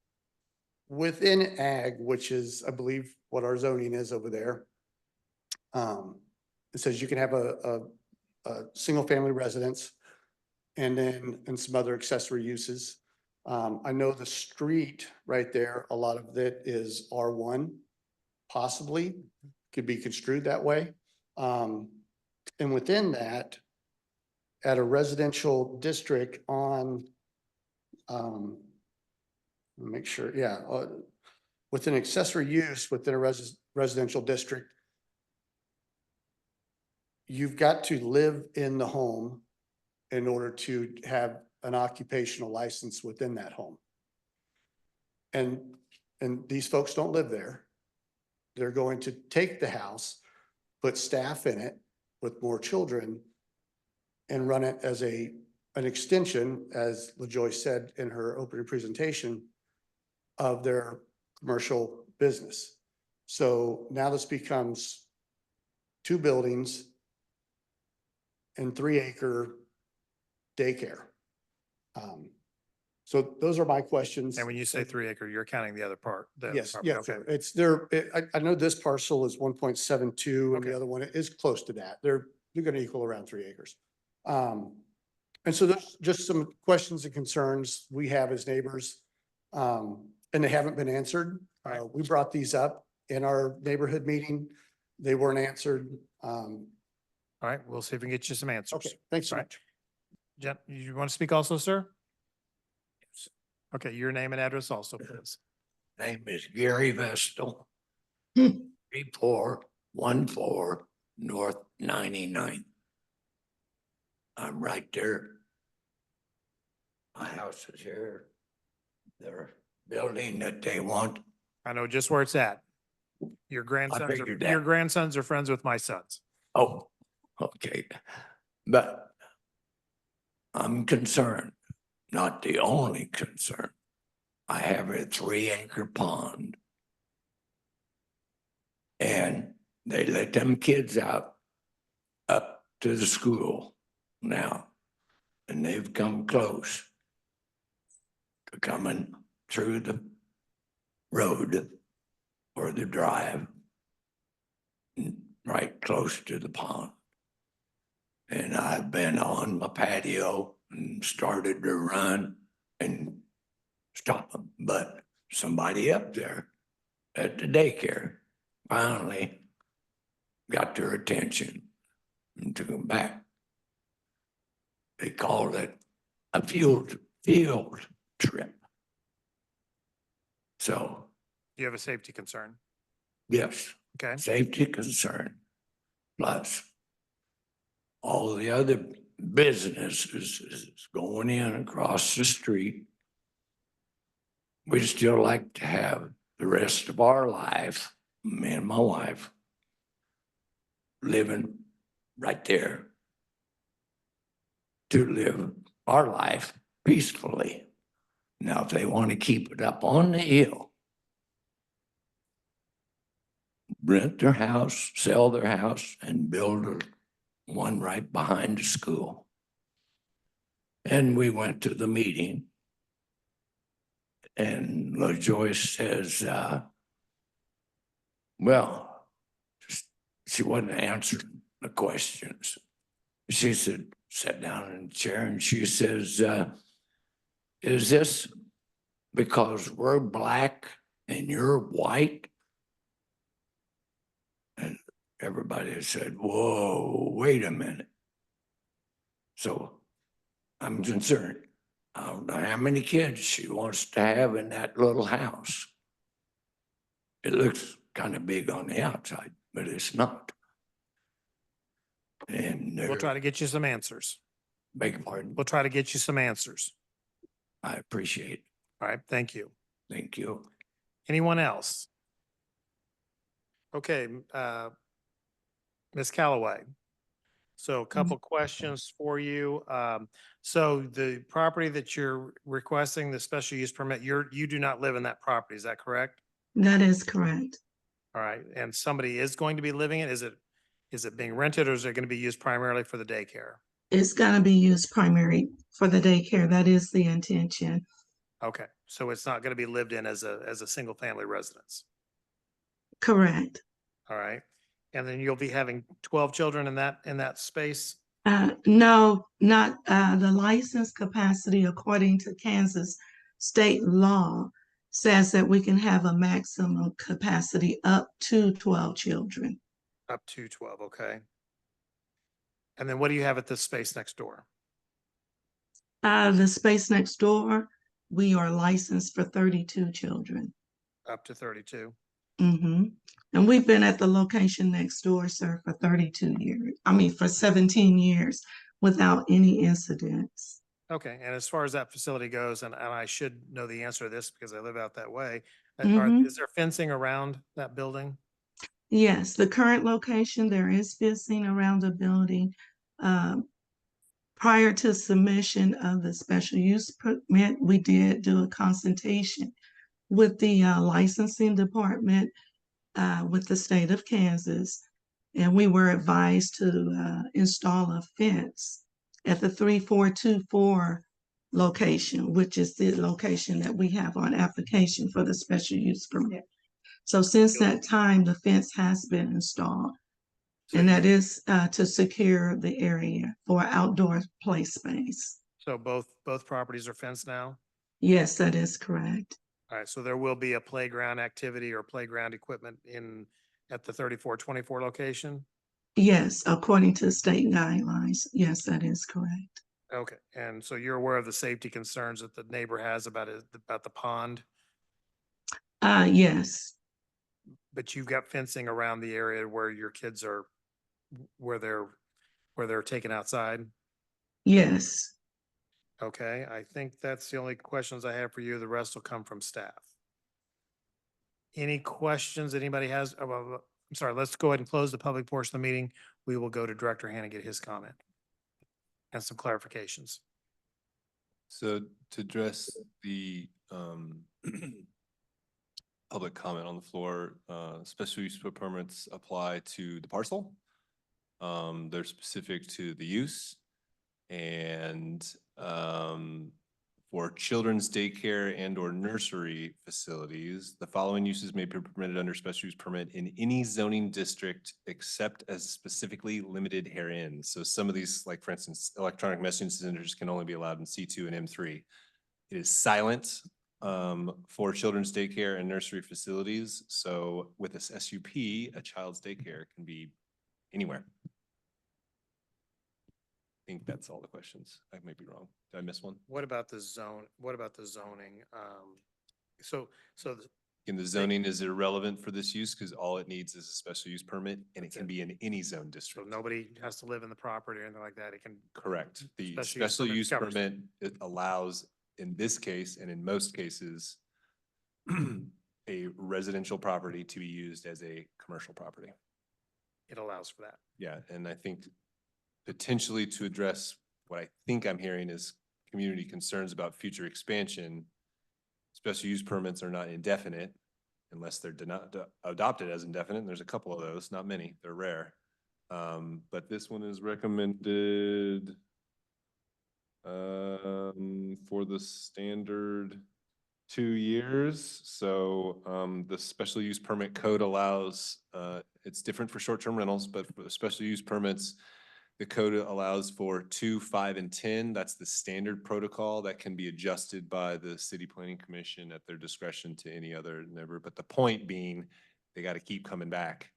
within ag, which is, I believe, what our zoning is over there, it says you can have a single family residence and some other accessory uses. I know the street right there, a lot of it is R1, possibly could be construed that way. And within that, at a residential district on, make sure, yeah, with an accessory use within a residential district, you've got to live in the home in order to have an occupational license within that home. And these folks don't live there. They're going to take the house, put staff in it with more children, and run it as an extension, as LaJoy said in her opening presentation, of their commercial business. So now this becomes 2 buildings and 3-acre daycare. So those are my questions. And when you say 3-acre, you're counting the other part? the Yes, property, yeah, okay. sure. It's there. I know this parcel is 1.72 and Okay. the other one is close to that. They're going to equal around 3 acres. And so there's just some questions and concerns we have as neighbors, and they haven't been answered. We brought these up in our neighborhood meeting. They weren't answered. All right, we'll see if we can get you some answers. Okay, thanks so All right. much. Jen, you want to speak also, sir? Okay, your name and address also, please. Name is Gary Vestal, 3414 North 99th. I'm right there. My house is here. Their building that they want. I know just where it's at. Your figured that. your grandsons are friends with my sons. Oh, okay. But I'm concerned, not the only concern. I have a 3-acre pond. And they let them kids out up to the school now. And they've come close to coming through the road or the drive right close to the pond. And I've been on my patio and started to run and stop them. But somebody up there at the daycare finally got their attention and took them back. They called it a field trip. So, You have a safety concern. yes, Okay. safety concern. Plus, all the other businesses is going in across the street. We'd still like to have the rest of our life, me and my wife, living right there to live our life peacefully. Now, if they want to keep it up on the hill, rent their house, sell their house, and build one right behind the school. And we went to the meeting, and LaJoy says, well, she wasn't answering the questions. She said, sat down in the chair, and she says, is this because we're black and you're white? And everybody said, whoa, wait a minute. So I'm concerned. I don't know how many kids she wants to have in that little house. It looks kind of big on the outside, but it's not. And We'll try to get you some answers. beg your pardon. We'll try to get you some answers. I appreciate it. All right, thank you. Thank you. Anyone else? Okay, Ms. Callaway. So a couple questions for you. So the property that you're requesting the special use permit, you do not live in that property, is that correct? That is correct. All right, and somebody is going to be living it? Is it being rented or is it going to be used primarily for the daycare? It's gonna be used primary for the daycare. That is the intention. Okay, so it's not going to be lived in as a single family residence. Correct. All right. And then you'll be having 12 children in that space? No, not, the license capacity according to Kansas state law says that we can have a maximum capacity up to 12 children. Up to 12, okay. And then what do you have at this space next door? The space next door, we are licensed for 32 children. Up to 32. Mm-hmm. And we've been at the location next door, sir, for 32 years. I mean, for 17 years without any incidents. Okay, and as far as that facility goes, and I should know the answer to this because I live out that way, is there fencing around that building? Yes, the current location, there is fencing around the building. Prior to submission of the special use permit, we did do a consultation with the licensing department with the state of Kansas. And we were advised to install a fence at the 3424 location, which is the location that we have on application for the special use permit. So since that time, the fence has been installed. So And that is to secure the area for outdoor play space. So both properties are fenced now? Yes, that is correct. All right, so there will be a playground activity or playground equipment at the 3424 location? Yes, according to state guidelines. Yes, that is correct. Okay, and so you're aware of the safety concerns that the neighbor has about the pond, Yes, but you've got fencing around the area where your kids are, where they're taken outside? yes. Okay, I think that's the only questions I have for you. The rest will come from staff. Any questions anybody has? I'm sorry, let's go ahead and close the public portion of the meeting. We will go to Director Hannah, get his comment and some clarifications. So to address the public comment on the floor, special use permits apply to the parcel. They're specific to the use. And for children's daycare and or nursery facilities, the following uses may be permitted under special use permit in any zoning district except as specifically limited herein. So some of these, like for instance, electronic messaging centers can only be allowed in C2 and M3. It is silent for children's daycare and nursery facilities. So with this SUP, a child's daycare can be anywhere. I think that's all the questions. I might be wrong. Did I miss one? What about the zone? What about the zoning? And the zoning is irrelevant for this use because all it needs is a special use permit and it can be in any zone So district. nobody has to live in the property or anything like that. It can. Correct. The Special use special permit use covers it. permit, it allows, in this case and in most cases, a residential property to be used as a commercial property. It allows for that. Yeah, and I think potentially to address what I think I'm hearing is community concerns about future expansion. Special use permits are not indefinite unless they're adopted as indefinite. And there's a couple of those, not many, they're rare. But this one is recommended for the standard 2 years. So the special use permit code allows, it's different for short-term rentals, but for the special use permits, the code allows for 2, 5, and 10. That's the standard protocol that can be adjusted by the city planning commission at their discretion to any other neighbor. But the point being, they got to keep coming back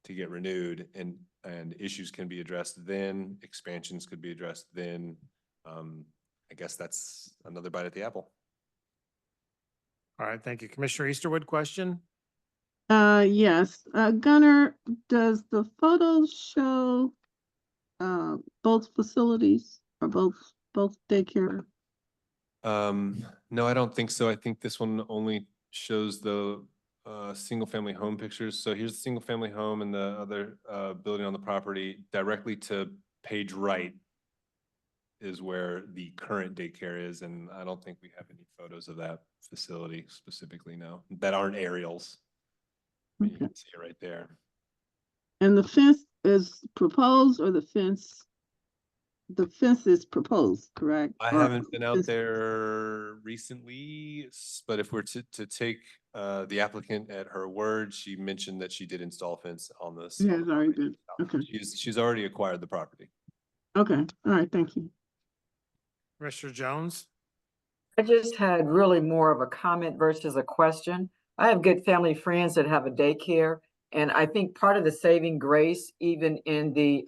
to get renewed, and issues can be addressed then, expansions could be addressed then. I guess that's another bite at the apple. All right, thank you. Commissioner Easterwood, question? Yes. Gunnar, does the photos show both facilities or both daycare? No, I don't think so. I think this one only shows the single family home pictures. So here's the single family home and the other building on the property. Directly to page right is where the current daycare is, and I don't think we have any photos of that facility specifically, no, that aren't aerials. You Okay. can see it right there. And the fence is proposed, or the fence is proposed, correct? I Or haven't been out fence- there recently, but if we're to take the applicant at her word, she mentioned that she did install fence on this. It has already been, okay, She's already acquired the property. okay, all right, thank you. Commissioner Jones? I just had really more of a comment versus a question. I have good family friends that have a daycare, and I think part of the saving grace, even in the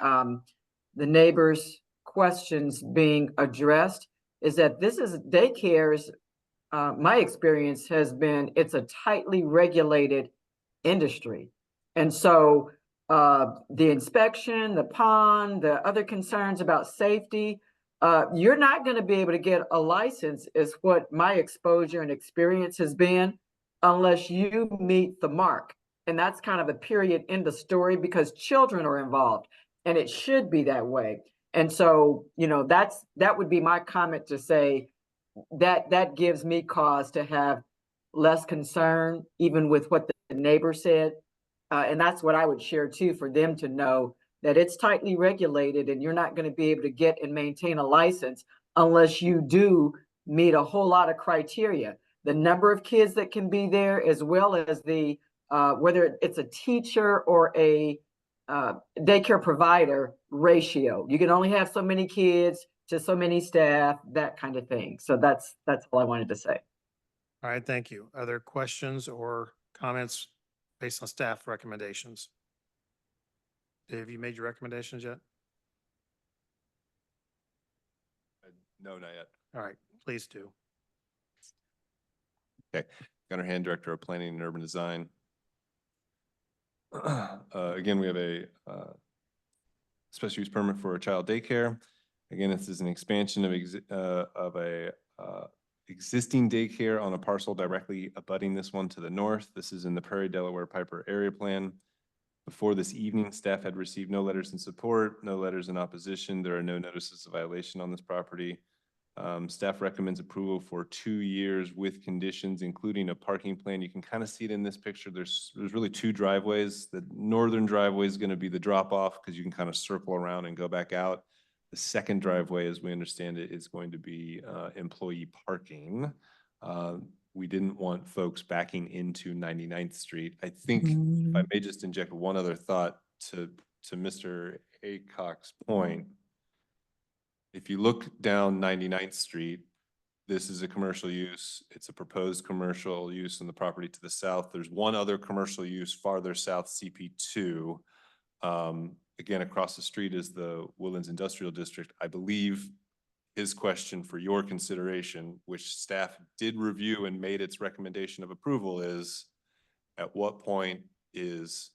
neighbors' questions being addressed, is that this is daycares. My experience has been it's a tightly regulated industry, and so the inspection, the pond, the other concerns about safety. You're not going to be able to get a license, is what my exposure and experience has been, unless you meet the mark. And that's kind of a period in the story, because children are involved, and it should be that way. And so, that would be my comment, to say that gives me cause to have less concern, even with what the neighbor said. And that's what I would share too, for them to know that it's tightly regulated, and you're not going to be able to get and maintain a license unless you do meet a whole lot of criteria. The number of kids that can be there, as well as the whether it's a teacher or a daycare provider ratio. You can only have so many kids to so many staff, that kind of thing. So that's all I wanted to say. All right, thank you. Other questions or comments based on staff recommendations? Have you made your recommendations yet? No, not yet. All right, please do. Okay, Gunnar Hand, Director of Planning and Urban Design. Again, we have a special use permit for a child daycare. Again, this is an expansion of a existing daycare on a parcel directly abutting this one to the north. This is in the Prairie Delaware Piper area plan. Before this evening, staff had received no letters in support, no letters in opposition. There are no notices of violation on this property. Staff recommends approval for 2 years with conditions, including a parking plan. You can kind of see it in this picture. There's really 2 driveways. The northern driveway is going to be the drop off, because you can kind of circle around and go back out. The second driveway, as we understand it, is going to be employee parking. We didn't want folks backing into 99th Street. I think if I may just inject one other thought to Mr. Aycock's point, if you look down 99th Street, this is a commercial use. It's a proposed commercial use in the property to the south. There's one other commercial use farther south, CP2. Again, across the street is the Woodlands Industrial District. I believe his question for your consideration, which staff did review and made its recommendation of approval, is at what point is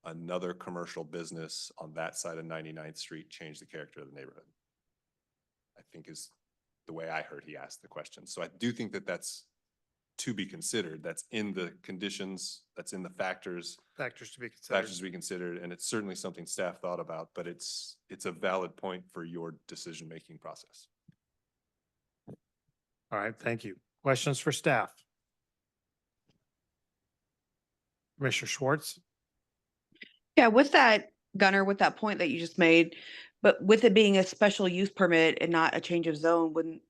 another commercial business on that side of 99th Street change the character of the neighborhood? I think is the way I heard he asked the question. So I do think that that's to be considered. That's in the conditions, that's in the factors. Factors to be considered. Factors to be considered, and it's certainly something staff thought about, but it's a valid point for your decision-making process. All right, thank you. Questions for staff? Commissioner Schwartz? Yeah, with that, Gunnar, with that point that you just made, but with it being a special use permit and not a change of zone, wouldn't,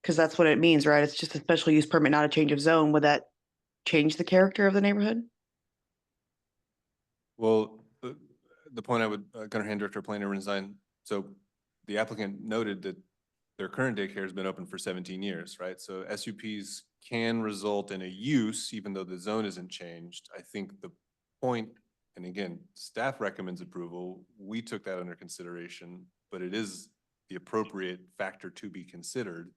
because that's what it means, right? It's just a special use permit, not a change of zone. Would that change the character of the neighborhood? Well, the point I would, Gunnar Hand, Director of Planning and Urban Design, so the applicant noted that their current daycare has been open for 17 years, right? So SUPs can result in a use, even though the zone isn't changed. I think the point, and again, staff recommends approval. We took that under consideration, but it is the appropriate factor to be considered,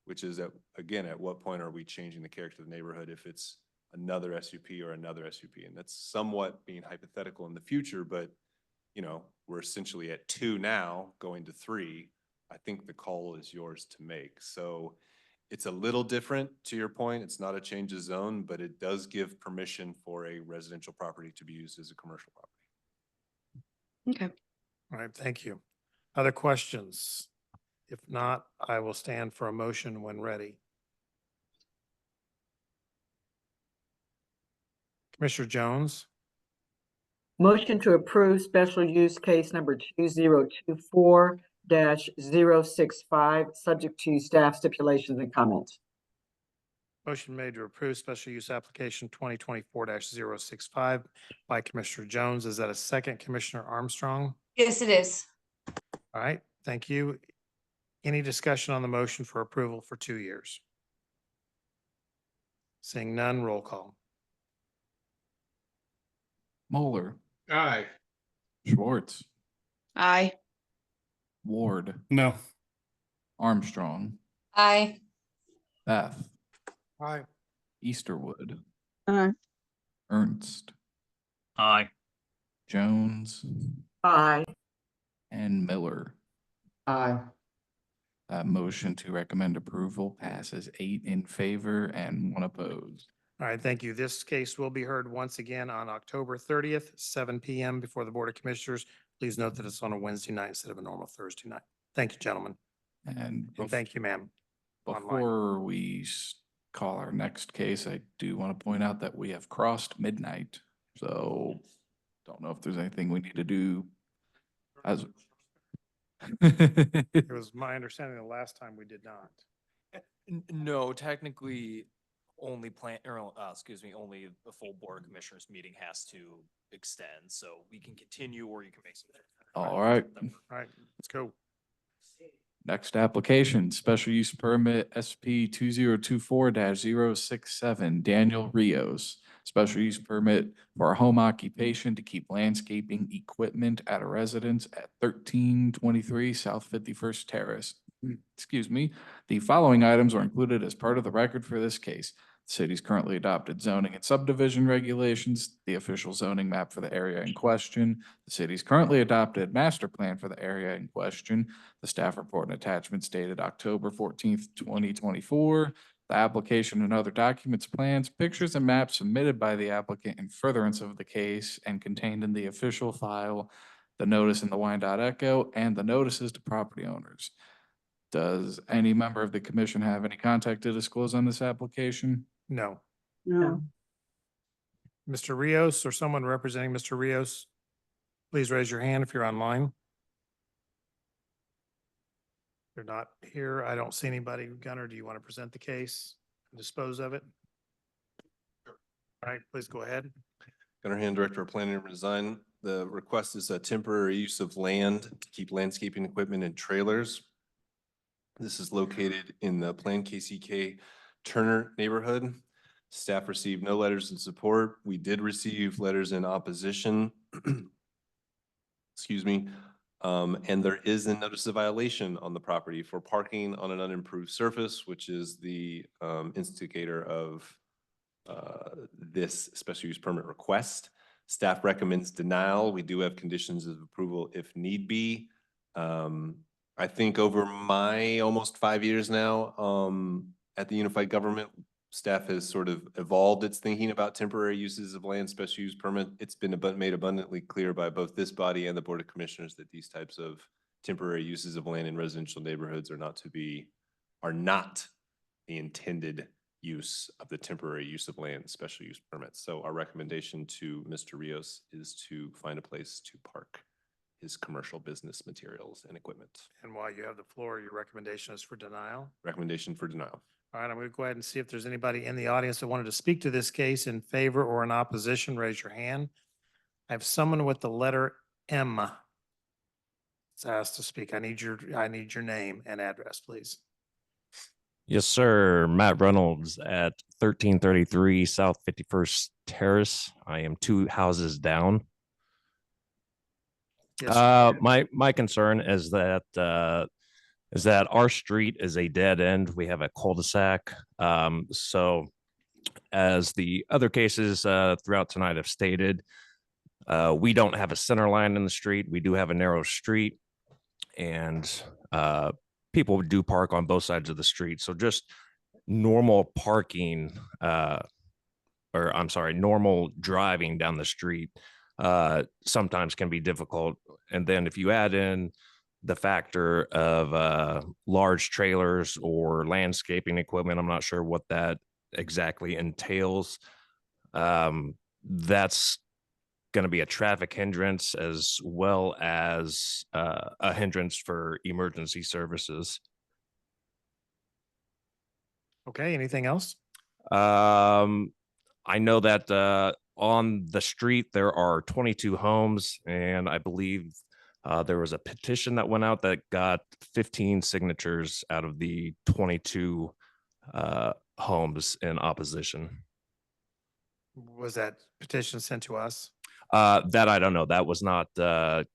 which is again, at what point are we changing the character of the neighborhood if it's another SUP or another SUP? And that's somewhat being hypothetical in the future, but we're essentially at 2 now, going to 3. I think the call is yours to make. So it's a little different to your point. It's not a change of zone, but it does give permission for a residential property to be used as a commercial property. Okay. All right, thank you. Other questions? If not, I will stand for a motion when ready. Commissioner Jones, Motion to approve special use case number 2024-065, subject to staff stipulations and comments. motion made to approve special use application 2024-065 by Commissioner Jones. Is that a second, Commissioner Armstrong? Yes, it is. All right, thank you. Any discussion on the motion for approval for 2 years? Seeing none, roll call. Moeller, Aye. Schwartz, Aye. Ward, No. Armstrong, Aye. Beth, Aye. Easterwood, Aye. Ernst, Aye. Jones, Aye. and Miller. Aye. That motion to recommend approval passes 8 in favor and 1 opposed. All right, thank you. This case will be heard once again on October 30th, 7 p.m. before the Board of Commissioners. Please note that it's on a Wednesday night instead of a normal Thursday night. Thank you, gentlemen. And And thank you, ma'am. Online. before we call our next case, I do want to point out that we have crossed midnight. So don't know if there's anything we need to do as. It was my understanding the last time we did not. No, technically, only only the full Board of Commissioners meeting has to extend, so we can continue or you can make some. All right. All right, let's go. Next application, special use permit SP 2024-067, Daniel Rios. Special use permit for a home occupation to keep landscaping equipment at a residence at 1323 South 51st Terrace. Excuse me. The following items are included as part of the record for this case. The city's currently adopted zoning and subdivision regulations, the official zoning map for the area in question, the city's currently adopted master plan for the area in question, the staff report and attachments dated October 14th, 2024, the application and other documents, plans, pictures, and maps submitted by the applicant in furtherance of the case and contained in the official file, the notice in the Wyandotte Echo, and the notices to property owners. Does any member of the commission have any contact to disclose on this application? No. No. Mr. Rios or someone representing Mr. Rios, please raise your hand if you're online. If you're not here, I don't see anybody. Gunnar, do you want to present the case and dispose of it? All right, please go ahead. Gunnar Hand, Director of Planning and Design. The request is a temporary use of land to keep landscaping equipment and trailers. This is located in the Plan KCK Turner neighborhood. Staff received no letters in support. We did receive letters in opposition. Excuse me. And there is a notice of violation on the property for parking on an unimproved surface, which is the instigator of this special use permit request. Staff recommends denial. We do have conditions of approval if need be. I think over my almost 5 years now at the Unified Government, staff has sort of evolved its thinking about temporary uses of land special use permit. It's been made abundantly clear by both this body and the Board of Commissioners that these types of temporary uses of land in residential neighborhoods are not the intended use of the temporary use of land special use permits. So our recommendation to Mr. Rios is to find a place to park his commercial business materials and equipment. And while you have the floor, your recommendation is for denial? Recommendation for denial. All right, I'm going to go ahead and see if there's anybody in the audience that wanted to speak to this case in favor or in opposition. Raise your hand. I have someone with the letter M. It's asked to speak. I need your name and address, please. Yes, sir. Matt Reynolds at 1333 South 51st Terrace. I am 2 houses down. Yes, sir. My concern is that our street is a dead end. We have a cul-de-sac. So as the other cases throughout tonight have stated, we don't have a center line in the street. We do have a narrow street, and people do park on both sides of the street. So just normal parking, or I'm sorry, normal driving down the street sometimes can be difficult. And then if you add in the factor of large trailers or landscaping equipment, I'm not sure what that exactly entails. That's going to be a traffic hindrance as well as a hindrance for emergency services. Okay, anything else? I know that on the street there are 22 homes, and I believe there was a petition that went out that got 15 signatures out of the 22 homes in opposition. Was that petition sent to us? That I don't know. That was not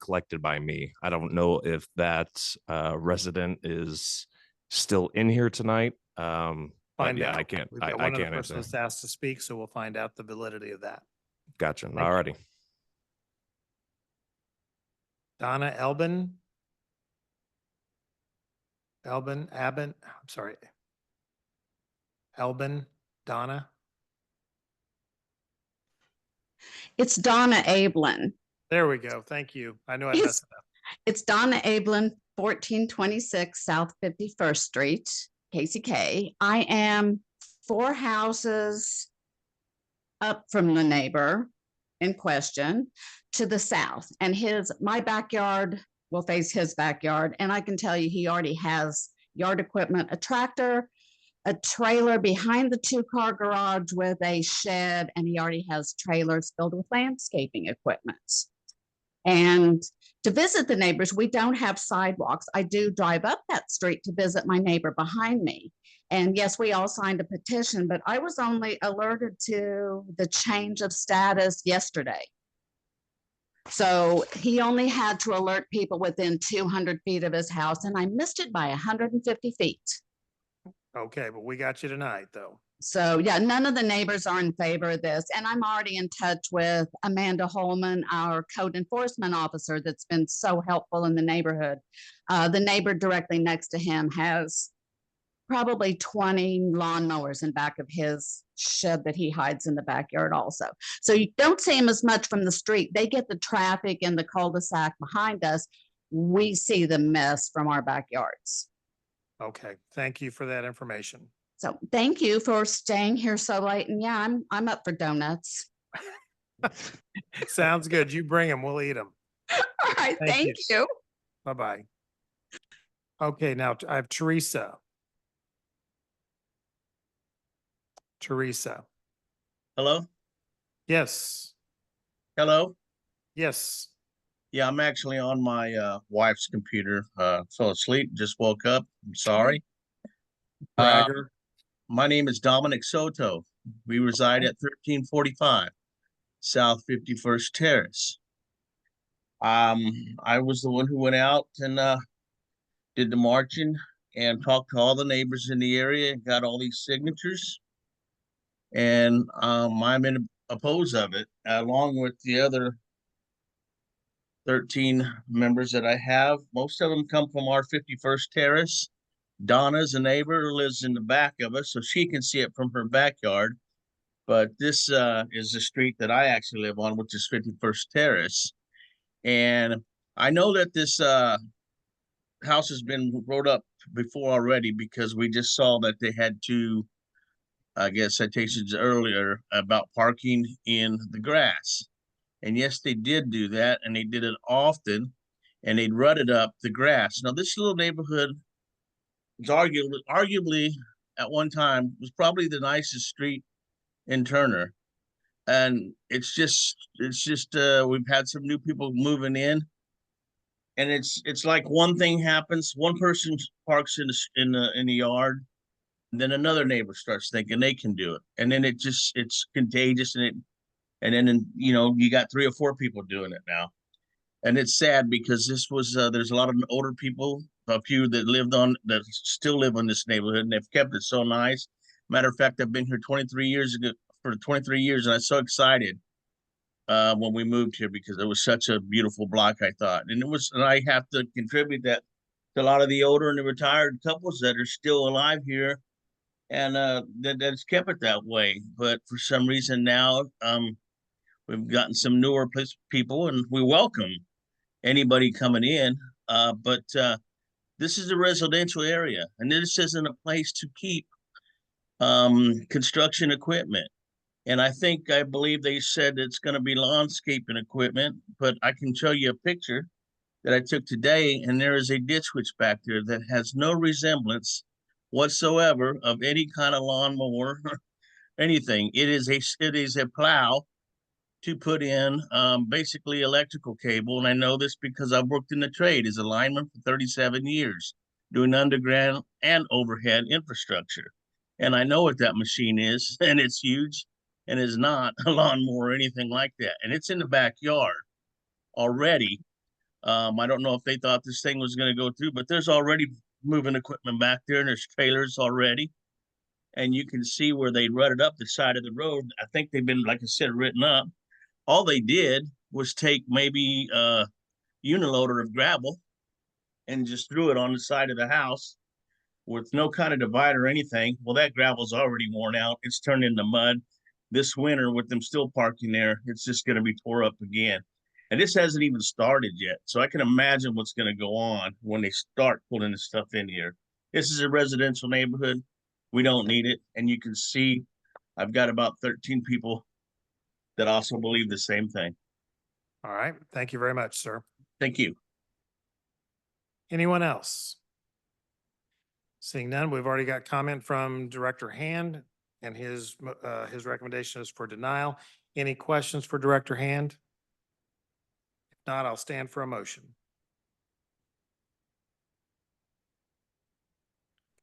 collected by me. I don't know if that resident is still in here tonight. But Find yeah, out. I can't. We've got I one of the can't answer. persons asked to speak, so we'll find out the validity of that. Gotcha. Thank All you. righty. Donna Elbin. I'm sorry. Elbin, Donna. It's Donna Ablin. There we go. Thank you. I know I It's- messed it up. It's Donna Ablin, 1426 South 51st Street, KCK. I am 4 houses up from the neighbor in question to the south, and my backyard will face his backyard. And I can tell you, he already has yard equipment, a tractor, a trailer behind the 2-car garage with a shed, and he already has trailers filled with landscaping equipment. And to visit the neighbors, we don't have sidewalks. I do drive up that street to visit my neighbor behind me. And yes, we all signed a petition, but I was only alerted to the change of status yesterday. So he only had to alert people within 200 feet of his house, and I missed it by 150 feet. Okay, but we got you tonight, though. So yeah, none of the neighbors are in favor of this. And I'm already in touch with Amanda Holman, our code enforcement officer that's been so helpful in the neighborhood. The neighbor directly next to him has probably 20 lawnmowers in back of his shed that he hides in the backyard also. So you don't see him as much from the street. They get the traffic in the cul-de-sac behind us. We see the mess from our backyards. Okay, thank you for that information. So thank you for staying here so late. And yeah, I'm up for donuts. Sounds good. You bring them, we'll eat them. All right, thank you. Bye-bye. Okay, now I have Teresa. Teresa. Hello? Yes. Hello? Yes. Yeah, I'm actually on my wife's computer. Fell asleep, just woke up. I'm sorry. Bragger. My name is Dominic Soto. We reside at 1345 South 51st Terrace. I was the one who went out and did the marching and talked to all the neighbors in the area and got all these signatures. And I'm in oppose of it, along with the other 13 members that I have. Most of them come from our 51st Terrace. Donna's a neighbor who lives in the back of us, so she can see it from her backyard. But this is the street that I actually live on, which is 51st Terrace. And I know that this house has been wrote up before already, because we just saw that they had 2, I guess, citations earlier about parking in the grass. And yes, they did do that, and they did it often, and they'd rutted up the grass. Now, this little neighborhood is arguably at one time was probably the nicest street in Turner. And it's just we've had some new people moving in, and it's like one thing happens, one person parks in the yard, and then another neighbor starts thinking they can do it, and then it's contagious, and then you got 3 or 4 people doing it now. And it's sad, because this was there's a lot of older people, a few that still live in this neighborhood, and they've kept it so nice. Matter of fact, I've been here 23 years, and I was so excited when we moved here, because it was such a beautiful block, I thought. And I have to contribute that to a lot of the older and the retired couples that are still alive here, And that's kept it that way. But for some reason now, we've gotten some newer people, and we welcome anybody coming in. But this is a residential area, and this isn't a place to keep construction equipment. And I believe they said it's going to be landscaping equipment, but I can show you a picture that I took today, and there is a ditch switch back there that has no resemblance whatsoever of any kind of lawnmower or anything. It is a plow to put in basically electrical cable. And I know this because I've worked in the trade as a lineman for 37 years, doing underground and overhead infrastructure. And I know what that machine is, and it's huge and is not a lawnmower or anything like that. And it's in the backyard already. I don't know if they thought this thing was going to go through, but there's already moving equipment back there, and there's trailers already. And you can see where they rutted up the side of the road. I think they've been, like I said, written up. All they did was take maybe a uniloader of gravel and just threw it on the side of the house with no kind of divider or anything. Well, that gravel's already worn out. It's turned into mud. This winter, with them still parking there, it's just going to be tore up again. And this hasn't even started yet. So I can imagine what's going to go on when they start pulling this stuff in here. This is a residential neighborhood. We don't need it. And you can see I've got about 13 people that also believe the same thing. All right. Thank you very much, sir. Thank you. Anyone else? Seeing none, we've already got comment from Director Hand, and his recommendation is for denial. Any questions for Director Hand? If not, I'll stand for a motion.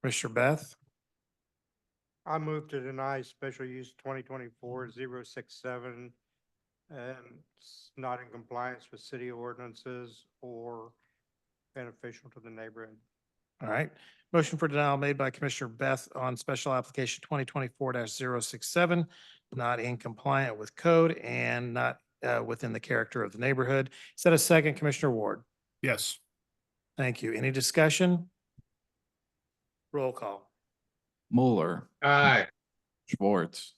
Commissioner Beth? I move to deny special use 2024-067 and it's not in compliance with city ordinances or beneficial to the neighborhood. All right. Motion for denial made by Commissioner Beth on special application 2024-067, not in compliant with code and not within the character of the neighborhood. Is that a second, Commissioner Ward? Yes. Thank you. Any discussion? Roll call. Mueller, Aye. Schwartz,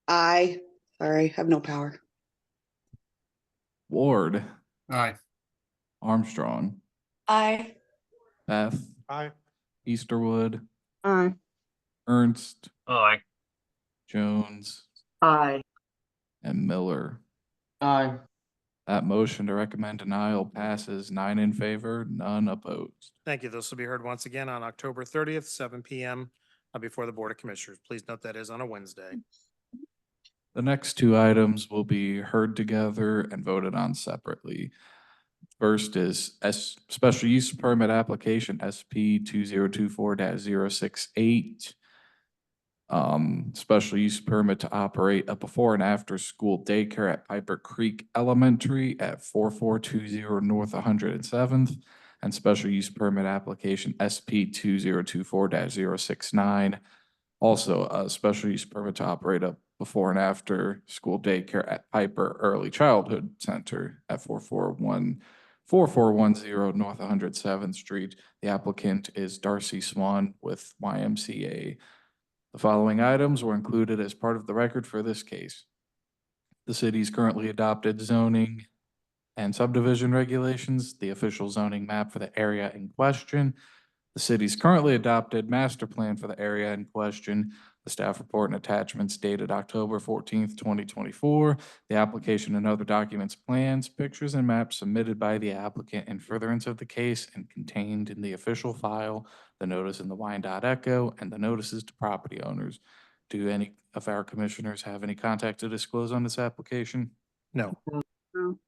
I, sorry, have no power. Ward, Aye. Armstrong, I, Beth, Aye. Easterwood, Aye. Ernst, Aye. Jones, Aye. and Miller. Aye. That motion to recommend denial passes 9 in favor, none opposed. Thank you. This will be heard once again on October 30th, 7 p.m. Before the Board of Commissioners. Please note that is on a Wednesday. The next two items will be heard together and voted on separately. First is special use permit application SP 2024-068. Special use permit to operate a before and after school daycare at Piper Creek Elementary at 4420 North 107th, and special use permit application SP 2024-069. Also, a special use permit to operate a before and after school daycare at Piper Early Childhood Center at 4410 North 107th Street. The applicant is Darcy Swan with YMCA. The following items were included as part of the record for this case. The city's currently adopted zoning and subdivision regulations, the official zoning map for the area in question, the city's currently adopted master plan for the area in question, the staff report and attachments dated October 14th, 2024, the application and other documents, plans, pictures, and maps submitted by the applicant in furtherance of the case and contained in the official file, the notice in the Wyandotte Echo, and the notices to property owners. Do any of our commissioners have any contact to disclose on this application? No. No.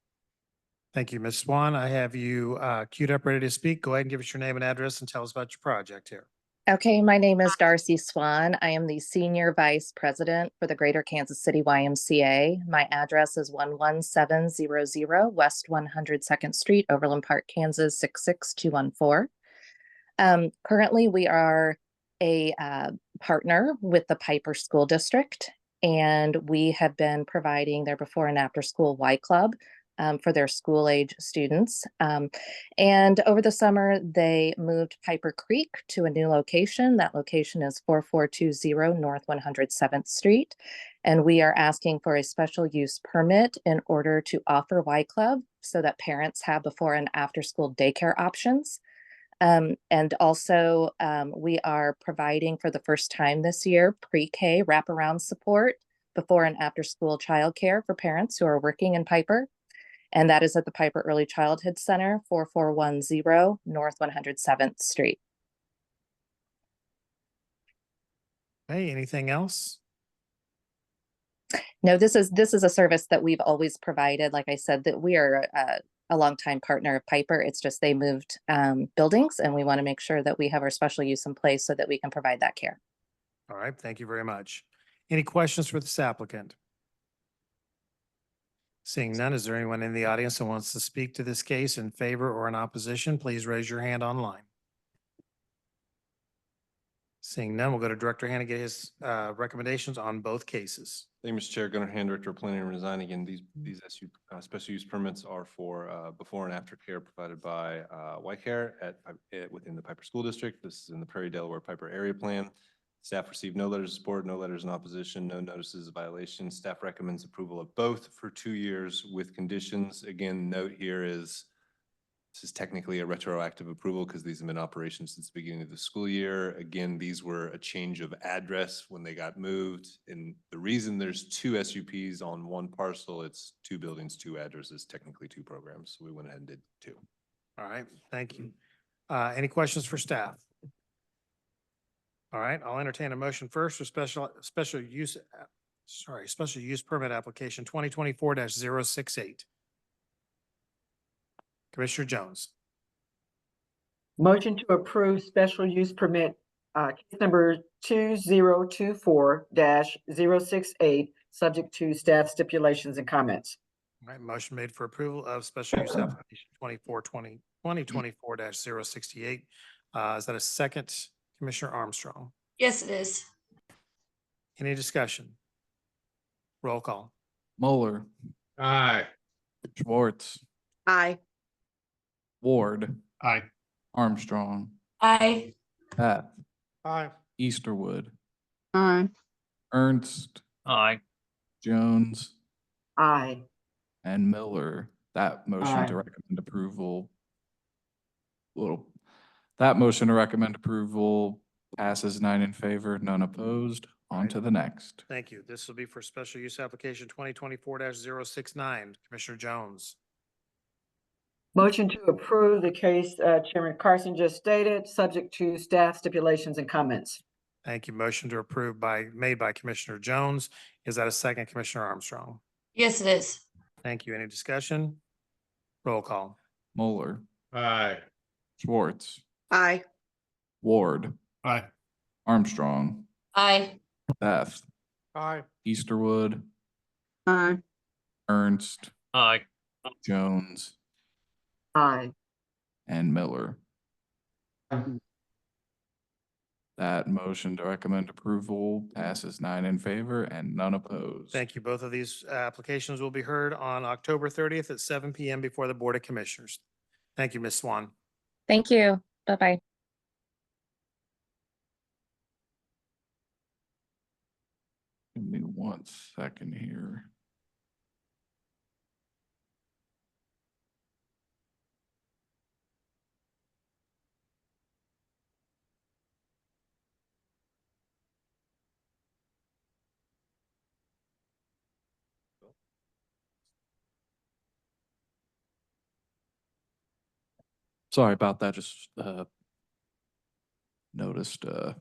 Thank you, Ms. Swan. I have you queued up, ready to speak. Go ahead and give us your name and address and tell us about your project here. Okay, my name is Darcy Swan. I am the Senior Vice President for the Greater Kansas City YMCA. My address is 11700 West 102nd Street, Overland Park, Kansas 66214. Currently, we are a partner with the Piper School District, and we have been providing their before and after school Y Club for their school age students. And over the summer, they moved Piper Creek to a new location. That location is 4420 North 107th Street. And we are asking for a special use permit in order to offer Y Club so that parents have before and after school daycare options. And also, we are providing for the first time this year pre-K wraparound support before and after school childcare for parents who are working in Piper. And that is at the Piper Early Childhood Center, 4410 North 107th Street. Hey, anything else? No, this is a service that we've always provided. Like I said, that we are a longtime partner of Piper. It's just they moved buildings, and we want to make sure that we have our special use in place so that we can provide that care. All right, thank you very much. Any questions for this applicant? Seeing none, is there anyone in the audience that wants to speak to this case in favor or in opposition? Please raise your hand online. Seeing none, we'll go to Director Hannah, get his recommendations on both cases. Thank you, Mr. Chair. Gunnar Hand, Director of Planning and Design. Again, these special use permits are for before and after care provided by YCare within the Piper School District. This is in the Prairie Delaware Piper Area Plan. Staff received no letters of support, no letters in opposition, no notices of violation. Staff recommends approval of both for 2 years with conditions. Again, note here is this is technically a retroactive approval because these have been in operation since the beginning of the school year. Again, these were a change of address when they got moved. And the reason there's 2 SUPs on one parcel, it's 2 buildings, 2 addresses, technically 2 programs. So we went ahead and did 2. All right, thank you. Any questions for staff? All right, I'll entertain a motion first for special use permit application 2024-068. Commissioner Jones. Motion to approve special use permit, case number 2024-068, subject to staff stipulations and comments. All right, motion made for approval of special use application 2024-068. Is that a second, Commissioner Armstrong? Yes, it is. Any discussion? Roll call. Moeller, Aye. Schwartz, Aye. Ward, Aye. Armstrong, Aye. Path, Aye. Easterwood, Aye. Ernst, Aye. Jones, Aye. and Miller. That motion Aye. to recommend approval. That motion to recommend approval passes 9 in favor, none opposed. On to the next. Thank you. This will be for special use application 2024-069. Commissioner Jones. Motion to approve the case Chairman Carson just stated, subject to staff stipulations and comments. Thank you. Motion to approve made by Commissioner Jones. Is that a second, Commissioner Armstrong? Yes, it is. Thank you. Any discussion? Roll call. Moeller, Aye. Schwartz, Aye. Ward, Aye. Armstrong, Aye. Beth, Aye. Easterwood, Aye. Ernst, Aye. Jones, Aye. and Miller. That motion to recommend approval passes 9 in favor and none opposed. Thank you. Both of these applications will be heard on October 30th at 7 p.m. before the Board of Commissioners. Thank you, Ms. Swan. Thank you. Bye-bye. Give me 1 second here. Sorry about that. Just noticed a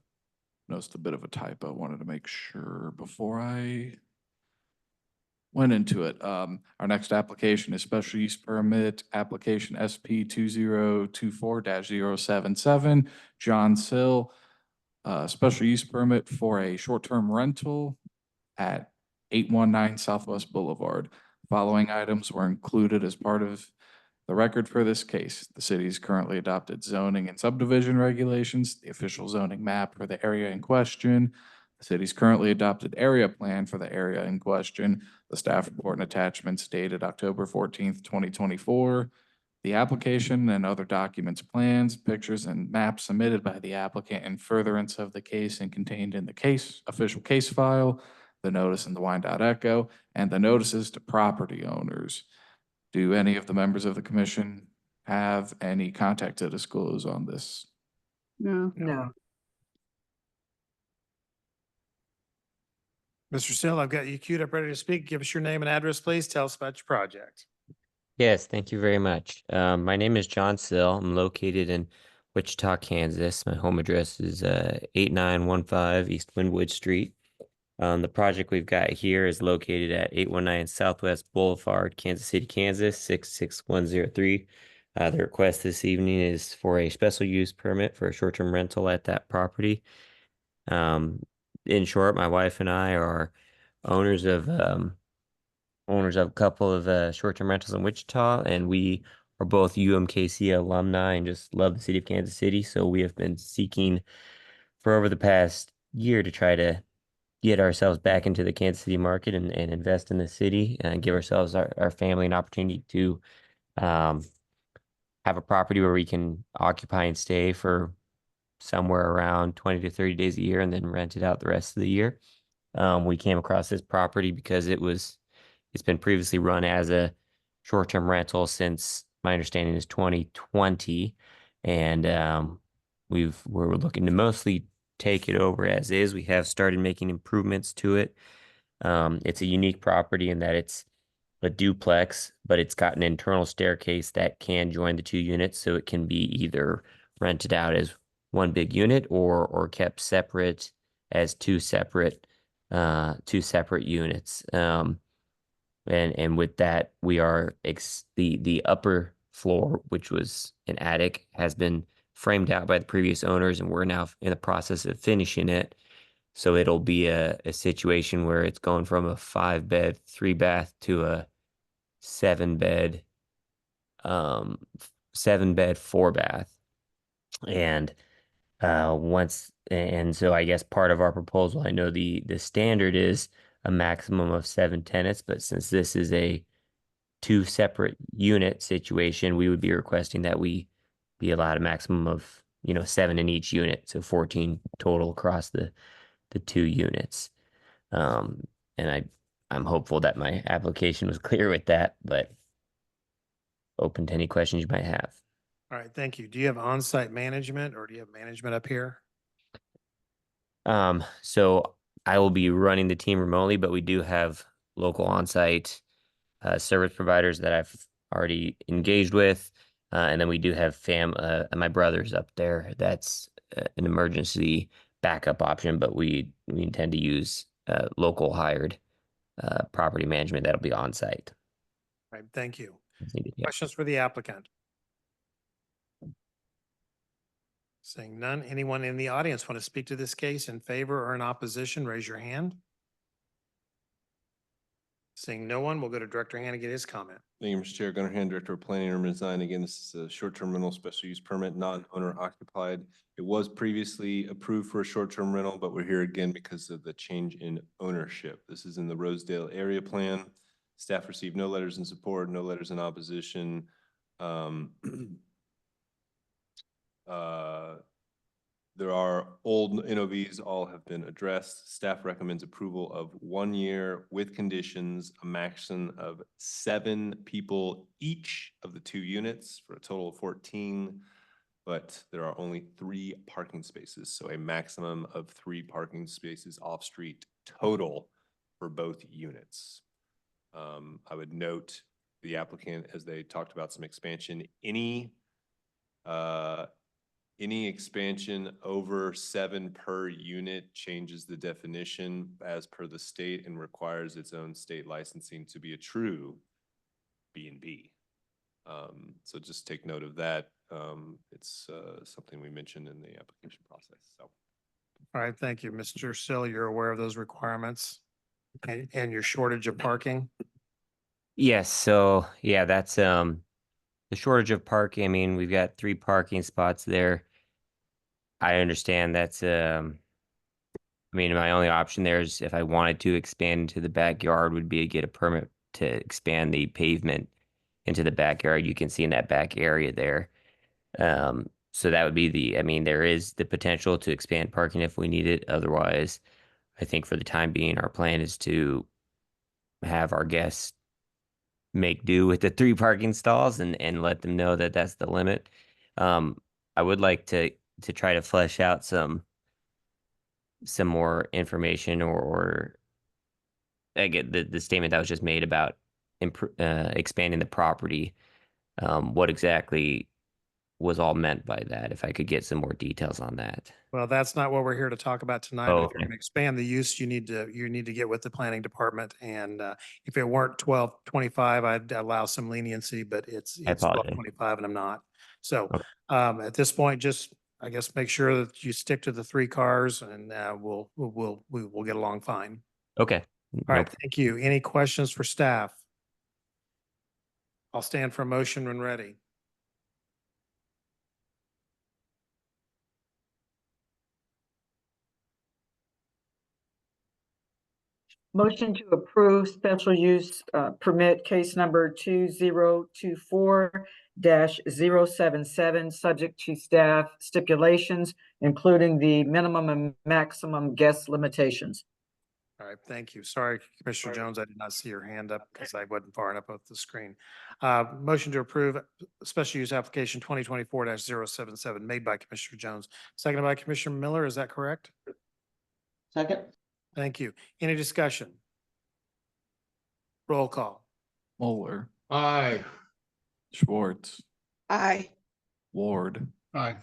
bit of a typo. Wanted to make sure before I went into it. Our next application is special use permit application SP 2024-077, John Sill. Special use permit for a short-term rental at 819 Southwest Boulevard. Following items were included as part of the record for this case. The city's currently adopted zoning and subdivision regulations, the official zoning map for the area in question, The city's currently adopted area plan for the area in question. The staff report and attachments dated October 14th, 2024. The application and other documents, plans, pictures, and maps submitted by the applicant in furtherance of the case and contained in the official case file, the notice in the Wyandotte Echo, and the notices to property owners. Do any of the members of the commission have any contact to disclose on this? No. No. Mr. Sill, I've got you queued up, ready to speak. Give us your name and address, please. Tell us about your project. Yes, thank you very much. My name is John Sill. I'm located in Wichita, Kansas. My home address is 8915 East Wynwood Street. The project we've got here is located at 819 Southwest Boulevard, Kansas City, Kansas 66103. The request this evening is for a special use permit for a short-term rental at that property. In short, my wife and I are owners of a couple of short-term rentals in Wichita, and we are both UMKC alumni and just love the city of Kansas City. So we have been seeking for over the past year to try to get ourselves back into the Kansas City market and invest in the city and give ourselves, our family, an opportunity to have a property where we can occupy and stay for somewhere around 20 to 30 days a year and then rent it out the rest of the year. We came across this property because it's been previously run as a short-term rental since my understanding is 2020. And we're looking to mostly take it over as is. We have started making improvements to it. It's a unique property in that it's a duplex, but it's got an internal staircase that can join the two units. So it can be either rented out as one big unit or kept separate as two separate units. And with that, we are the upper floor, which was an attic, has been framed out by the previous owners, and we're now in the process of finishing it. So it'll be a situation where it's going from a 5-bed, 3-bath to a 7-bed, 4-bath. And so I guess part of our proposal, I know the standard is a maximum of 7 tenants, but since this is a 2 separate unit situation, we would be requesting that we be allowed a maximum of 7 in each unit, so 14 total across the 2 units. And I'm hopeful that my application was clear with that, but open to any questions you might have. All right, thank you. Do you have on-site management or do you have management up here? So I will be running the team remotely, but we do have local on-site service providers that I've already engaged with. And then we do have my brother's up there. That's an emergency backup option, but we intend to use local hired property management that'll be on site. All right, thank you. Yeah. Questions for the applicant? Seeing none, anyone in the audience want to speak to this case in favor or in opposition, raise your hand. Seeing no one, we'll go to Director Hannah to get his comment. Thank you, Mr. Chair. Gunnar Hand, Director of Planning and Urban Design. Again, this is a short-term rental special use permit, non-owner occupied. It was previously approved for a short-term rental, but we're here again because of the change in ownership. This is in the Rosedale area plan. Staff received no letters in support, no letters in opposition. There are old NOVs, all have been addressed. Staff recommends approval of 1 year with conditions, a maximum of 7 people each of the 2 units for a total of 14, but there are only 3 parking spaces. So a maximum of 3 parking spaces off-street total for both units. I would note the applicant, as they talked about some expansion, any expansion over 7 per unit changes the definition as per the state and requires its own state licensing to be a true B&B. So just take note of that. It's something we mentioned in the application process. So. All right, thank you. Mr. Sill, you're aware of those requirements and your shortage of parking? Yes, so yeah, that's the shortage of parking. I mean, we've got 3 parking spots there. I understand that's I mean, my only option there is if I wanted to expand into the backyard would be to get a permit to expand the pavement into the backyard. You can see in that back area there. So that would be I mean, there is the potential to expand parking if we need it. Otherwise, I think for the time being, our plan is to have our guests make do with the 3 parking stalls and let them know that that's the limit. I would like to try to flesh out some more information or I get the statement that was just made about expanding the property. What exactly was all meant by that? If I could get some more details on that. Well, that's not what we're here to talk about tonight, Oh, but if you're okay. gonna expand the use, you need to get with the planning department. And if it weren't 1225, I'd allow some leniency, but it's I 1225 and I'm not. So Okay. at this point, just, I guess, make sure that you stick to the 3 cars and we'll get along fine. Okay. All right, Nope. thank you. Any questions for staff? I'll stand for a motion when ready. Motion to approve special use permit case number 2024-077, subject to staff stipulations, including the minimum and maximum guest limitations. All right, thank you. Sorry, Commissioner Jones, I did not see your hand up because I wasn't far enough up the screen. Motion to approve special use application 2024-077 made by Commissioner Jones, seconded by Commissioner Miller. Is that correct? Second. Thank you. Any discussion? Roll call. Moeller, Aye. Schwartz, Aye. Ward, Aye.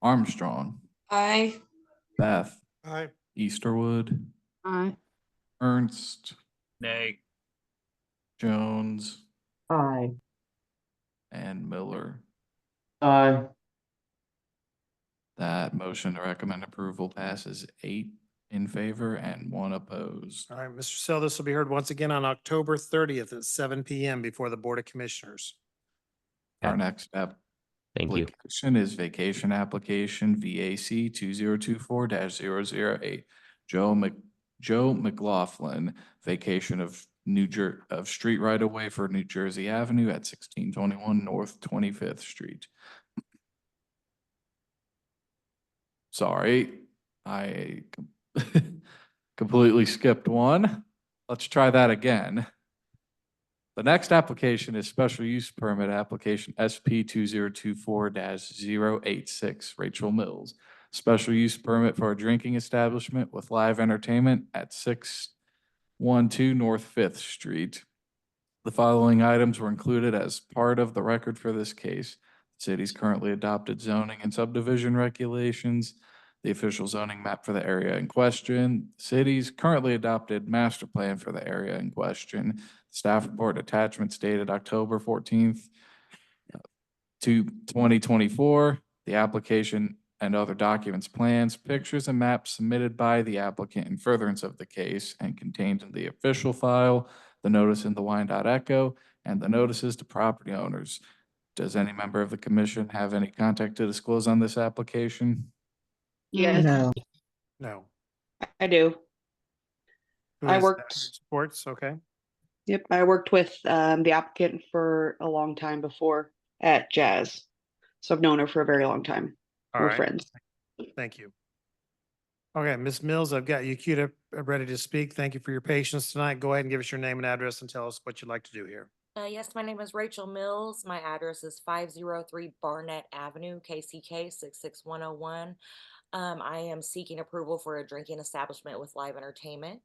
Armstrong, Aye. Beth, Aye. Easterwood, Aye. Ernst, Nay. Jones, Aye. and Miller. Aye. That motion to recommend approval passes 8 in favor and 1 opposed. All right, Mr. Sell, this will be heard once again on October 30th at 7 PM before the Board of Commissioners. Our next Thank you. application is vacation application VAC 2024-008. Joe McLaughlin, vacation of street right of way for New Jersey Avenue at 1621 North 25th Street. Sorry, I completely skipped one. Let's try that again. The next application is special use permit application SP 2024-086, Rachel Mills. Special use permit for a drinking establishment with live entertainment at 612 North 5th Street. The following items were included as part of the record for this case. The city's currently adopted zoning and subdivision regulations, the official zoning map for the area in question, city's currently adopted master plan for the area in question, staff report attachments dated October 14th to 2024, the application and other documents, plans, pictures, and maps submitted by the applicant in furtherance of the case and contained in the official file, the notice in the Wyandotte Echo, and the notices to property owners. Does any member of the commission have any contact to disclose on this application? Yes, No. No. I do. Who I is that? worked- Sports, okay. Yep, I worked with the applicant for a long time before at Jazz. So I've known her for a very long time. All We're right. friends. Thank you. Okay, Ms. Mills, I've got you queued up, ready to speak. Thank you for your patience tonight. Go ahead and give us your name and address and tell us what you'd like to do here. Yes, my name is Rachel Mills. My address is 503 Barnett Avenue, KCK 66101. I am seeking approval for a drinking establishment with live entertainment.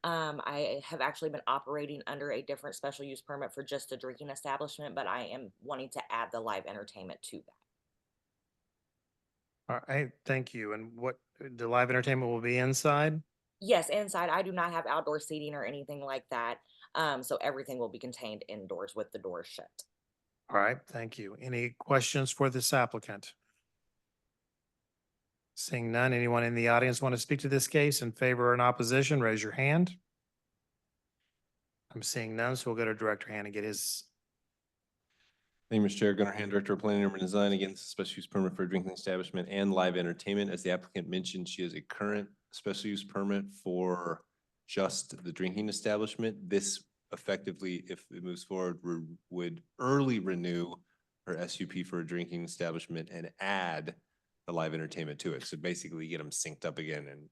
I have actually been operating under a different special use permit for just a drinking establishment, but I am wanting to add the live entertainment to that. All right, thank you. And what, the live entertainment will be inside? Yes, inside. I do not have outdoor seating or anything like that. So everything will be contained indoors with the doors shut. All right, thank you. Any questions for this applicant? Seeing none, anyone in the audience want to speak to this case in favor or in opposition, raise your hand. I'm seeing none, so we'll go to Director Hand and get his. Thank you, Mr. Chair. Gunnar Hand, Director of Planning and Urban Design. Again, this is a special use permit for a drinking establishment and live entertainment. As the applicant mentioned, she is a current special use permit for just the drinking establishment. This effectively, if it moves forward, would early renew her SUP for a drinking establishment and add the live entertainment to it. So basically get them synced up again and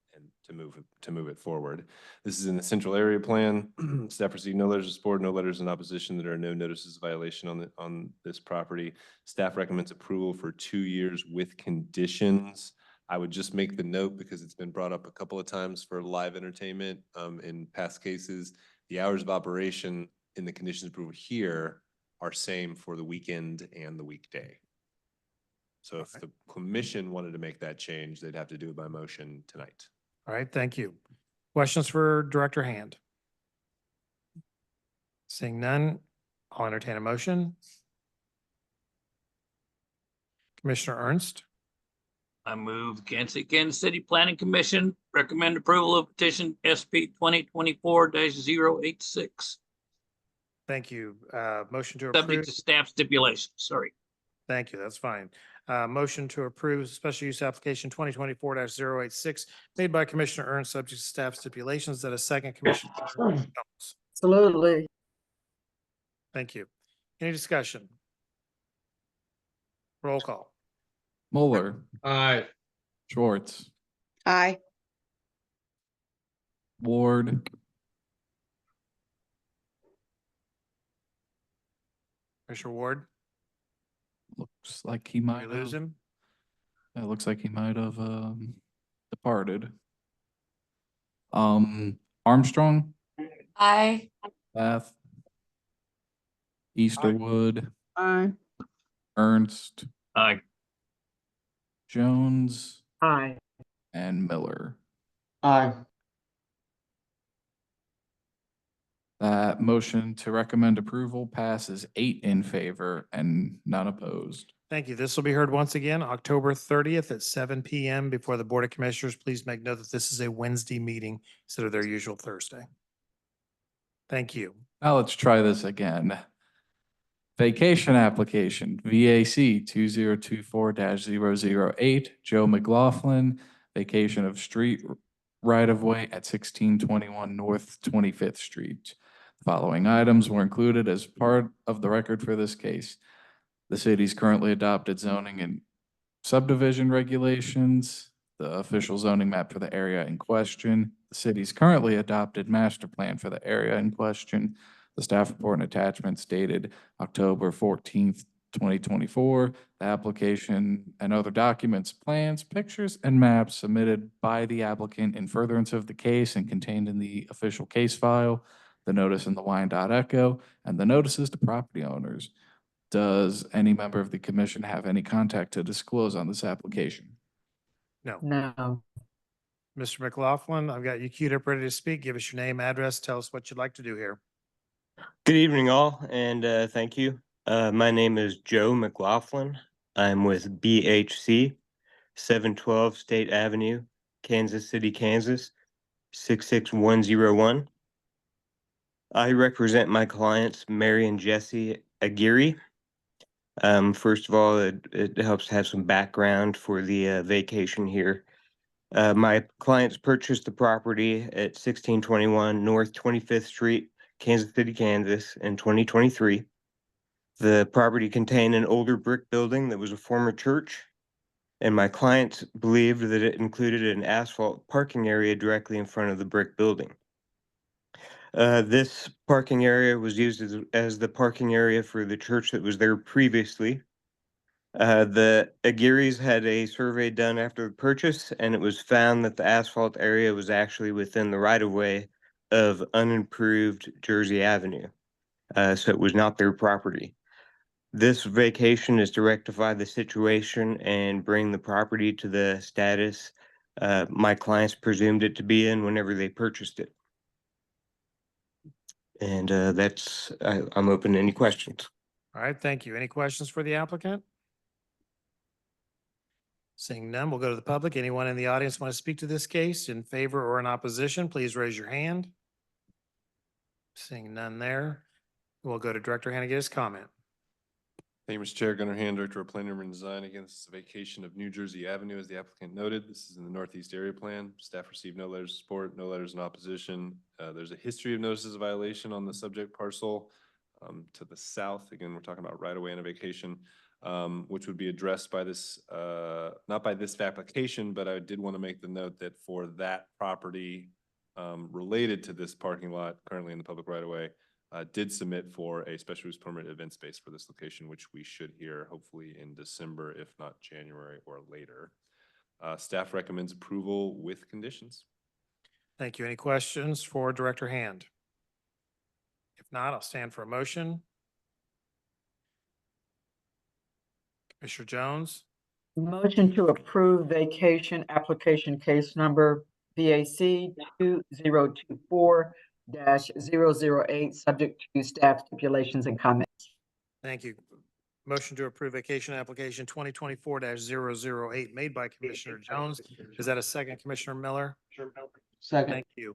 to move it forward. This is in the central area plan. Staff received no letters of support, no letters in opposition. There are no notices of violation on this property. Staff recommends approval for 2 years with conditions. I would just make the note, because it's been brought up a couple of times for live entertainment in past cases. The hours of operation in the conditions approval here are same for the weekend and the weekday. So if the commission wanted to make that change, they'd have to do it by motion tonight. All right, thank you. Questions for Director Hand? Seeing none, I'll entertain a motion. Commissioner Ernst, I move Kansas City Planning Commission recommend approval of petition SP 2024-086. thank you. Motion to Subject approve. to staff stipulations, sorry. Thank you, that's fine. Motion to approve special use application 2024-086 made by Commissioner Ernst, subject to staff stipulations. That a second, Commissioner Jones? Absolutely. Thank you. Any discussion? Roll call. Mueller, Aye. Schwartz, Aye. Ward, Commissioner Ward, looks like he did we might lose have, him? it looks like he might have departed. Armstrong, Aye. Beth, Easterwood, Aye. Ernst, Aye. Jones, Aye. and Miller. Aye. That motion to recommend approval passes 8 in favor and none opposed. Thank you. This will be heard once again, October 30th at 7 PM before the Board of Commissioners. Please make note that this is a Wednesday meeting instead of their usual Thursday. Thank you. Now let's try this again. Vacation application, VAC 2024-008, Joe McLaughlin, vacation of street right-of-way at 1621 North 25th Street. The following items were included as part of the record for this case. The city's currently adopted zoning and subdivision regulations, the official zoning map for the area in question, the city's currently adopted master plan for the area in question, the staff report and attachments dated October 14th, 2024, the application and other documents, plans, pictures, and maps submitted by the applicant in furtherance of the case and contained in the official case file, the notice in the Wyandotte Echo, and the notices to property owners. Does any member of the commission have any contact to disclose on this application? No. No. Mr. McLaughlin, I've got you queued up, ready to speak. Give us your name, address, tell us what you'd like to do here. Good evening, all, and thank you. My name is Joe McLaughlin. I'm with BHC, 712 State Avenue, Kansas City, Kansas, 66101. I represent my clients, Mary and Jesse Aguirre. First of all, it helps to have some background for the vacation here. My clients purchased the property at 1621 North 25th Street, Kansas City, Kansas in 2023. The property contained an older brick building that was a former church, and my clients believed that it included an asphalt parking area directly in front of the brick building. This parking area was used as the parking area for the church that was there previously. The Aguirres had a survey done after the purchase, and it was found that the asphalt area was actually within the right-of-way of unimproved Jersey Avenue. So it was not their property. This vacation is to rectify the situation and bring the property to the status my clients presumed it to be in whenever they purchased it. And I'm open to any questions. All right, thank you. Any questions for the applicant? Seeing none, we'll go to the public. Anyone in the audience want to speak to this case in favor or in opposition, please raise your hand. Seeing none there, we'll go to Director Hanniga's comment. Thank you, Mr. Chair. Gunnar Hand, Director of Planning and Design. Again, this is a vacation of New Jersey Avenue, as the applicant noted. This is in the Northeast Area Plan. Staff received no letters of support, no letters in opposition. There's a history of notices of violation on the subject parcel to the south. Again, we're talking about right away and a vacation, which would be addressed by this, not by this application, but I did want to make the note that for that property related to this parking lot currently in the public right of way, did submit for a special use permit event space for this location, which we should hear hopefully in December, if not January or later. Staff recommends approval with conditions. Thank you. Any questions for Director Hand? If not, I'll stand for a motion. Commissioner Jones, Motion to approve vacation application case number VAC 2024-008, subject to staff stipulations and comments. thank you. Motion to approve vacation application 2024-008 made by Commissioner Jones. Is that a second, Commissioner Miller? Second. Thank you.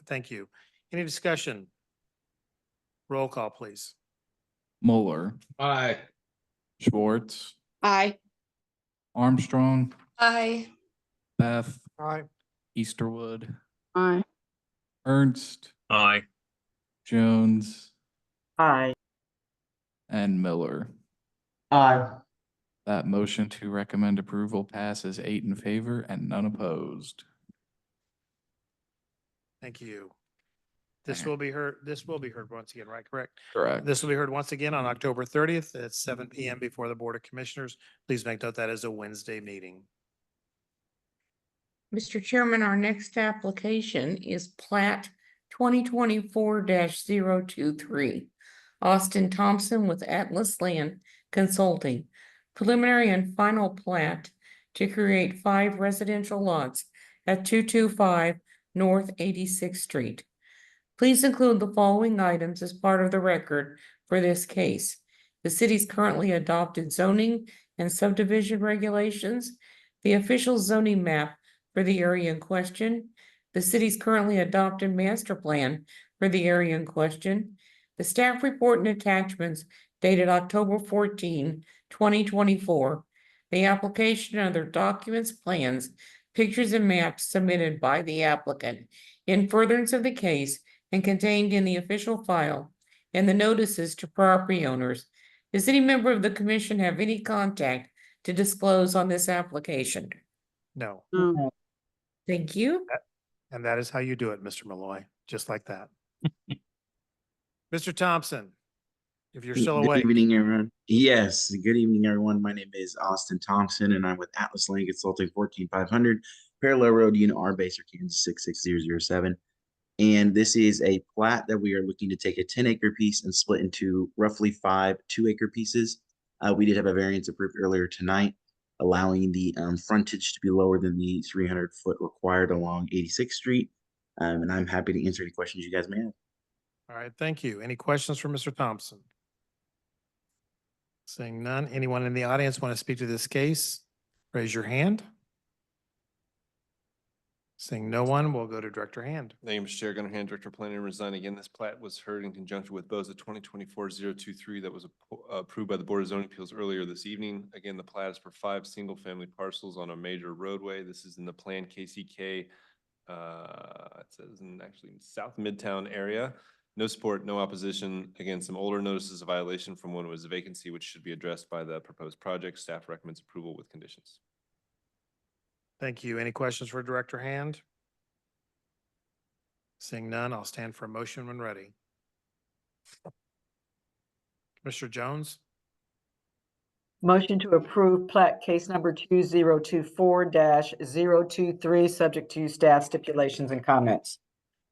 Thank you. Any discussion? Roll call, please. Mueller, Aye. Schwartz, Aye. Armstrong, Aye. Beth, Aye. Easterwood, Aye. Ernst, Aye. Jones, Aye. and Miller. Aye. That motion to recommend approval passes 8 in favor and none opposed. Thank you. This will be heard once again, right? Correct? Correct. This will be heard once again on October 30th at 7 PM before the Board of Commissioners. Please make note that is a Wednesday meeting. Mr. Chairman, our next application is plat 2024-023. Austin Thompson with Atlas Land Consulting. Preliminary and final plat to create 5 residential lots at 225 North 86th Street. Please include the following items as part of the record for this case. The city's currently adopted zoning and subdivision regulations, the official zoning map for the area in question, the city's currently adopted master plan for the area in question, the staff report and attachments dated October 14, 2024, the application and other documents, plans, pictures, and maps submitted by the applicant in furtherance of the case and contained in the official file and the notices to property owners. Does any member of the commission have any contact to disclose on this application? No. No. Thank you. And that is how you do it, Mr. Malloy, just like that. Mr. Thompson, if you're still awake. Good evening, everyone. Yes, good evening, everyone. My name is Austin Thompson, and I'm with Atlas Land Consulting 14500 Parallel Road, Unit R, Baser, Kansas 66007. And this is a plat that we are looking to take a 10-acre piece and split into roughly 5 2-acre pieces. We did have a variance approved earlier tonight, allowing the frontage to be lower than the 300-foot required along 86th Street. And I'm happy to answer any questions you guys may have. All right, thank you. Any questions for Mr. Thompson? Seeing none, anyone in the audience want to speak to this case? Raise your hand. Seeing no one, we'll go to Director Hand. Thank you, Mr. Chair. Gunnar Hand, Director of Planning and Design. Again, this plat was heard in conjunction with BOZA 2024-023 that was approved by the Board of Zoning Appeals earlier this evening. Again, the plat is for 5 single-family parcels on a major roadway. This is in the planned KCK, it says in actually South Midtown area. No support, no opposition. Again, some older notices of violation from when it was a vacancy, which should be addressed by the proposed project. Staff recommends approval with conditions. Thank you. Any questions for Director Hand? Seeing none, I'll stand for a motion when ready. Commissioner Jones, Motion to approve plat case number 2024-023, subject to staff stipulations and comments.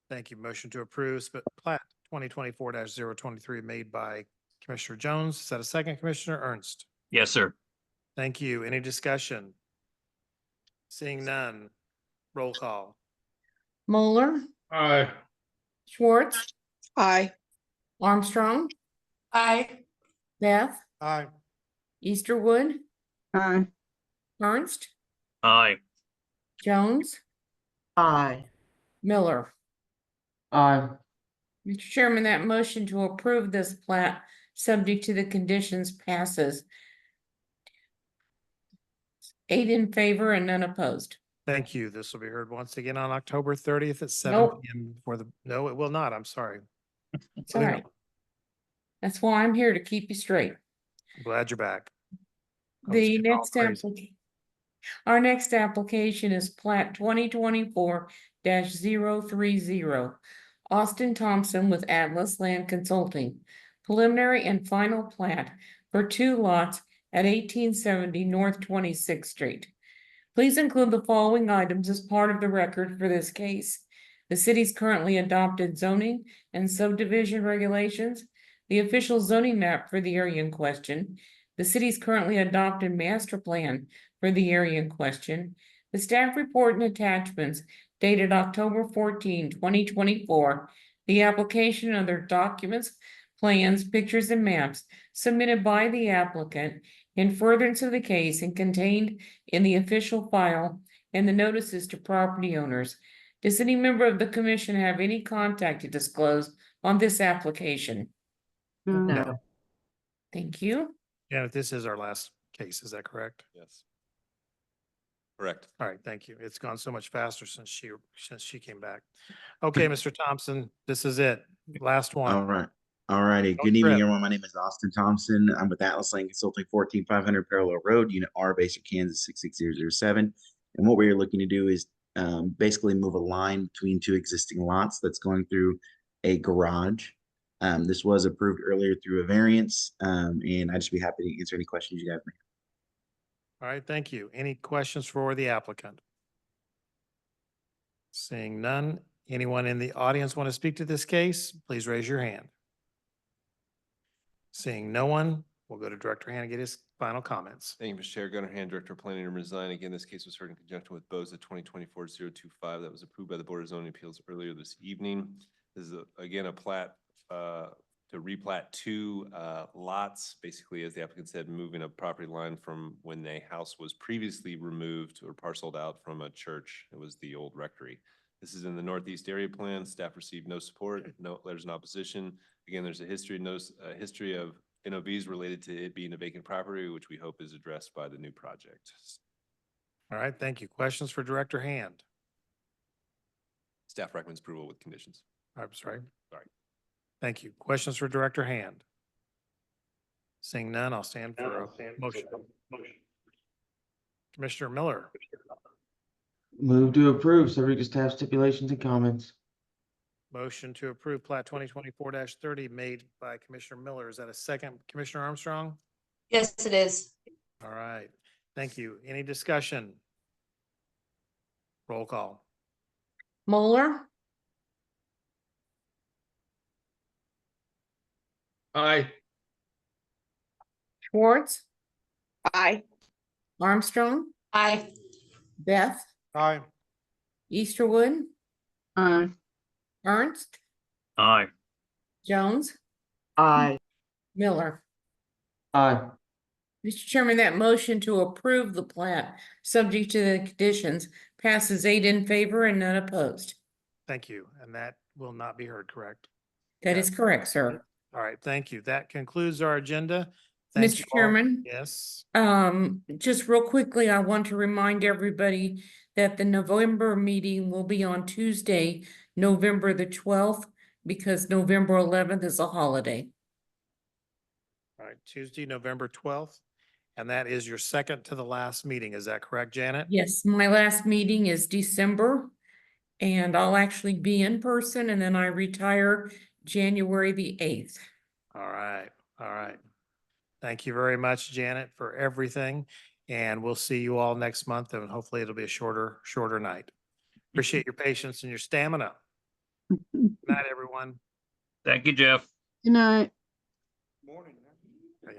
thank you. Motion to approve plat 2024-023 made by Commissioner Jones. Is that a second, Commissioner Ernst? Yes, sir. Thank you. Any discussion? Seeing none, roll call. Moeller, Aye. Schwartz, Aye. Armstrong, Aye. Beth, Aye. Easterwood, Aye. Ernst, Aye. Jones, Aye. Miller. Aye. Mr. Chairman, that motion to approve this plat subject to the conditions passes. 8 in favor and none opposed. Thank you. This will be heard once again on October 30th at 7 Nope. PM no, it will not. I'm sorry. It's all right. That's why I'm here to keep you straight. I'm glad you're back. I was The getting all next crazy. application, our next application is plat 2024-030. Austin Thompson with Atlas Land Consulting. Preliminary and final plat for 2 lots at 1870 North 26th Street. Please include the following items as part of the record for this case. The city's currently adopted zoning and subdivision regulations, the official zoning map for the area in question, the city's currently adopted master plan for the area in question, the staff report and attachments dated October 14, 2024, the application and other documents, plans, pictures, and maps submitted by the applicant in furtherance of the case and contained in the official file and the notices to property owners. Does any member of the commission have any contact to disclose on this application? No. Thank you. Janet, this is our last case. Is that correct? Yes. Correct. All right, thank you. It's gone so much faster since she came back. Okay, Mr. Thompson, this is it. Last one. All right. All righty. Don't Good evening, trip. everyone. My name is Austin Thompson. I'm with Atlas Land Consulting, 14500 Parallel Road, Unit R, Basic, Kansas, 66007. And what we are looking to do is basically move a line between 2 existing lots that's going through a garage. This was approved earlier through a variance, and I'd just be happy to answer any questions you have. All right, thank you. Any questions for the applicant? Seeing none, anyone in the audience want to speak to this case? Please raise your hand. Seeing no one, we'll go to Director Hand and get his final comments. Thank you, Mr. Chair. Gunnar Hand, Director of Planning and Design. Again, this case was heard in conjunction with BOZA 2024-025 that was approved by the Board of Zoning Appeals earlier this evening. This is again a plat to replat 2 lots, basically, as the applicant said, moving a property line from when the house was previously removed or parceled out from a church. It was the old rectory. This is in the Northeast Area Plan. Staff received no support, no letters in opposition. Again, there's a history of NOVs related to it being a vacant property, which we hope is addressed by the new project. All right, thank you. Questions for Director Hand? Staff recommends approval with conditions. I'm sorry. Sorry. Thank you. Questions for Director Hand? Seeing none, I'll stand for a motion. Commissioner Miller. Move to approve, subject to staff stipulations and comments. Motion to approve plat 2024-30 made by Commissioner Miller. Is that a second? Commissioner Armstrong? Yes, it is. All right. Thank you. Any discussion? Roll call. Moeller, Aye. Schwartz, Aye. Armstrong, Aye. Beth, Aye. Easterwood, Aye. Ernst, Aye. Jones, Aye. Miller. Aye. Mr. Chairman, that motion to approve the plat, subject to the conditions, passes 8 in favor and none opposed. Thank you. And that will not be heard, correct? That is correct, sir. All right, thank you. That concludes our agenda. Thank Mr. you all. Chairman? Yes. Just real quickly, I want to remind everybody that the November meeting will be on Tuesday, November the 12th, because November 11th is a holiday. All right, Tuesday, November 12th. And that is your second to the last meeting. Is that correct, Janet? Yes, my last meeting is December, and I'll actually be in person, and then I retire January the 8th. All right, all right. Thank you very much, Janet, for everything. And we'll see you all next month, and hopefully it'll be a shorter night. Appreciate your patience and your stamina. Good night, everyone. Thank you, Jeff. Good night. Yeah.